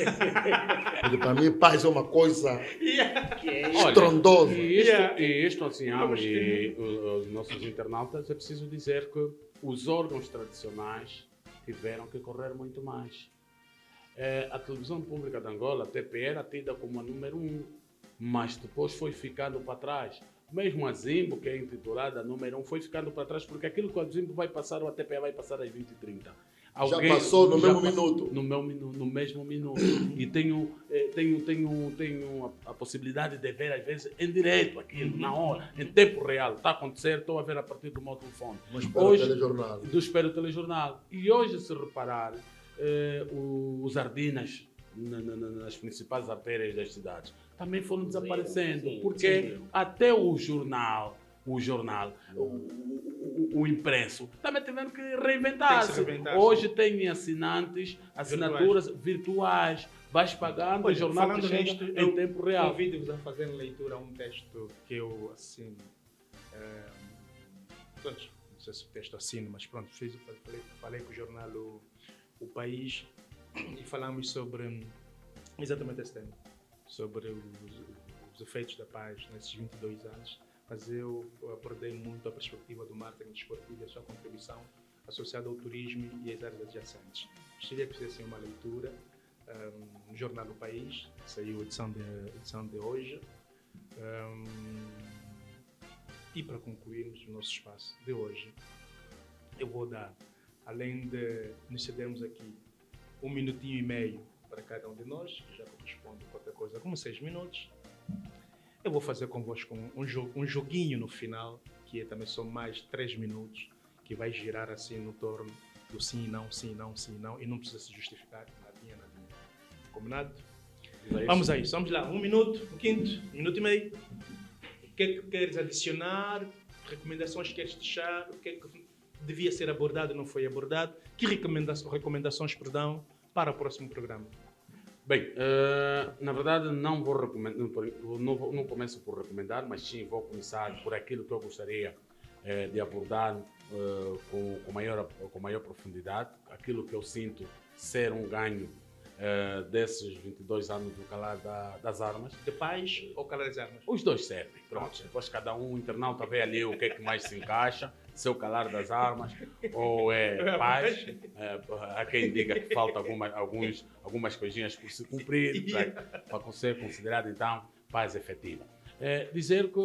Porque para mim, paz é uma coisa Olha, estrondosa. e isto assim, Vamos e os nossos internautas, é preciso dizer que os órgãos tradicionais tiveram que correr muito mais. A televisão pública de Angola, a TP, era tida como a número 1, mas depois foi ficando para trás. Mesmo a Zimbo, que é intitulada número 1, foi ficando para trás, porque aquilo que a Zimbo vai passar, o ATP vai passar às 20h30. Já passou no mesmo minuto. No mesmo minuto. E tenho a possibilidade de ver, às vezes, em direto aquilo, na hora, em tempo real. Está a acontecer, estou a ver a partir do meu telefone. Mas para o telejornal. Espero telejornal. E hoje, se reparar, os Ardinas nas principais artérias das cidades também foram desaparecendo. Sim, porque sim. até o impresso, também tiveram que reinventar-se. Tem que se reinventar-se. Hoje tem assinaturas virtuais. Vais pagando, o Olha, jornal falando te chega nisto, em tempo real. Convido-vos a fazerem leitura a um texto que eu assino. Pronto, não sei se o texto assino, mas pronto, falei com o jornal o País e falamos sobre exatamente esse tema, sobre os efeitos da paz nesses 22 anos. Mas eu abordei muito a perspectiva do marketing desportivo e a sua contribuição associada ao turismo e às áreas adjacentes. Gostaria que fizessem uma leitura no jornal do País, saiu a edição de hoje. E para concluirmos o nosso espaço de hoje, eu vou dar, além de nos cedermos aqui 1 minutinho e meio para cada um de nós, que já corresponde a qualquer coisa como 6 minutos, eu vou fazer convosco um joguinho no final, que também são mais 3 minutos, que vai girar assim no torno do sim, não, sim, não, sim, não, e não precisa se justificar, nadinha. Combinado? Vamos a isso, vamos lá, 1 minuto, 1 minuto e meio. O que é que queres adicionar? Recomendações queres deixar? O que é que devia ser abordado e não foi abordado? Que recomendações, para o próximo programa? Bem, na verdade não vou recomendar, não começo por recomendar, mas sim vou começar por aquilo que eu gostaria de abordar com maior profundidade, aquilo que eu sinto ser um ganho desses 22 anos do calar das armas. De paz ou calar das armas? Os dois servem, pronto. Depois cada um internauta vê ali o que é que mais se encaixa, se é o calar das armas ou é paz. Há quem diga que falta algumas coisinhas por se cumprir para ser considerado então paz efetiva. Dizer que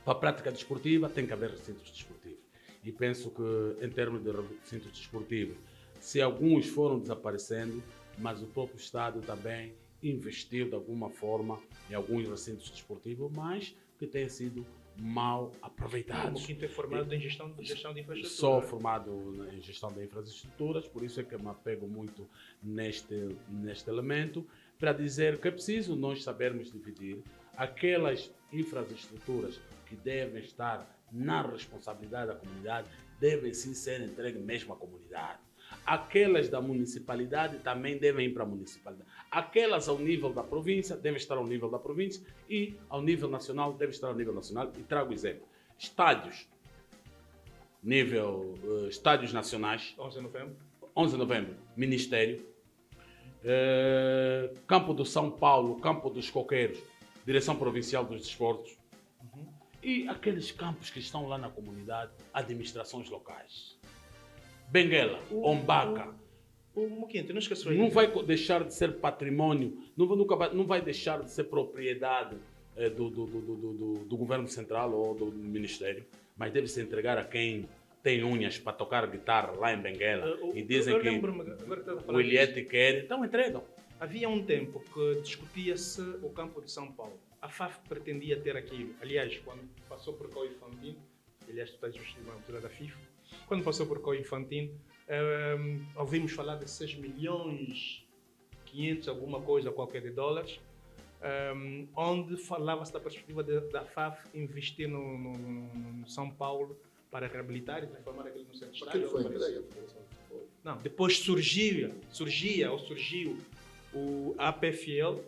para a prática desportiva tem que haver recintos desportivos. E penso que em termos de recintos desportivos, se alguns foram desaparecendo, mas o próprio Estado também investiu de alguma forma em alguns recintos desportivos, mas que têm sido mal aproveitados. O quinto é formado em gestão de infraestrutura. Sou formado em gestão de infraestruturas, por isso é que me apego muito neste elemento, para dizer que é preciso nós sabermos dividir aquelas infraestruturas que devem estar na responsabilidade da comunidade, devem sim ser entregues mesmo à comunidade. Aquelas da municipalidade também devem ir para a municipalidade. Aquelas ao nível da província devem estar ao nível da província e ao nível nacional devem estar ao nível nacional. E trago exemplo. Estádios nacionais. 11 de novembro. 11 de novembro, Ministério. Campo do São Paulo, Campo dos Coqueiros, Direção Provincial dos Desportos. E aqueles campos que estão lá na comunidade, administrações locais. Benguela, Ombaca. O Moquinte, não esqueço aí. Não vai deixar de ser patrimônio, não vai deixar de ser propriedade do governo central ou do ministério, mas deve se entregar a quem tem unhas para tocar guitarra lá em Benguela e dizem que o Eliette quer, então entregam. Havia um tempo que discutia-se o campo de São Paulo. A FAF pretendia ter aquilo. Aliás, quando passou por cá o Infantino, aliás, tu estás na altura da FIFA, quando passou por cá o Infantino, ouvimos falar de 6 milhões 500, alguma coisa qualquer de dólares, onde falava-se da perspectiva da FAF investir no São Paulo para reabilitar e transformar aquilo no centro de estádio. Aquilo foi entregue à Federação de Futebol. Não, depois surgiu o APFL,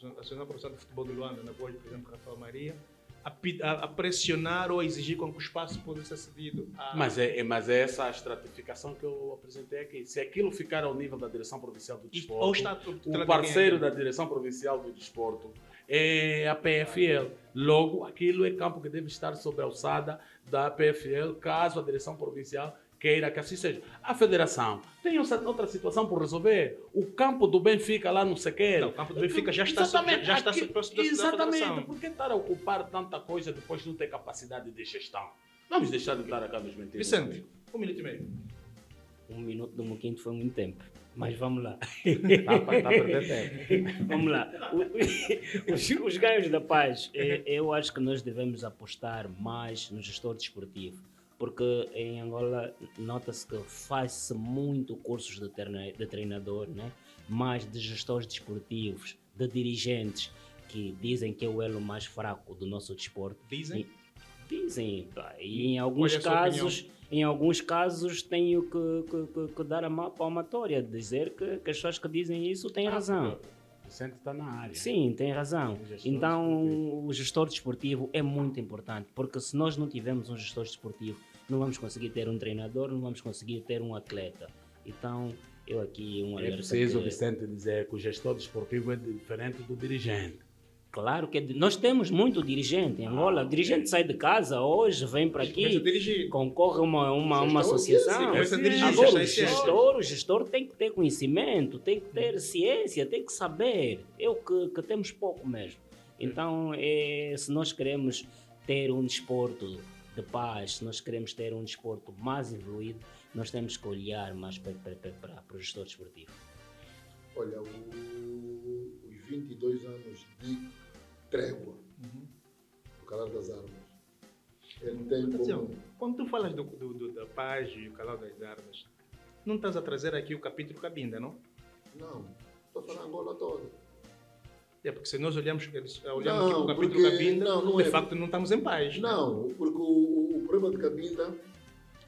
a Associação Profissional de Futebol de Luanda, na voz do presidente Rafael Maria, a pressionar ou a exigir com que o espaço possa ser cedido. Mas é essa a estratificação que eu apresentei aqui. Se aquilo ficar ao nível da Direção Provincial do Desporto, Ou está o parceiro da Direção Provincial do Desporto é a PFL. Logo, aquilo é campo que deve estar sob a alçada da PFL, caso a Direção Provincial queira que assim seja. A Federação tem outra situação por resolver. O campo do Benfica lá no Sequeiro. Não, o campo do Benfica já está sob a Federação. Exatamente. Por que estar a ocupar tanta coisa depois de não ter capacidade de gestão? Vamos deixar de estar cá nos mentiros. Vicente, 1 minuto e meio. 1 minuto do Moquinto foi muito tempo. Mas vamos lá. Está a perder tempo. Vamos lá. Os ganhos da paz, eu acho que nós devemos apostar mais no gestor desportivo. Porque em Angola nota-se que faz-se muito cursos de treinador, né? Mas de gestores desportivos, de dirigentes, que dizem que é o elo mais fraco do nosso desporto. Dizem? Dizem. E em alguns casos tenho que dar a palmatória, dizer que as pessoas que dizem isso têm razão. O Vicente está na área. Sim, tem razão. Então, o gestor desportivo é muito importante, porque se nós não tivermos um gestor desportivo, não vamos conseguir ter um treinador, não vamos conseguir ter um atleta. Então, eu aqui um alerta. É preciso, Vicente, dizer que o gestor desportivo é diferente do dirigente. Claro que nós temos muito dirigente em Angola. O dirigente sai de casa hoje, vem para aqui, concorre a uma associação. Agora, o gestor tem que ter conhecimento, tem que ter ciência, tem que saber. É o que temos pouco mesmo. Então, se nós queremos ter um desporto de paz, se nós queremos ter um desporto mais evoluído, nós temos que olhar mais para o gestor desportivo. Olha, os 22 anos de trégua do Calar das Armas, ele tem como... Quando tu falas da paz e o Calar das Armas, não estás a trazer aqui o capítulo Cabinda, não? Não, estou falando Angola toda. É porque se nós olhamos aqui o capítulo Cabinda, de facto não estamos em paz. Não, porque o problema de Cabinda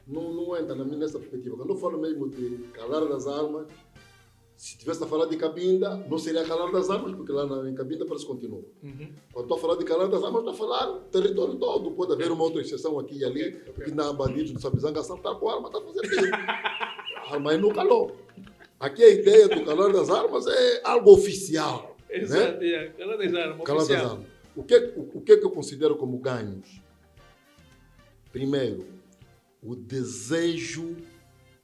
não entra nessa perspectiva. Quando eu falo mesmo de Calar das Armas, se tivesse a falar de Cabinda, não seria Calar das Armas, porque lá em Cabinda parece que continua. Quando estou a falar de Calar das Armas, estou a falar território todo. Pode haver uma outra exceção aqui e ali, porque não há bandidos do Sabizanga, saltar com a arma, está a fazer isso. A arma aí não calou. Aqui a ideia do Calar das Armas é algo oficial. Exato, né? Calar das Armas, Calar das Armas. O que eu considero como ganhos? Primeiro, o desejo,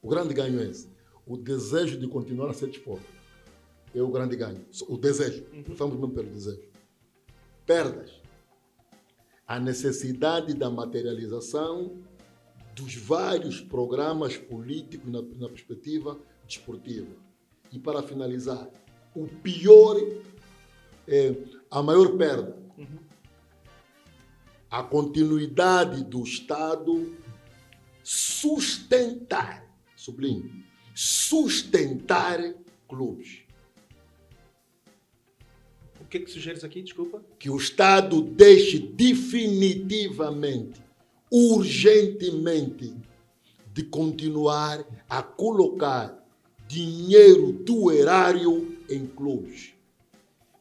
o grande ganho é esse. O desejo de continuar a ser desporto. É o grande ganho. O desejo. Estamos mesmo pelo desejo. Perdas. A necessidade da materialização dos vários programas políticos na perspectiva desportiva. E para finalizar, o pior, a maior perda. A continuidade do Estado sustentar, sublinho, sustentar clubes. O que sugeres aqui, desculpa? Que o Estado deixe definitivamente, urgentemente, de continuar a colocar dinheiro do erário em clubes.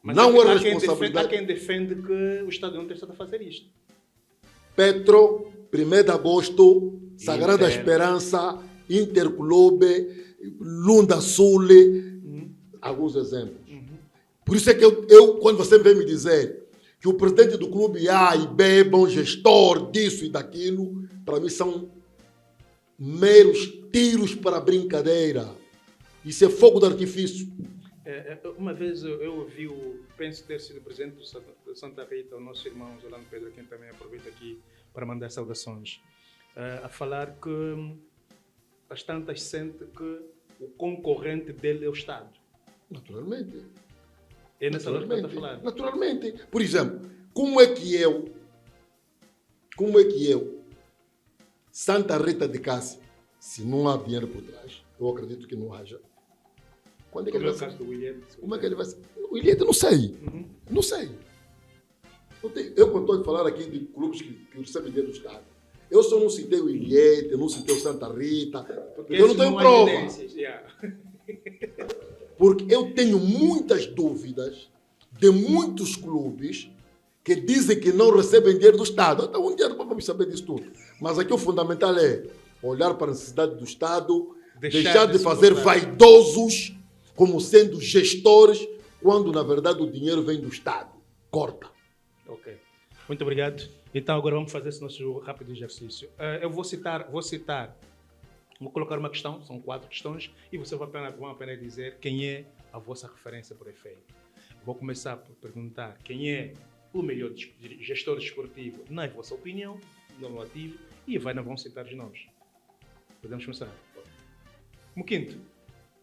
Mas não há é responsabilidade. Há quem defende que o Estado não tem estado a fazer isto. Petro, 1º de agosto, Sagrada Esperança, Interclube, Lunda Sul, alguns exemplos. Por isso é que eu, quando você vem me dizer que o presidente do clube A e B é bom gestor disso e daquilo, para mim são meros tiros para brincadeira. Isso é fogo de artifício. Uma vez eu ouvi, penso ter sido presidente do Santa Rita, o nosso irmão Zolano Pedro, quem também aproveita aqui para mandar saudações, a falar que as tantas sente que o concorrente dele é o Estado. Naturalmente. É nessa lógica que está a falar. Naturalmente. Por exemplo, como é que eu, Santa Rita de Cássia, se não há dinheiro por trás, eu acredito que não haja. Quando é que ele vai ser? Caso do William. Como é que ele vai ser? O William, não sei. Não sei. Eu, quando estou a falar aqui de clubes que recebem dinheiro do Estado, eu só não citei o Ilhete, não citei o Santa Rita, porque eu não tenho prova. Porque eu tenho muitas dúvidas de muitos clubes que dizem que não recebem dinheiro do Estado. Então, um dia vamos saber disso tudo. Mas aqui o fundamental é olhar para a necessidade do Estado, deixar de fazer vaidosos como sendo gestores, quando na verdade o dinheiro vem do Estado. Corta. Ok. Muito obrigado. Então agora vamos fazer esse nosso rápido exercício. Eu vou colocar uma questão, são 4 questões, e você vai apenas dizer quem é a vossa referência por efeito. Vou começar por perguntar quem é o melhor gestor desportivo, na vossa opinião, no ativo, e vão citar os nomes. Podemos começar. O quinto,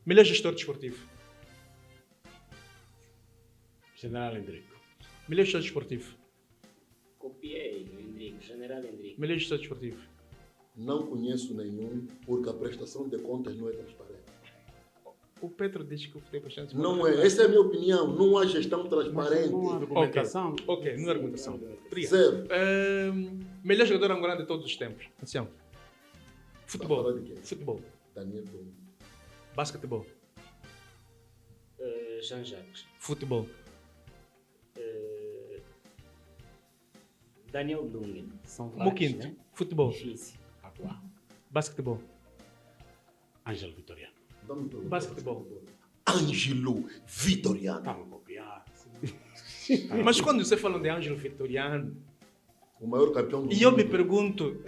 melhor gestor desportivo. General Hendrico. Melhor gestor desportivo. Copiei o Hendrico, General Hendrico. Melhor gestor desportivo. Não conheço nenhum, porque a prestação de contas não é transparente. O Pedro diz que o futebol é Não é, essa é a minha opinião. Não há gestão transparente. Não há argumentação. Ok, não há argumentação. Obrigado. Zero. Melhor jogador angolano de todos os tempos. Atenção. Futebol. Vai falar de quê? Futebol. Daniel Dom. Basquetebol. Jean-Jacques. Futebol. Daniel Dunga. São O vários, quinto. né? Futebol. Difícil. Aquá. Basquetebol. Ângelo Vitoriano. Dá-me pergunta. Basquetebol. Ângelo Vitoriano. Estava a copiar. Mas quando você fala de Ângelo Vitoriano, O maior campeão do mundo. e eu me pergunto,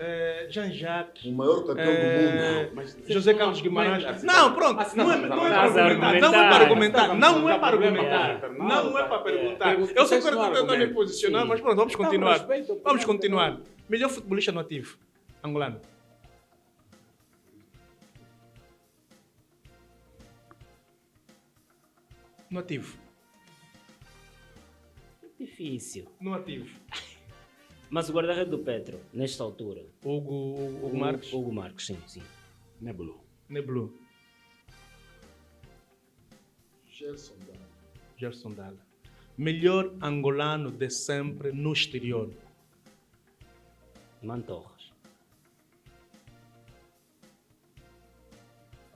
Jean-Jacques, O maior campeão do mundo. Mas José Carlos Guimarães. Assim, Não, pronto. assim, Não é não, para não, argumentar. não, Não é não, para não, argumentar. não, Não é para perguntar. Pergunta- Eu sei que não eu estou tentando me argumento. posicionar, Sim. mas pronto, vamos continuar. respeito a Vamos opinião continuar. Melhor futebolista no ativo, angolano. No ativo. Difícil. No ativo. Mas o guarda-redes do Petro, nesta altura. Hugo Marques. Hugo Marques, sim, sim. Nebulo. Neblu. Gerson Dá. Gerson Dala. Melhor angolano de sempre no exterior. Mantorras.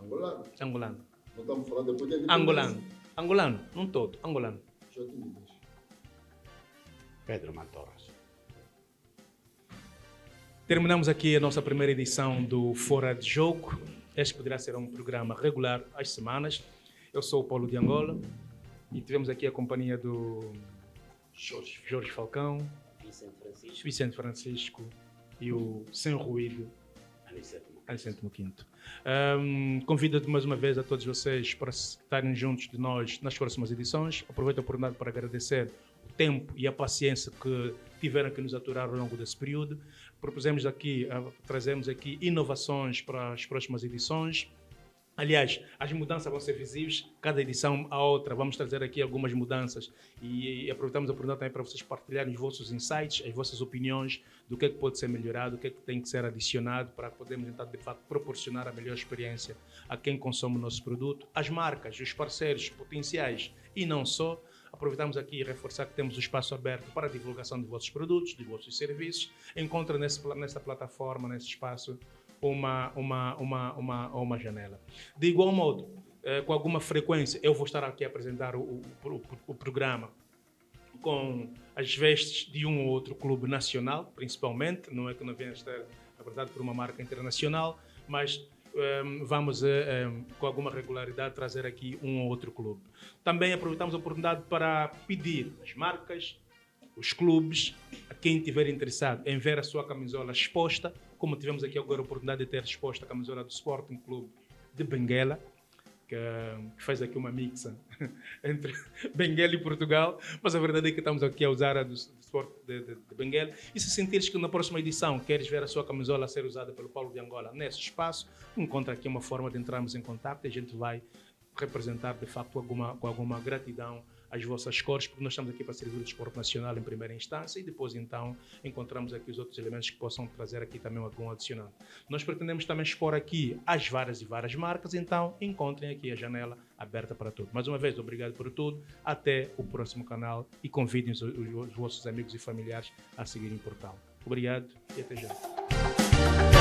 Angolano. Angolano. Não estamos falando depois de Angolano. Angolano. Não todo. Angolano. Já te disse. Pedro Mantorras. Terminamos aqui a nossa primeira edição do Fora de Jogo. Este poderá ser um programa regular às semanas. Eu sou o Paulo de Angola e tivemos aqui a companhia do Jorge Falcão, Vicente Francisco e o Sem Ruído, Anicete Moquinto. Convido mais uma vez a todos vocês para estarem juntos de nós nas próximas edições. Aproveito a oportunidade para agradecer o tempo e a paciência que tiveram que nos aturar ao longo desse período. Trazemos aqui inovações para as próximas edições. Aliás, as mudanças vão ser visíveis, cada edição a outra. Vamos trazer aqui algumas mudanças e aproveitamos a oportunidade também para vocês partilharem os vossos insights, as vossas opiniões do que é que pode ser melhorado, o que é que tem que ser adicionado para podermos, então, de fato, proporcionar a melhor experiência a quem consome o nosso produto, as marcas, os parceiros potenciais e não só. Aproveitamos aqui e reforçar que temos o espaço aberto para a divulgação de vossos produtos, de vossos serviços. Encontra nesta plataforma, nesse espaço, uma janela. De igual modo, com alguma frequência, eu vou estar aqui a apresentar o programa com as vestes de um ou outro clube nacional, principalmente. Não é que não venha a estar apresentado por uma marca internacional, mas vamos, com alguma regularidade, trazer aqui um ou outro clube. Também aproveitamos a oportunidade para pedir às marcas, os clubes, a quem estiver interessado em ver a sua camisola exposta, como tivemos aqui agora a oportunidade de ter exposta a camisola do Sporting Clube de Benguela, que faz aqui uma mixa entre Benguela e Portugal, mas a verdade é que estamos aqui a usar a do Sport de Benguela. E se sentires que na próxima edição queres ver a sua camisola a ser usada pelo Paulo de Angola nesse espaço, encontra aqui uma forma de entrarmos em contato e a gente vai representar de facto com alguma gratidão as vossas cores, porque nós estamos aqui para servir o desporto nacional em primeira instância e depois então encontramos aqui os outros elementos que possam trazer aqui também algum adicionante. Nós pretendemos também expor aqui as várias marcas, então encontrem aqui a janela aberta para tudo. Mais uma vez, obrigado por tudo, até o próximo canal e convidem os vossos amigos e familiares a seguirem o portal. Obrigado e até já.